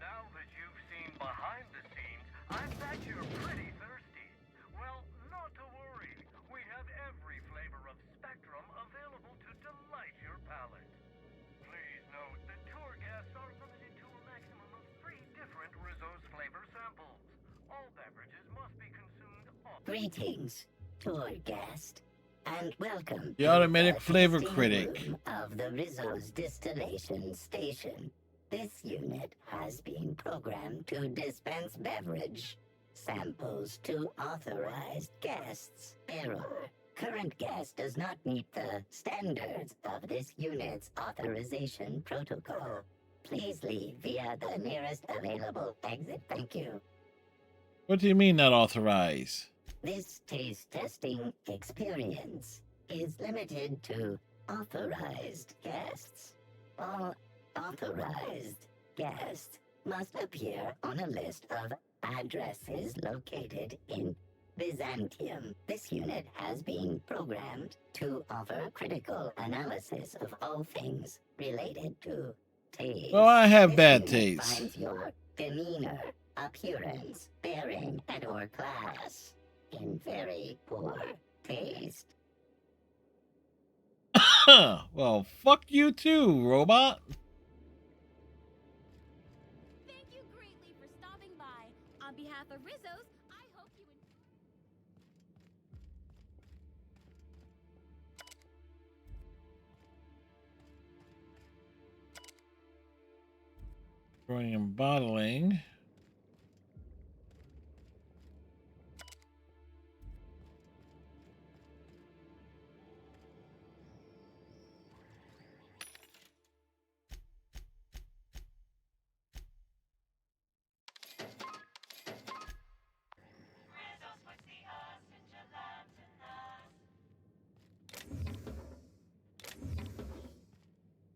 Now that you've seen behind the scenes, I bet you're pretty thirsty. Well, not to worry. We have every flavor of Spectrum available to delight your palate. Please note that tour guests are limited to a maximum of 3 different Rizzo's flavor samples. All beverages must be consumed off. Greetings, tour guest, and welcome The to automatic the flavor tasting critic. room of the Rizzo's distillation station. This unit has been programmed to dispense beverage samples to authorized guests. Error. Current guest does not meet the standards of this unit's authorization protocol. Please leave via the nearest available exit. Thank you. What do you mean not authorize? This taste testing experience is limited to authorized guests. All authorized guests must appear on a list of addresses located in Byzantium. This unit has been programmed to offer critical analysis of all things related to taste. Well, I have This bad unit taste. finds your demeanor, appearance, bearing, and/or class in very poor taste. Well, fuck you too, robot. Thank you greatly for stopping by. On behalf of Rizzo's, I hope you enjoy. Brewing and bottling.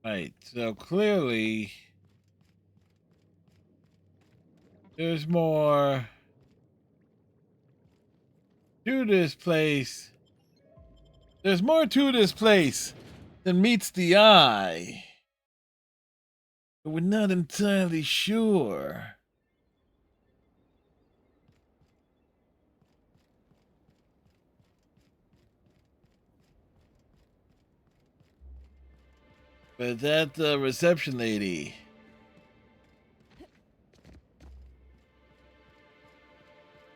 Right, so clearly there's more to this place. There's more to this place than meets the eye. But we're not entirely sure. But that reception lady.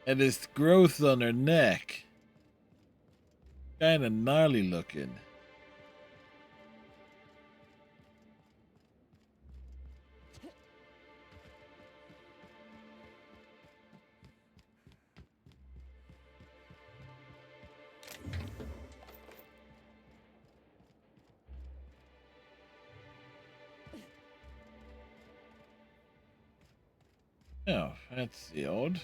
And this growth on her neck. Kinda gnarly looking. Oh, that's the odd.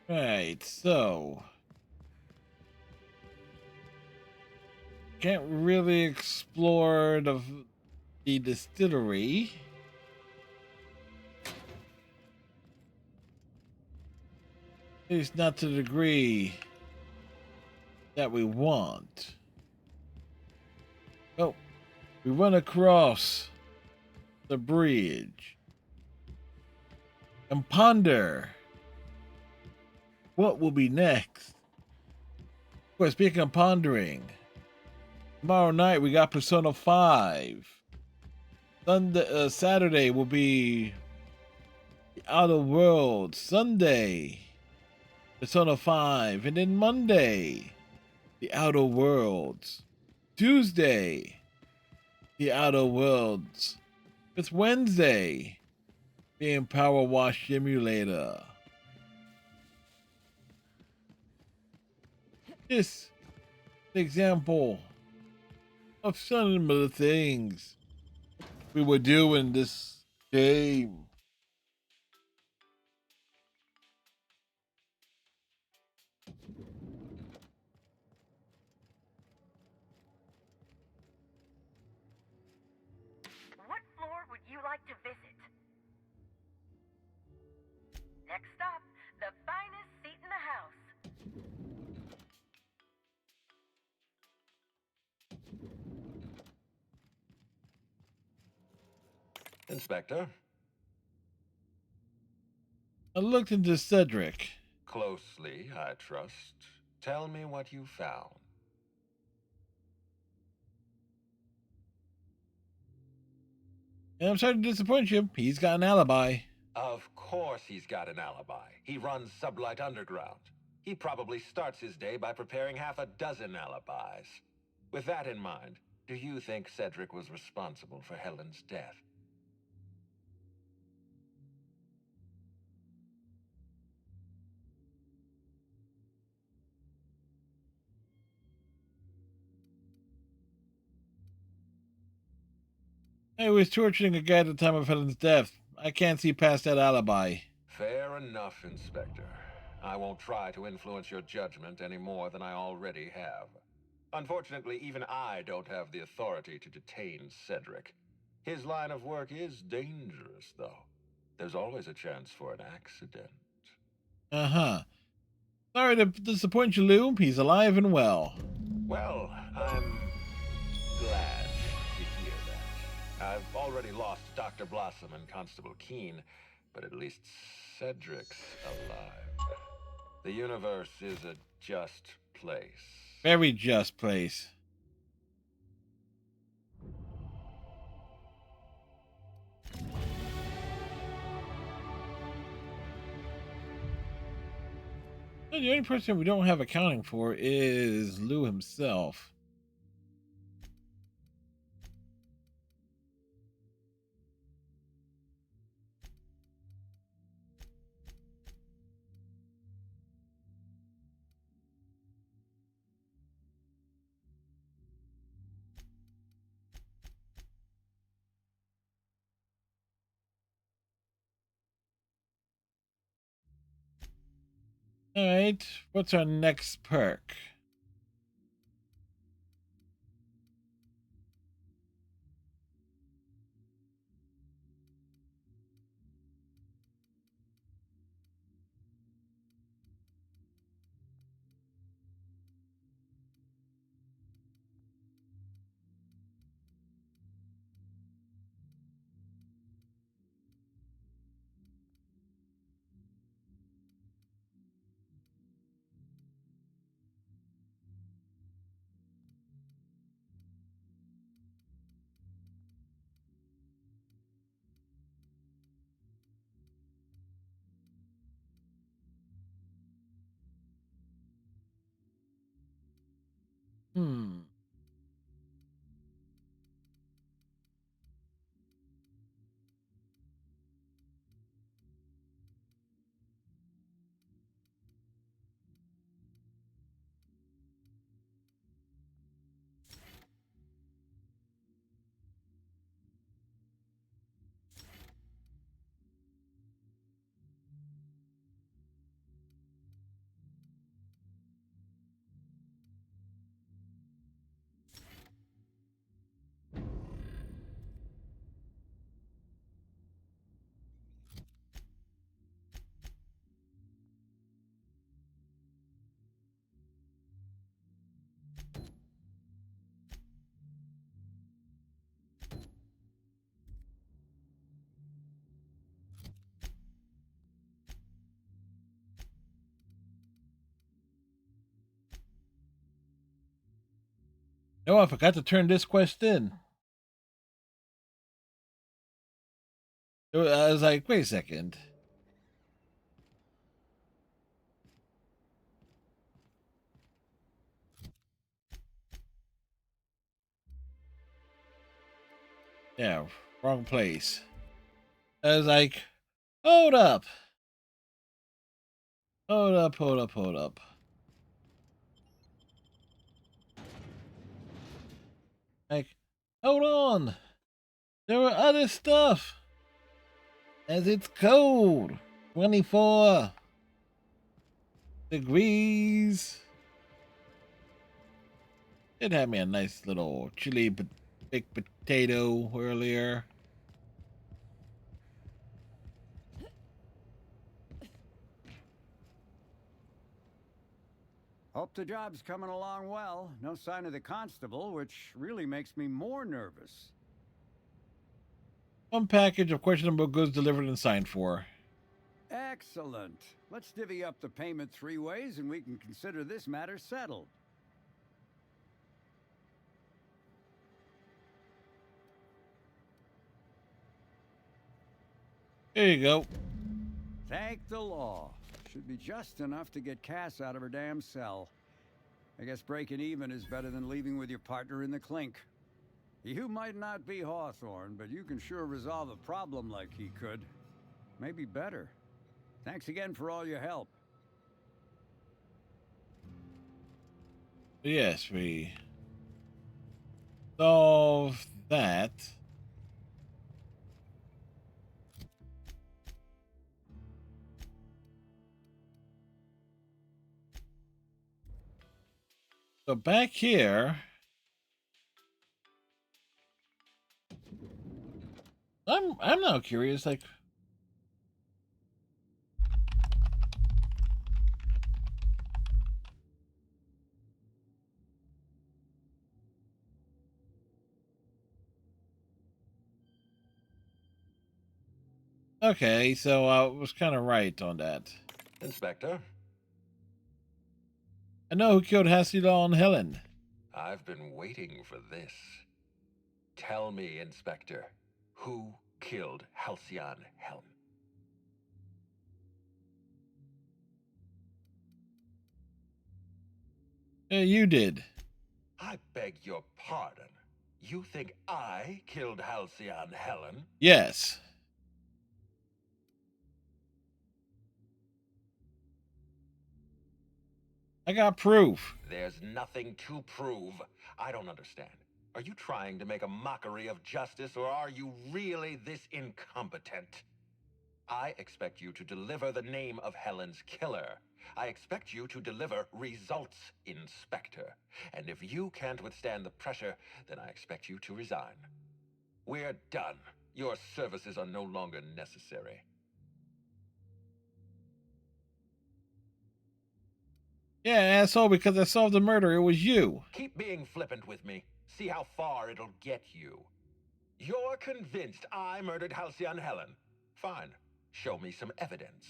Right, so can't really explore the distillery. At least not to the degree that we want. Oh, we run across the bridge and ponder what will be next. Of course, speaking of pondering, tomorrow night we got Persona 5. Saturday will be the Outer Worlds. Sunday, Persona 5. And then Monday, the Outer Worlds. Tuesday, the Outer Worlds. It's Wednesday, being Power Wash Simulator. This is an example of some of the things we would do in this game. What floor would you like to visit? Next stop, the finest seat in the house. Inspector? I looked into Cedric. Closely, I trust. Tell me what you found. And I'm sorry to disappoint you. He's got an alibi. Of course he's got an alibi. He runs Sublight Underground. He probably starts his day by preparing half a dozen alibis. With that in mind, do you think Cedric was responsible for Helen's death? He was torturing a guy at the time of Helen's death. I can't see past that alibi. Fair enough, Inspector. I won't try to influence your judgment any more than I already have. Unfortunately, even I don't have the authority to detain Cedric. His line of work is dangerous, though. There's always a chance for an accident. Uh-huh. Sorry to disappoint you, Lou. He's alive and well. Well, I'm glad to hear that. I've already lost Dr. Blossom and Constable Keene, but at least Cedric's alive. The universe is a just place. Very just place. The only person we don't have accounting for is Lou himself. All right, what's our next perk? Hmm. Oh, I forgot to turn this quest in. I was like, wait a second. Yeah, wrong place. I was like, hold up. Hold up, hold up, hold up. Like, hold on. There were other stuff. As it's cold. 24 degrees. It had me a nice little chili baked potato earlier. Hope the job's coming along well. No sign of the constable, which really makes me more nervous. One package of questionable goods delivered and signed for. Excellent. Let's divvy up the payment 3 ways and we can consider this matter settled. There you go. Thank the law. Should be just enough to get Cass out of her damn cell. I guess breaking even is better than leaving with your partner in the clink. You might not be Hawthorne, but you can sure resolve a problem like he could. Maybe better. Thanks again for all your help. Yes, we solved that. So back here, I'm now curious, like, okay, so I was kind of right on that. Inspector? I know who killed Hasilon and Helen. I've been waiting for this. Tell me, Inspector, who killed Halcyon Helen? You did. I beg your pardon. You think I killed Halcyon Helen? Yes. I got proof. There's nothing to prove. I don't understand. Are you trying to make a mockery of justice, or are you really this incompetent? I expect you to deliver the name of Helen's killer. I expect you to deliver results, Inspector. And if you can't withstand the pressure, then I expect you to resign. We're done. Your services are no longer necessary. Yeah, asshole, because I solved the murder. It was you. Keep being flippant with me. See how far it'll get you. You're convinced I murdered Halcyon Helen. Fine. Show me some evidence.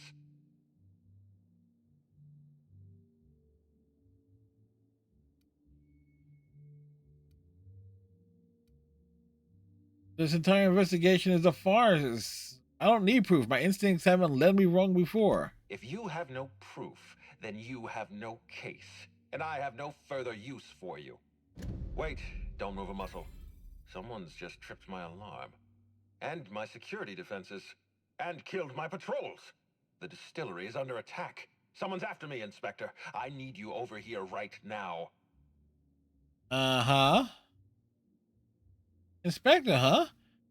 This entire investigation is a farce. I don't need proof. My instincts haven't led me wrong before. If you have no proof, then you have no case. And I have no further use for you. Wait, don't move a muscle. Someone's just tripped my alarm. And my security defenses. And killed my patrols. The distillery is under attack. Someone's after me, Inspector. I need you over here right now. Uh-huh. Inspector, huh?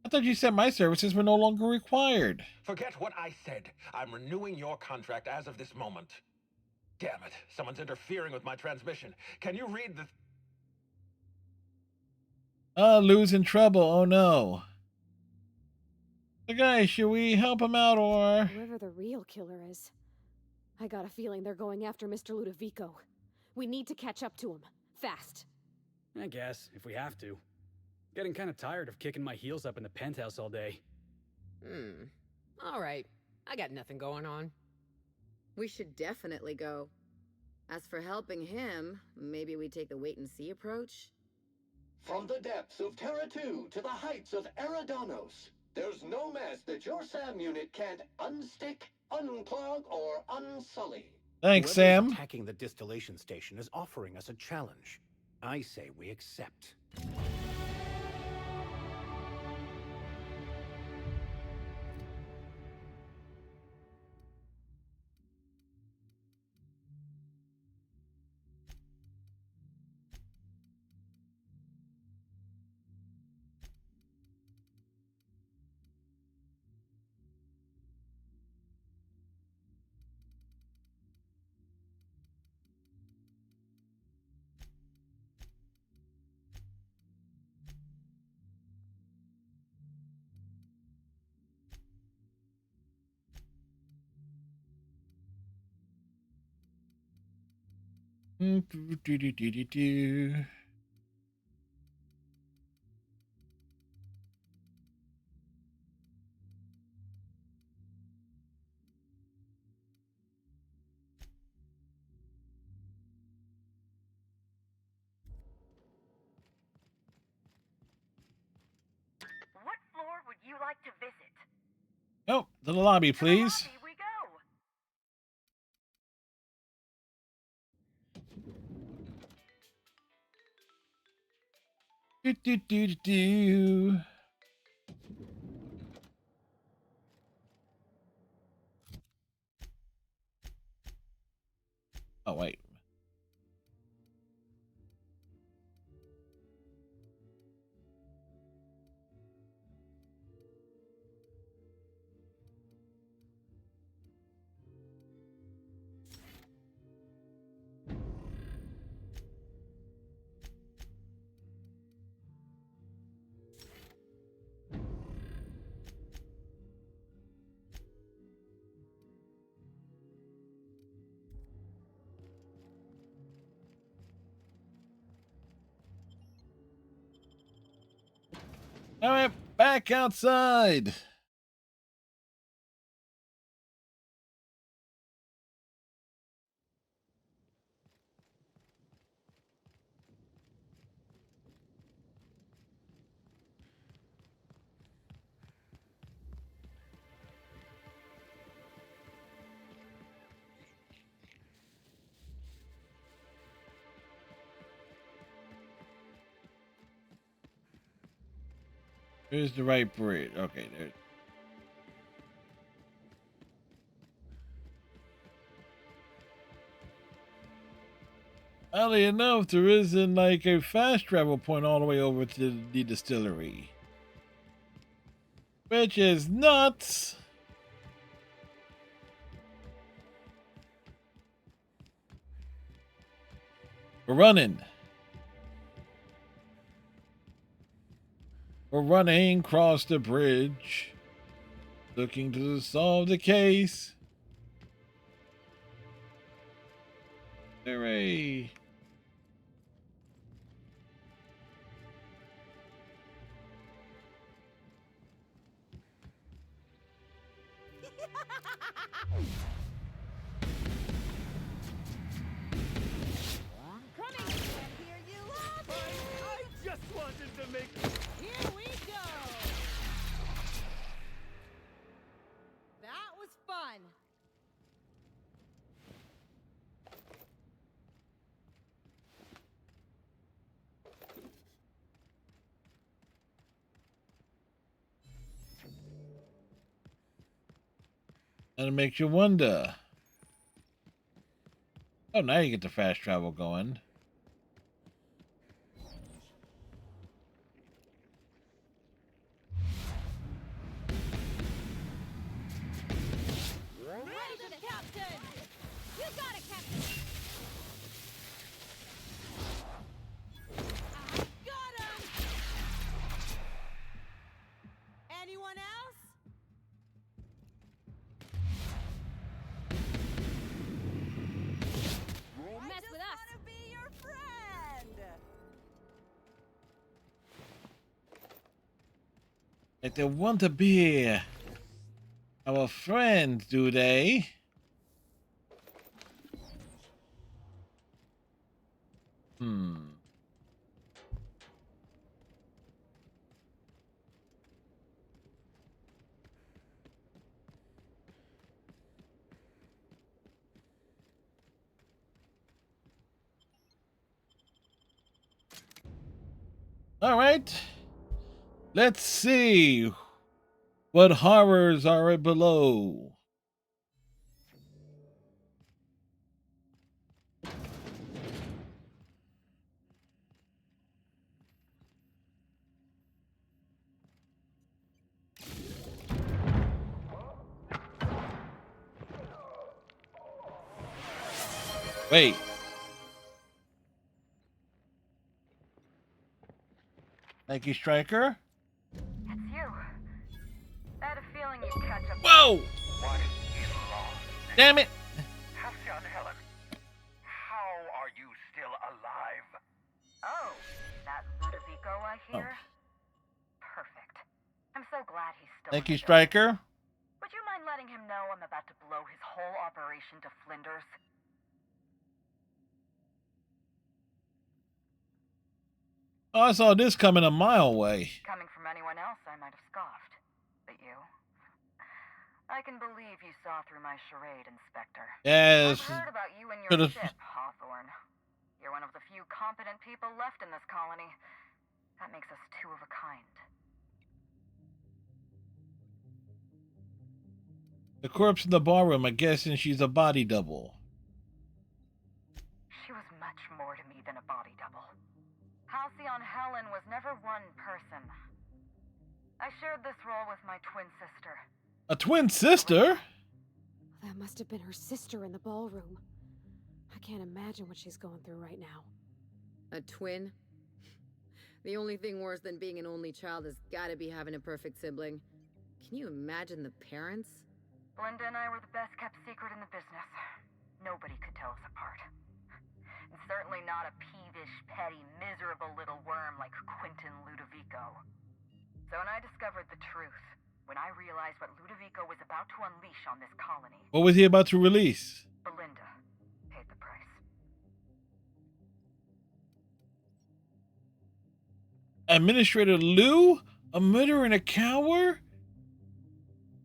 I thought you said my services were no longer required. Forget what I said. I'm renewing your contract as of this moment. Damn it. Someone's interfering with my transmission. Can you read the... Lou's in trouble. Oh, no. So, guys, should we help him out, or... Whoever the real killer is. I got a feeling they're going after Mr. Ludovico. We need to catch up to him. Fast. I guess, if we have to. Getting kind of tired of kicking my heels up in the penthouse all day. All right. I got nothing going on. We should definitely go. As for helping him, maybe we take the wait-and-see approach? From the depths of Terra 2 to the heights of Eridanos, there's no mess that your SAM unit can't unstick, unclog, or unsully. Thanks, Whoever's Sam. Attacking the distillation station is offering us a challenge. I say we accept. What floor would you like to visit? Oh, to the lobby, please. To the lobby we go. Do. Oh, wait. All right, back outside. Here's the right bridge. Okay, there. Oddly enough, there isn't like a fast travel point all the way over to the distillery. Which is nuts. We're running. We're running across the bridge, looking to solve the case. Hooray! I just wanted to make... Here we go! That was fun! And it makes you wonder. Oh, now you get the fast travel going. Ready for the captain! You got it, Captain! I got him! Anyone else? Mess with us! I just want to be your friend! Like they want to be our friend, do they? All right. Let's see what horrors are right below. Wait. Thank you, Striker. It's you. I had a feeling you'd catch up. Whoa! What is wrong? Damn it! Halcyon Helen, how are you still alive? Oh, that Ludovico I hear? Perfect. I'm so glad he's still Thank in you, the building. Striker. Would you mind letting him know I'm about to blow his whole operation to flinders? Oh, I saw this coming a mile away. Coming from anyone else, I might have scoffed. But you? I can believe you saw through my charade, Inspector. Yes. I've heard about you and your Could've- ship, Hawthorne. You're one of the few competent people left in this colony. That makes us two of a kind. The corpse in the ballroom, I'm guessing she's a body double. She was much more to me than a body double. Halcyon Helen was never one person. I shared this role with my twin sister. A twin sister? That must have been her sister in the ballroom. I can't imagine what she's going through right now. A twin? The only thing worse than being an only child has gotta be having a perfect sibling. Can you imagine the parents? Linda and I were the best kept secret in the business. Nobody could tell us apart. And certainly not a peevish, petty, miserable little worm like Quentin Ludovico. So when I discovered the truth, when I realized what Ludovico was about to unleash on this colony, What was he about to release? Belinda paid the price. Administrator Lou? A murderer and a coward?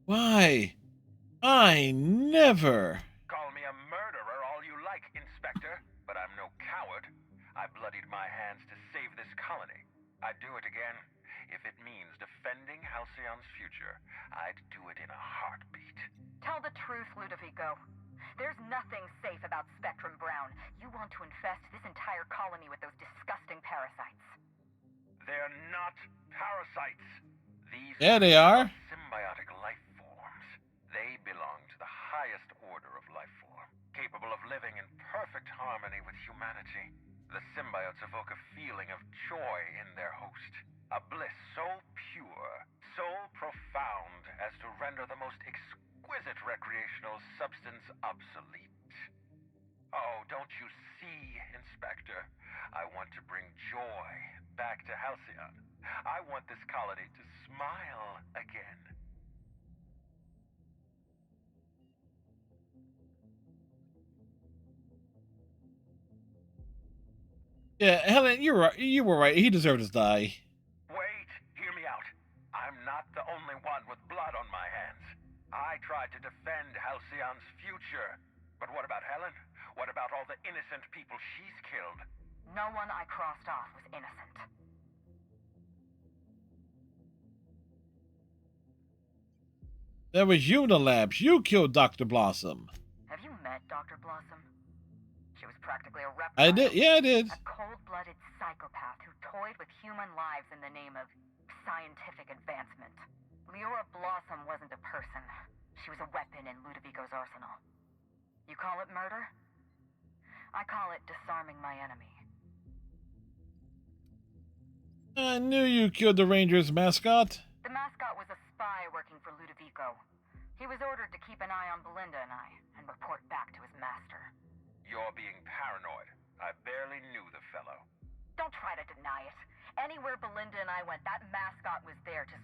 Why? I never. Call me a murderer all you like, Inspector, but I'm no coward. I bloodied my hands to save this colony. I'd do it again. If it means defending Halcyon's future, I'd do it in a heartbeat. Tell the truth, Ludovico. There's nothing safe about Spectrum Brown. You want to infest this entire colony with those disgusting parasites. They're not parasites. These They are. symbiotic life forms. They belong to the highest order of life form, capable of living in perfect harmony with humanity. The loadouts evoke a feeling of joy in their host. A bliss so pure, so profound as to render the most exquisite recreational substance obsolete. Oh, don't you see, Inspector? I want to bring joy back to Halcyon. I want this colony to smile again. Yeah, Helen, you're right. You were right. He deserved to die. Wait, hear me out. I'm not the only one with blood on my hands. I tried to defend Halcyon's future. But what about Helen? What about all the innocent people she's killed? No one I crossed off was innocent. That was you in the labs. You killed Dr. Blossom. Have you met Dr. Blossom? She was practically a reptile. I did. Yeah, I did. A cold-blooded psychopath who toyed with human lives in the name of scientific advancement. Leora Blossom wasn't a person. She was a weapon in Ludovico's arsenal. You call it murder? I call it disarming my enemy. I knew you killed the Rangers mascot. The mascot was a spy working for Ludovico. He was ordered to keep an eye on Belinda and I, and report back to his master. You're being paranoid. I barely knew the fellow. Don't try to deny it. Anywhere Belinda and I went, that mascot was there, just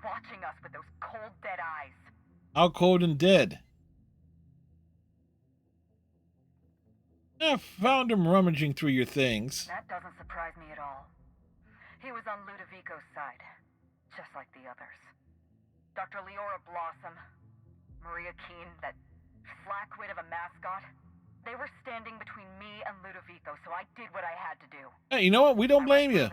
watching us with those cold, dead eyes. How cold and dead? I found him rummaging through your things. That doesn't surprise me at all. He was on Ludovico's side, just like the others. Dr. Leora Blossom, Maria Keene, that flackwit of a mascot, they were standing between me and Ludovico, so I did what I had to do. Hey, you know what? We don't blame you.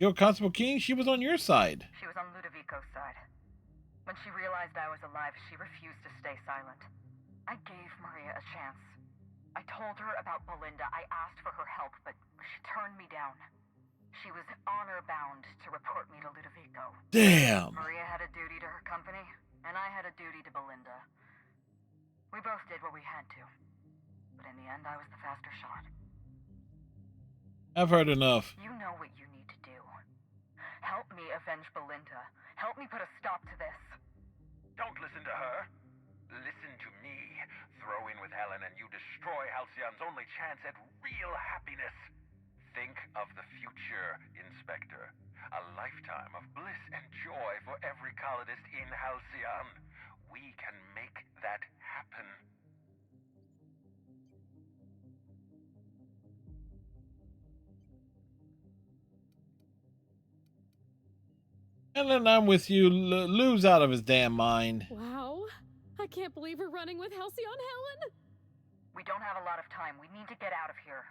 Yo, Constable Keene, she was on your side. She was on Ludovico's side. When she realized I was alive, she refused to stay silent. I gave Maria a chance. I told her about Belinda. I asked for her help, but she turned me down. She was honor-bound to report me to Ludovico. Damn. Maria had a duty to her company, and I had a duty to Belinda. We both did what we had to. But in the end, I was the faster shot. I've heard enough. You know what you need to do. Help me avenge Belinda. Help me put a stop to this. Don't listen to her. Listen to me. Throw in with Helen and you destroy Halcyon's only chance at real happiness. Think of the future, Inspector. A lifetime of bliss and joy for every colonist in Halcyon. We can make that happen. And then I'm with you. Lou's out of his damn mind. Wow. I can't believe we're running with Halcyon Helen. We don't have a lot of time. We need to get out of here.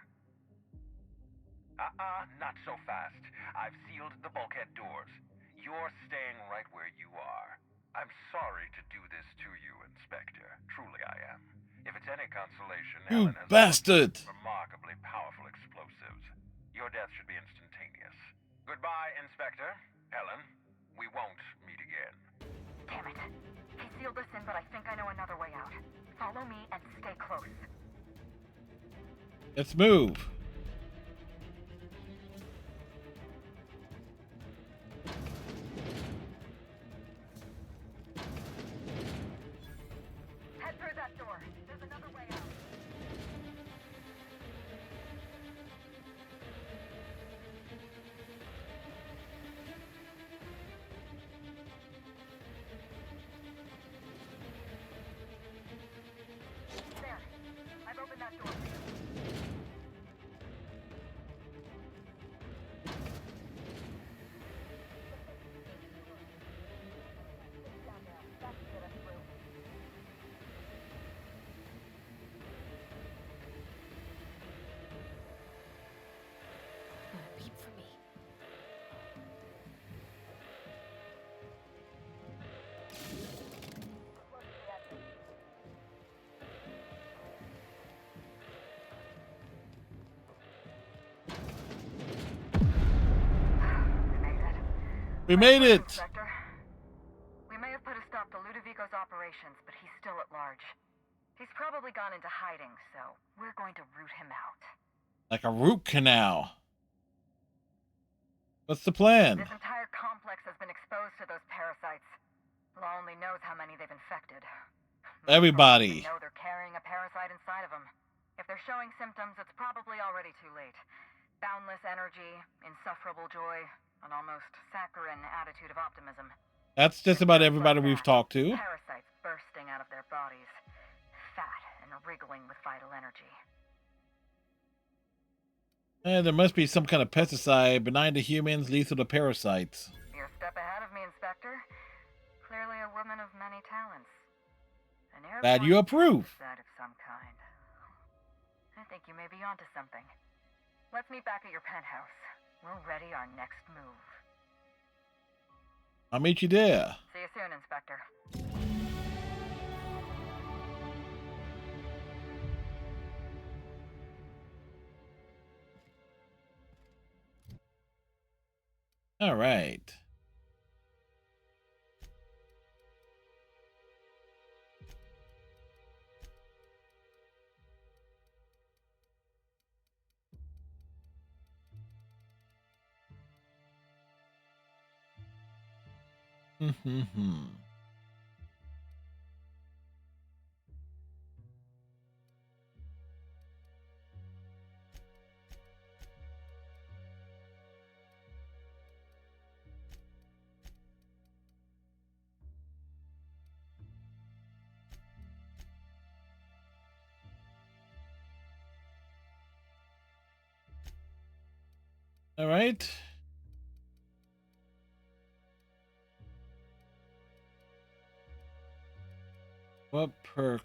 Not so fast. I've sealed the bulkhead doors. You're staying right where you are. I'm sorry to do this to you, Inspector. Truly I am. If it's any consolation, You Helen has bastard! remarkably powerful explosives. Your death should be instantaneous. Goodbye, Inspector. Helen, we won't meet again. Damn it. He sealed us in, but I think I know another way out. Follow me and stay close. Let's move. Head through that door. There's another way out. There. I've opened that door. Down there. That should get us through. Beep for me. We made it. Inspector. We may have put a stop to Ludovico's operations, but he's still at large. He's probably gone into hiding, so we're going to root him out. Like a root canal. What's the plan? This entire complex has been exposed to those parasites. Law only knows how many they've infected. Everybody. They know they're carrying a parasite inside of them. If they're showing symptoms, it's probably already too late. Boundless energy, insufferable joy, an almost saccharine attitude of optimism. That's just about everybody we've talked to. Parasites bursting out of their bodies, fat and wriggling with vital energy. There must be some kind of pesticide, benign to humans, lethal to parasites. You're a step ahead of me, Inspector. Clearly a woman of many talents. An Glad you approve. Of some kind. I think you may be onto something. Let's meet back at your penthouse. We'll ready our next move. I'll meet you there. See you soon, Inspector. All right. All right. What perk?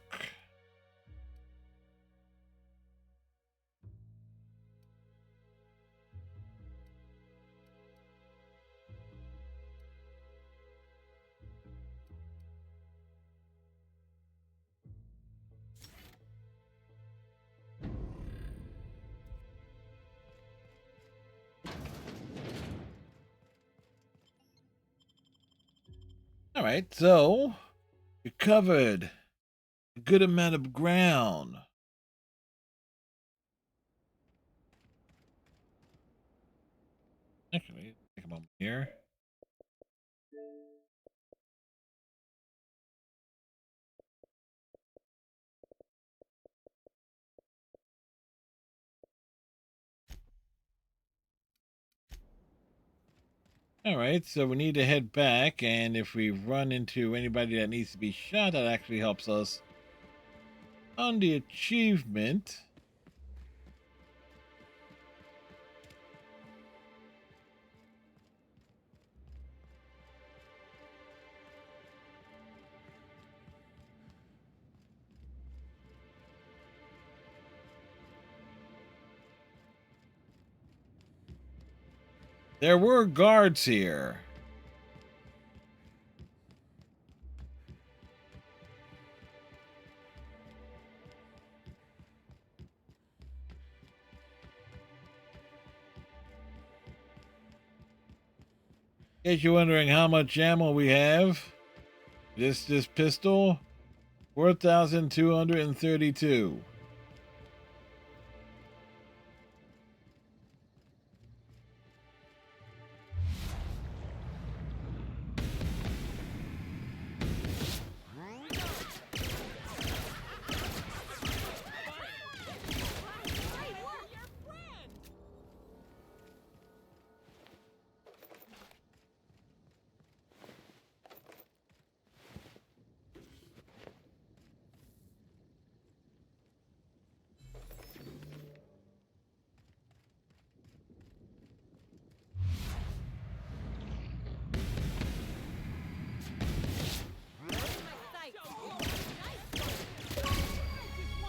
All right, so we covered a good amount of ground. Actually, take a moment here. All right, so we need to head back, and if we run into anybody that needs to be shot, that actually helps us on the achievement. There were guards here. In case you're wondering how much ammo we have, this pistol, 4,232.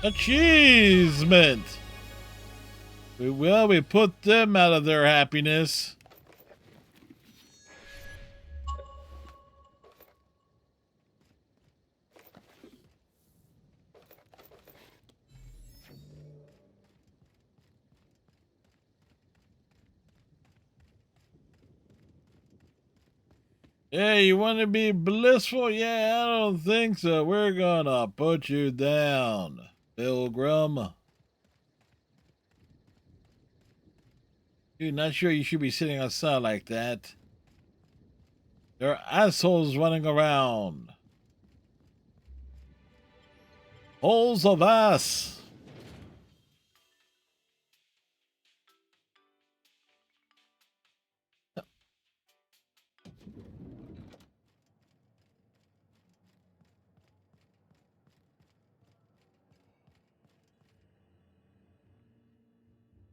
Achievement! We put them out of their happiness. Yeah, you want to be blissful? Yeah, I don't think so. We're gonna put you down, Pilgrim. You're not sure you should be sitting outside like that. There are assholes running around. Holes of ass.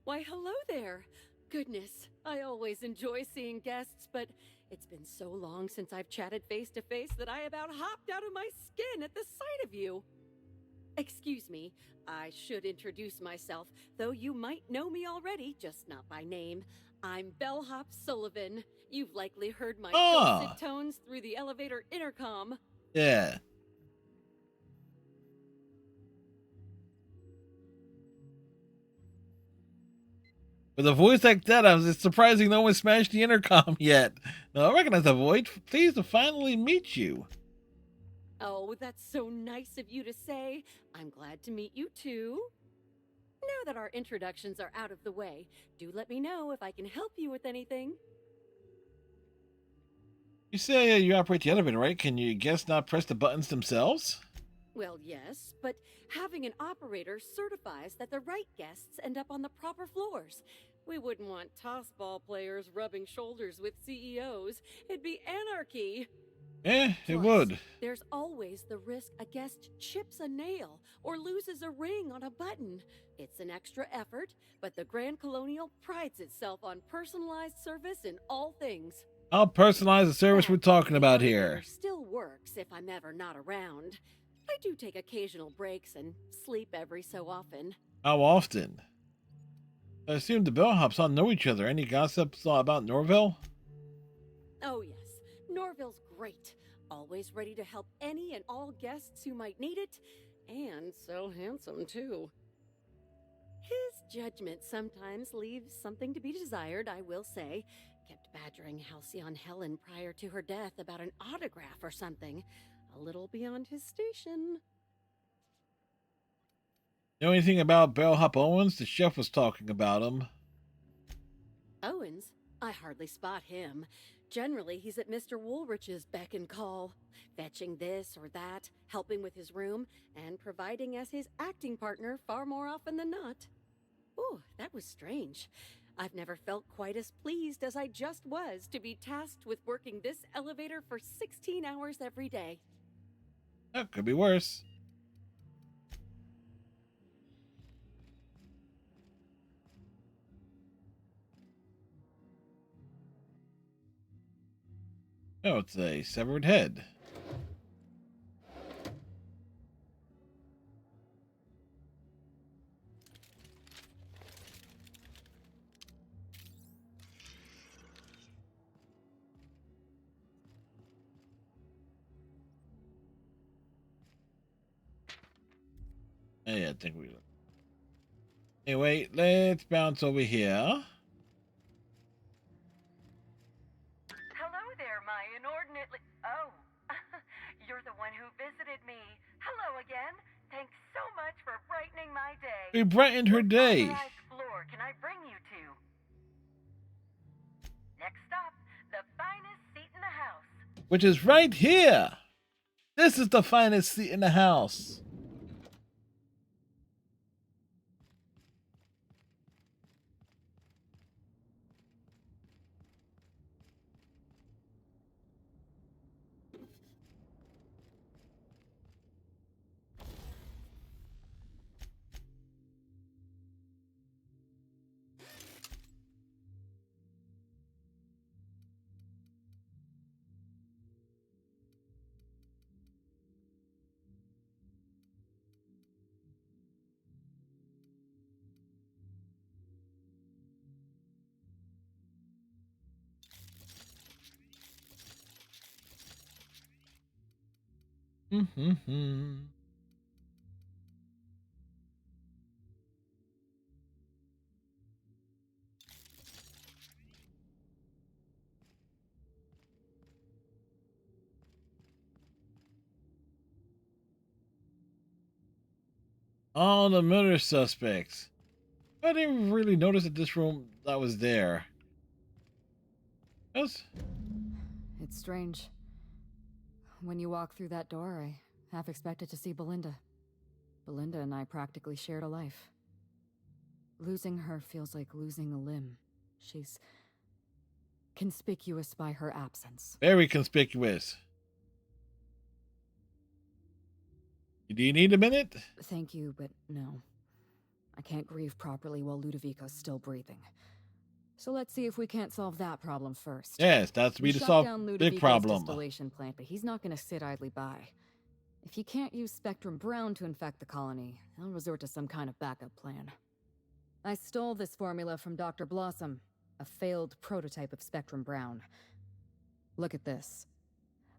Why, hello there. Goodness, I always enjoy seeing guests, but it's been so long since I've chatted face to face that I about hopped out of my skin at the sight of you. Excuse me, I should introduce myself, though you might know me already, just not by name. I'm Bellhop Sullivan. You've likely heard my dulcet tones through the elevator intercom. Yeah. With a voice like that, it's surprising no one smashed the intercom yet. No, I recognize the voice. Pleased to finally meet you. Oh, that's so nice of you to say. I'm glad to meet you too. Now that our introductions are out of the way, do let me know if I can help you with anything. You say you operate the elevator, right? Can you guests not press the buttons themselves? Well, yes, but having an operator certifies that the right guests end up on the proper floors. We wouldn't want tossball players rubbing shoulders with CEOs. It'd be anarchy. It Plus, would. There's always the risk a guest chips a nail or loses a ring on a button. It's an extra effort, but the Grand Colonial prides itself on personalized service in all things. I'll personalize the service we're talking about here. It still works if I'm ever not around. I do take occasional breaks and sleep every so often. How often? I assume the bellhops all know each other. Any gossips about Norville? Oh yes, Norville's great. Always ready to help any and all guests who might need it. And so handsome, too. His judgment sometimes leaves something to be desired, I will say. Kept badgering Halcyon Helen prior to her death about an autograph or something. A little beyond his station. Know anything about Bellhop Owens? The chef was talking about him. Owens? I hardly spot him. Generally, he's at Mr. Woolrich's beck and call, fetching this or that, helping with his room, and providing as his acting partner far more often than not. Ooh, that was strange. I've never felt quite as pleased as I just was to be tasked with working this elevator for 16 hours every day. That could be worse. Oh, it's a severed head. Yeah, I think we... Anyway, let's bounce over here. Hello there, my inordinately... Oh, you're the one who visited me. Hello again. Thanks so much for brightening my day. We brightened her day. What authorized floor can I bring you to? Next stop, the finest seat in the house. Which is right here. This is the finest seat in the house. Mm-hmm. All the murder suspects. I didn't really notice that this room that was there. It's strange. When you walk through that door, I half expected to see Belinda. Belinda and I practically shared a life. Losing her feels like losing a limb. She's conspicuous by her absence. Very conspicuous. Do you need a minute? Thank you, but no. I can't grieve properly while Ludovico's still breathing. So let's see if we can't solve that problem first. Yes, that's to be the solve big problem. Distillation plant, but he's not going to sit idly by. If you can't use Spectrum Brown to infect the colony, I'll resort to some kind of backup plan. I stole this formula from Dr. Blossom, a failed prototype of Spectrum Brown. Look at this.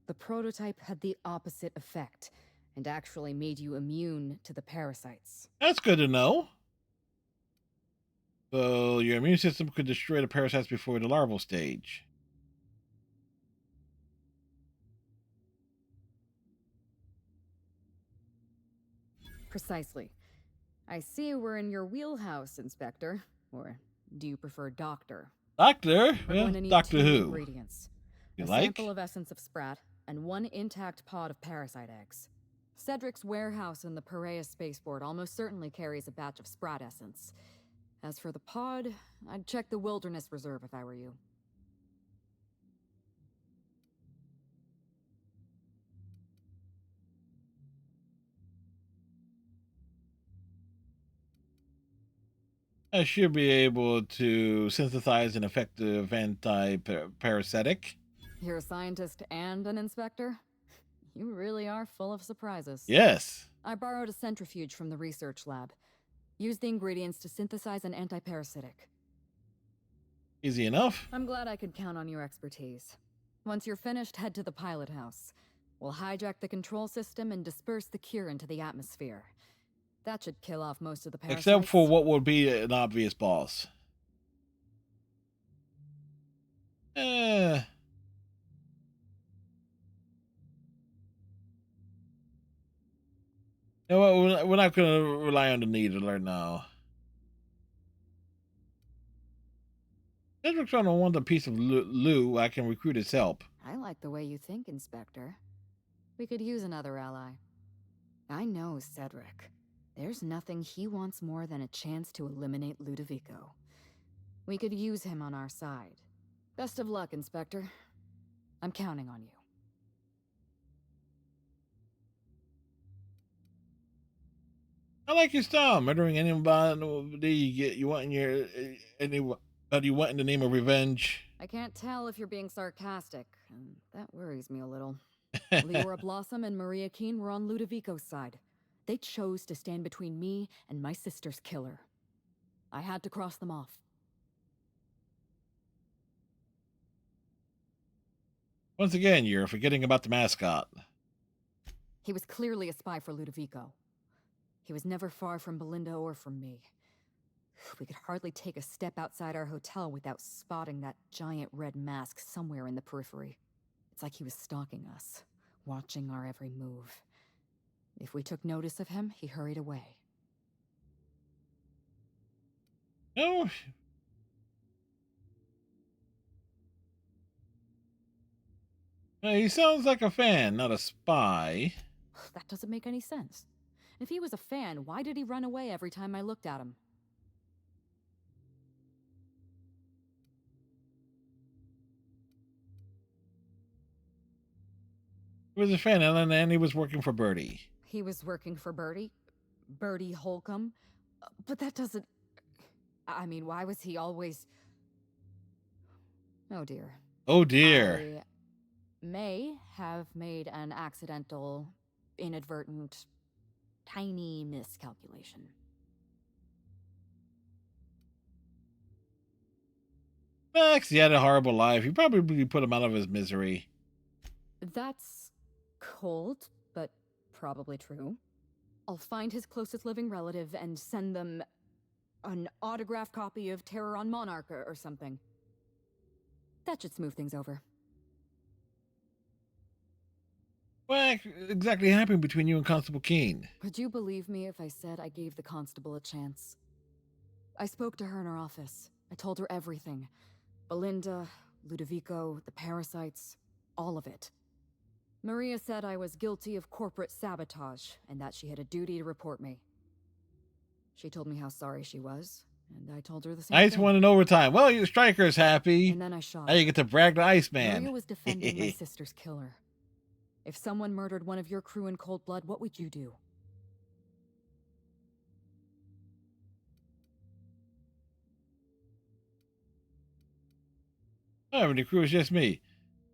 The prototype had the opposite effect, and actually made you immune to the parasites. That's good to know. So your immune system could destroy the parasites before the larval stage. Precisely. I see we're in your wheelhouse, Inspector. Or do you prefer Doctor? Doctor? Well, Doctor Who. Ingredients. You a like? Sample of essence of sprat and 1 intact pod of parasite eggs. Cedric's warehouse in the Piraeus spaceport almost certainly carries a batch of sprat essence. As for the pod, I'd check the Wilderness Reserve if I were you. I should be able to synthesize an effective anti-parasitic. You're a scientist and an inspector? You really are full of surprises. Yes. I borrowed a centrifuge from the research lab. Use the ingredients to synthesize an antiparasitic. Easy enough. I'm glad I could count on your expertise. Once you're finished, head to the pilot house. We'll hijack the control system and disperse the cure into the atmosphere. That should kill off most of the parasites. Except for what would be an obvious boss. You know what, we're not going to rely on the needler now. Cedric's trying to want a piece of Lou. I can recruit his help. I like the way you think, Inspector. We could use another ally. I know Cedric. There's nothing he wants more than a chance to eliminate Ludovico. We could use him on our side. Best of luck, Inspector. I'm counting on you. I like your style. Murdering anybody you want in your anybody you want in the name of revenge. I can't tell if you're being sarcastic, and that worries me a little. Leora Blossom and Maria Keene were on Ludovico's side. They chose to stand between me and my sister's killer. I had to cross them off. Once again, you're forgetting about the mascot. He was clearly a spy for Ludovico. He was never far from Belinda or from me. We could hardly take a step outside our hotel without spotting that giant red mask somewhere in the periphery. It's like he was stalking us, watching our every move. If we took notice of him, he hurried away. No. He sounds like a fan, not a spy. That doesn't make any sense. If he was a fan, why did he run away every time I looked at him? He was a fan, and he was working for Birdie. He was working for Birdie? Birdie Holcomb? But that doesn't... I mean, why was he always... Oh dear. Oh dear. I may have made an accidental, inadvertent, tiny miscalculation. Max, he had a horrible life. You probably put him out of his misery. That's cold, but probably true. I'll find his closest living relative and send them an autographed copy of Terror on Monarch or something. That should smooth things over. What exactly happened between you and Constable Keene? Would you believe me if I said I gave the constable a chance? I spoke to her in her office. I told her everything. Belinda, Ludovico, the parasites, all of it. Maria said I was guilty of corporate sabotage, and that she had a duty to report me. She told me how sorry she was, and I told her the same Ice thing. won in overtime. Well, your striker's happy. And then I shot Now you get to brag to Iceman. Maria was defending my sister's killer. If someone murdered one of your crew in cold blood, what would you do? However, the crew is just me.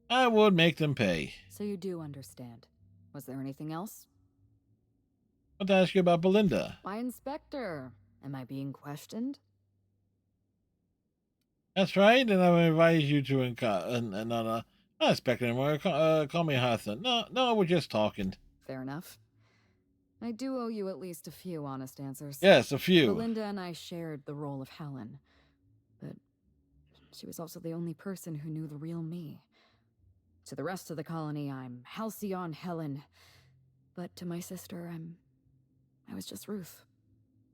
I would make them pay. So you do understand. Was there anything else? I want to ask you about Belinda. My inspector. Am I being questioned? That's right, and I advise you to not inspect anymore. Call me Hassan. No, we're just talking. Fair enough. I do owe you at least a few honest answers. Yes, a few. Belinda and I shared the role of Helen, but she was also the only person who knew the real me. To the rest of the colony, I'm Halcyon Helen, but to my sister, I was just Ruth.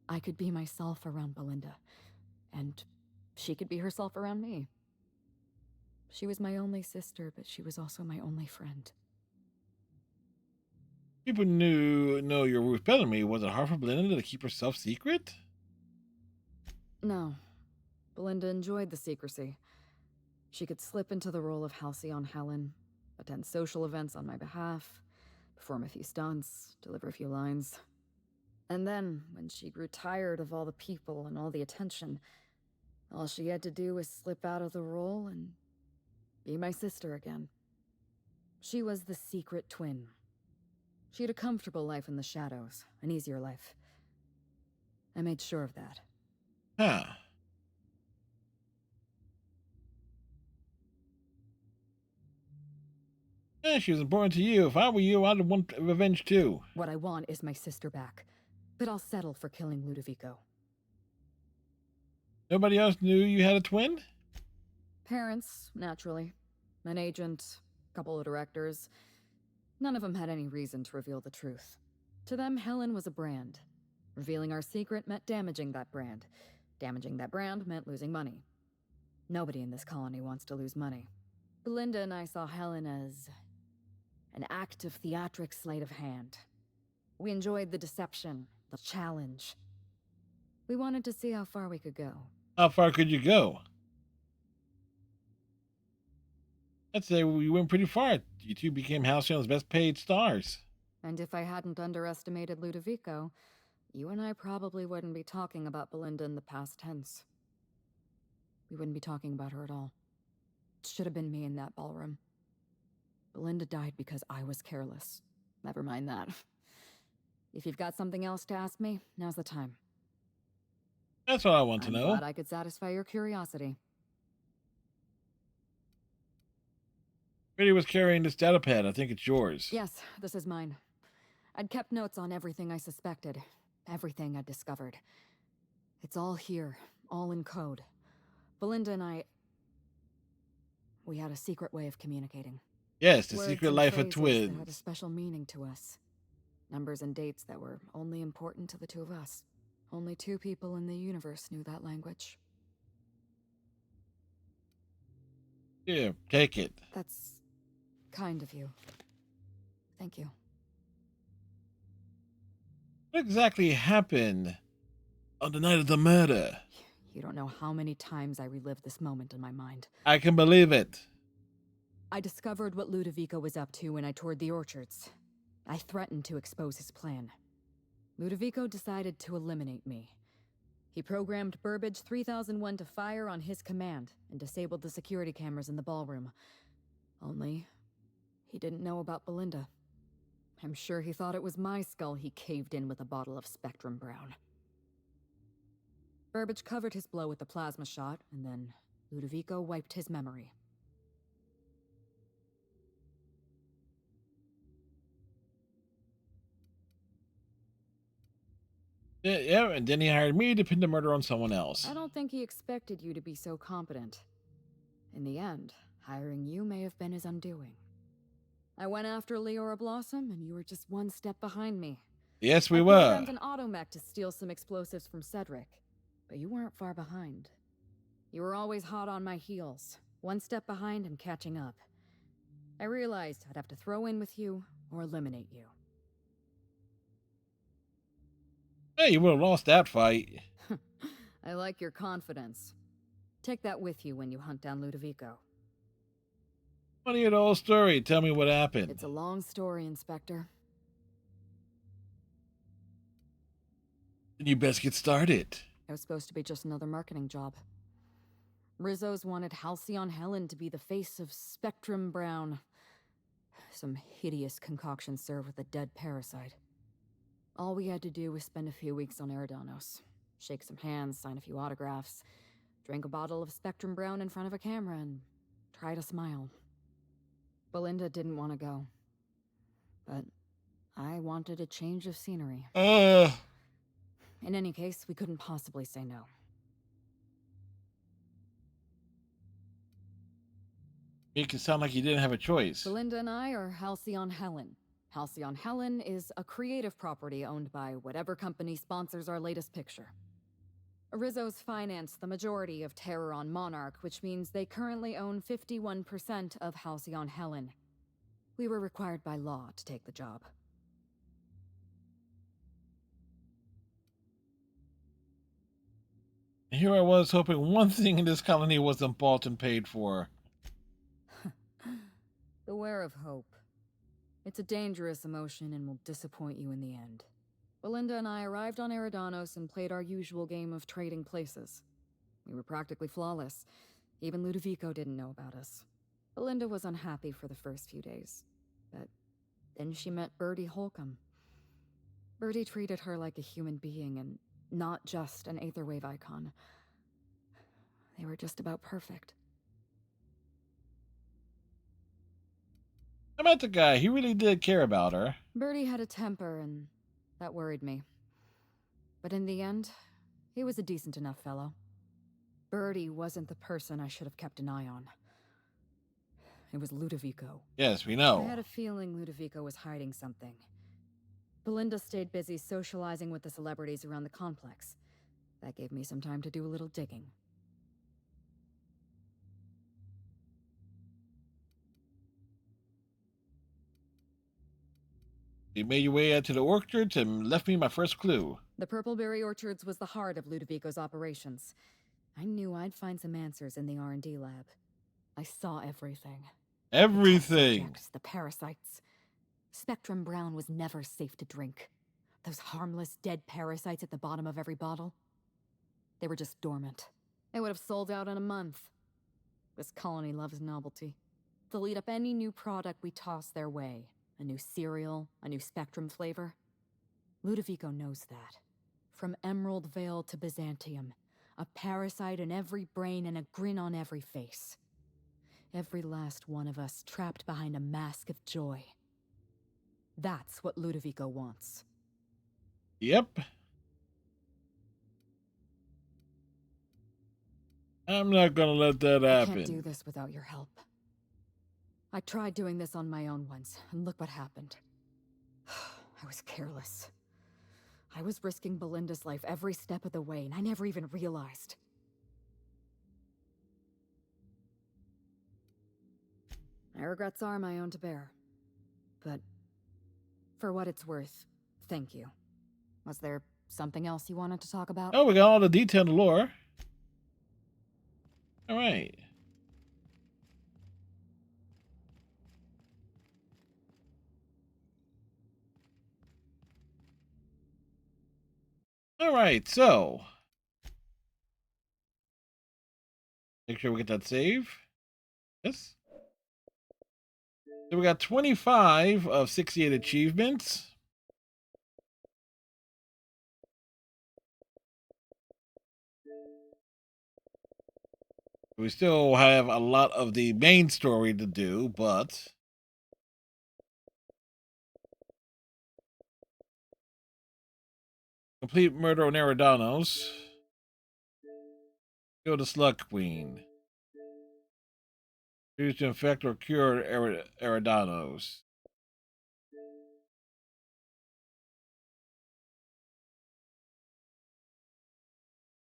I could be myself around Belinda, and she could be herself around me. She was my only sister, but she was also my only friend. People know your Ruth better than me. Was it hard for Belinda to keep herself secret? No. Belinda enjoyed the secrecy. She could slip into the role of Halcyon Helen, attend social events on my behalf, perform a few stunts, deliver a few lines. And then, when she grew tired of all the people and all the attention, all she had to do was slip out of the role and be my sister again. She was the secret twin. She had a comfortable life in the shadows, an easier life. I made sure of that. Huh. Yeah, she was important to you. If I were you, I'd want revenge too. What I want is my sister back, but I'll settle for killing Ludovico. Nobody else knew you had a twin? Parents, naturally. An agent, a couple of directors. None of them had any reason to reveal the truth. To them, Helen was a brand. Revealing our secret meant damaging that brand. Damaging that brand meant losing money. Nobody in this colony wants to lose money. Belinda and I saw Helen as an active theatric sleight of hand. We enjoyed the deception, the challenge. We wanted to see how far we could go. How far could you go? I'd say we went pretty far. You two became Halcyon's best paid stars. And if I hadn't underestimated Ludovico, you and I probably wouldn't be talking about Belinda in the past tense. We wouldn't be talking about her at all. It should have been me in that ballroom. Belinda died because I was careless. Never mind that. If you've got something else to ask me, now's the time. That's what I want to I'm know. glad I could satisfy your curiosity. Pretty was carrying this data pad. I think it's yours. Yes, this is mine. I'd kept notes on everything I suspected, everything I'd discovered. It's all here, all in code. Belinda and we had a secret way of communicating. Yes, the Words secret and life of phrases that twins. had a special meaning to us. Numbers and dates that were only important to the two of us. Only two people in the universe knew that language. Here, take it. That's kind of you. Thank you. What exactly happened on the night of the murder? You don't know how many times I relived this moment in my mind. I can believe it. I discovered what Ludovico was up to when I toured the orchards. I threatened to expose his plan. Ludovico decided to eliminate me. He programmed Burbage 3001 to fire on his command and disabled the security cameras in the ballroom. Only, he didn't know about Belinda. I'm sure he thought it was my skull he caved in with a bottle of Spectrum Brown. Burbage covered his blow with the plasma shot, and then Ludovico wiped his memory. Yeah, and then he hired me to pin the murder on someone else. I don't think he expected you to be so competent. In the end, hiring you may have been his undoing. I went after Leora Blossom, and you were just one step behind me. Yes, we I were. sent an automech to steal some explosives from Cedric, but you weren't far behind. You were always hot on my heels, one step behind and catching up. I realized I'd have to throw in with you or eliminate you. Hey, you would have lost that fight. I like your confidence. Take that with you when you hunt down Ludovico. Funny old story. Tell me what happened. It's a long story, Inspector. Then you best get started. It was supposed to be just another marketing job. Rizzo's wanted Halcyon Helen to be the face of Spectrum Brown. Some hideous concoction served with a dead parasite. All we had to do was spend a few weeks on Eridanos. Shake some hands, sign a few autographs, drink a bottle of Spectrum Brown in front of a camera, and try to smile. Belinda didn't want to go. But I wanted a change of scenery. In any case, we couldn't possibly say no. Make it sound like you didn't have a choice. Belinda and I are Halcyon Helen. Halcyon Helen is a creative property owned by whatever company sponsors our latest picture. Rizzo's financed the majority of Terror on Monarch, which means they currently own 51% of Halcyon Helen. We were required by law to take the job. Here I was hoping one thing in this colony wasn't bought and paid for. Beware of hope. It's a dangerous emotion and will disappoint you in the end. Belinda and I arrived on Eridanos and played our usual game of trading places. We were practically flawless. Even Ludovico didn't know about us. Belinda was unhappy for the first few days, but then she met Bertie Holcomb. Bertie treated her like a human being and not just an Aetherwave icon. They were just about perfect. I met the guy. He really did care about her. Bertie had a temper, and that worried me. But in the end, he was a decent enough fellow. Bertie wasn't the person I should have kept an eye on. It was Ludovico. Yes, we know. I had a feeling Ludovico was hiding something. Belinda stayed busy socializing with the celebrities around the complex. That gave me some time to do a little digging. You made your way out to the orchards and left me my first clue. The Purpleberry Orchards was the heart of Ludovico's operations. I knew I'd find some answers in the R&D lab. I saw everything. Everything. The subjects, the parasites. Spectrum Brown was never safe to drink. Those harmless, dead parasites at the bottom of every bottle. They were just dormant. They would have sold out in a month. This colony loves novelty. They'll eat up any new product we toss their way. A new cereal, a new Spectrum flavor. Ludovico knows that. From Emerald Vale to Byzantium, a parasite in every brain and a grin on every face. Every last one of us trapped behind a mask of joy. That's what Ludovico wants. Yep. I'm not gonna let that happen. I can't do this without your help. I tried doing this on my own once, and look what happened. I was careless. I was risking Belinda's life every step of the way, and I never even realized. My regrets are my own to bear. But for what it's worth, thank you. Was there something else you wanted to talk about? Oh, we got all the detailed lore. All right. All right, so make sure we get that save. Yes. So we got 25 of 68 achievements. We still have a lot of the main story to do, but complete murder on Eridanos. Kill the Slug Queen. Choose to infect or cure Eridanos.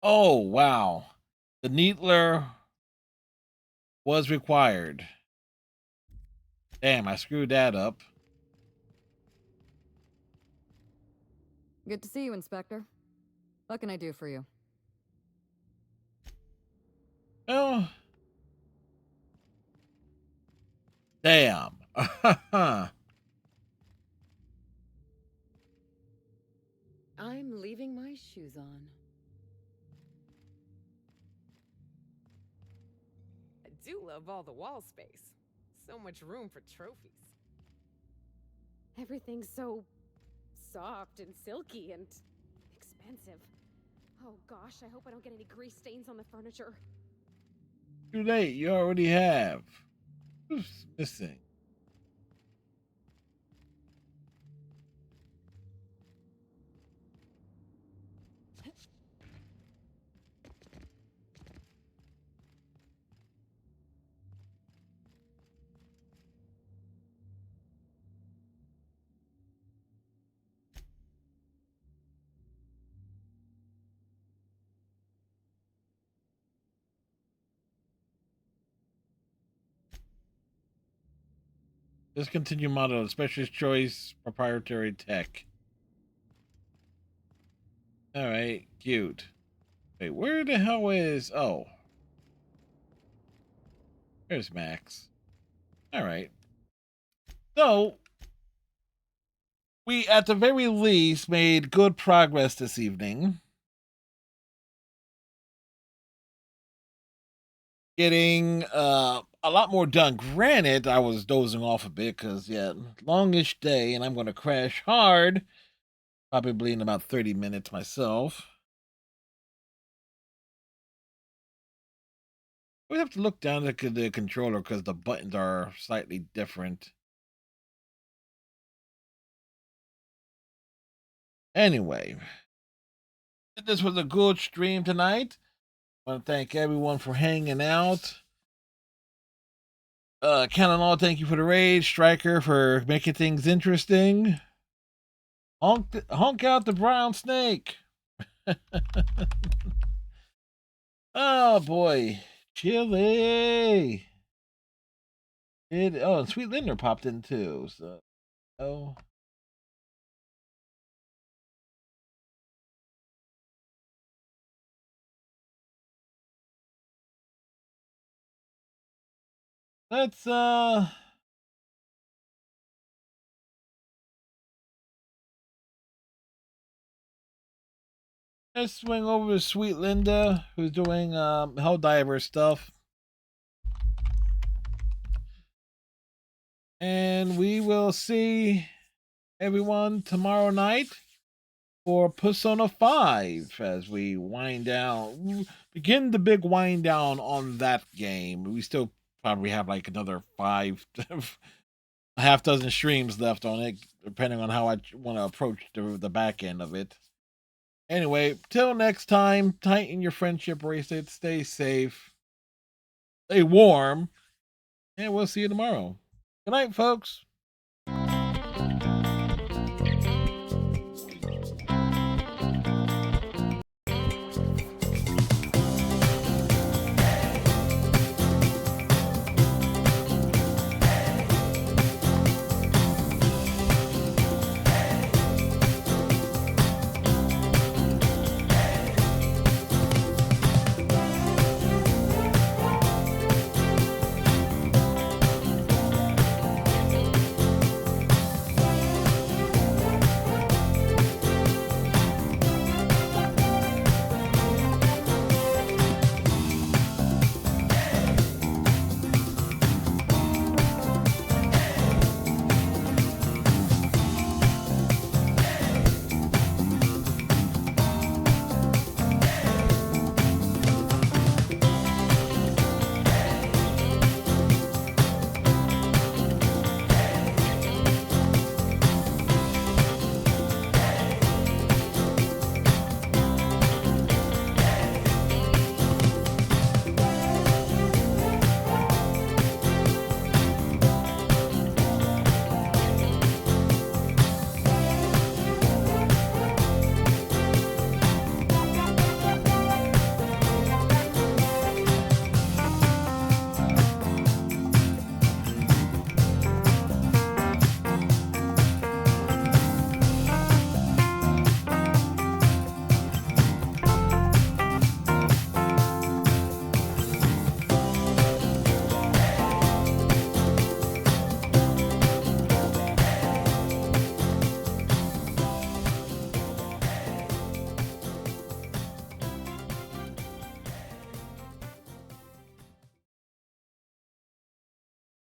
Oh, wow. The Needler was required. Damn, I screwed that up. Good to see you, Inspector. What can I do for you? Oh. Damn. I'm leaving my shoes on. I do love all the wall space. So much room for trophies. Everything's so soft and silky and expensive. Oh gosh, I hope I don't get any grease stains on the furniture. Too late. You already have. Who's missing? Discontinue model, specialist choice, proprietary tech. All right, cute. Wait, where the hell is? Oh, there's Max. All right. So we, at the very least, made good progress this evening. Getting a lot more done. Granted, I was dozing off a bit because, yeah, longish day, and I'm going to crash hard. Probably in about 30 minutes myself. We have to look down at the controller because the buttons are slightly different. Anyway, this was a good stream tonight. I want to thank everyone for hanging out. Canon Law, thank you for the raid. Striker for making things interesting. Honk out the brown snake. Oh boy, chilly. And Sweet Linder popped in too. So, oh. Let's swing over to Sweet Linda, who's doing Helldiver stuff. And we will see everyone tomorrow night for Persona 5 as we wind down, begin the big wind down on that game. We still probably have like another 5, a half dozen streams left on it, depending on how I want to approach the back end of it. Anyway, till next time, tighten your friendship bracelet, stay safe, stay warm, and we'll see you tomorrow. Good night, folks.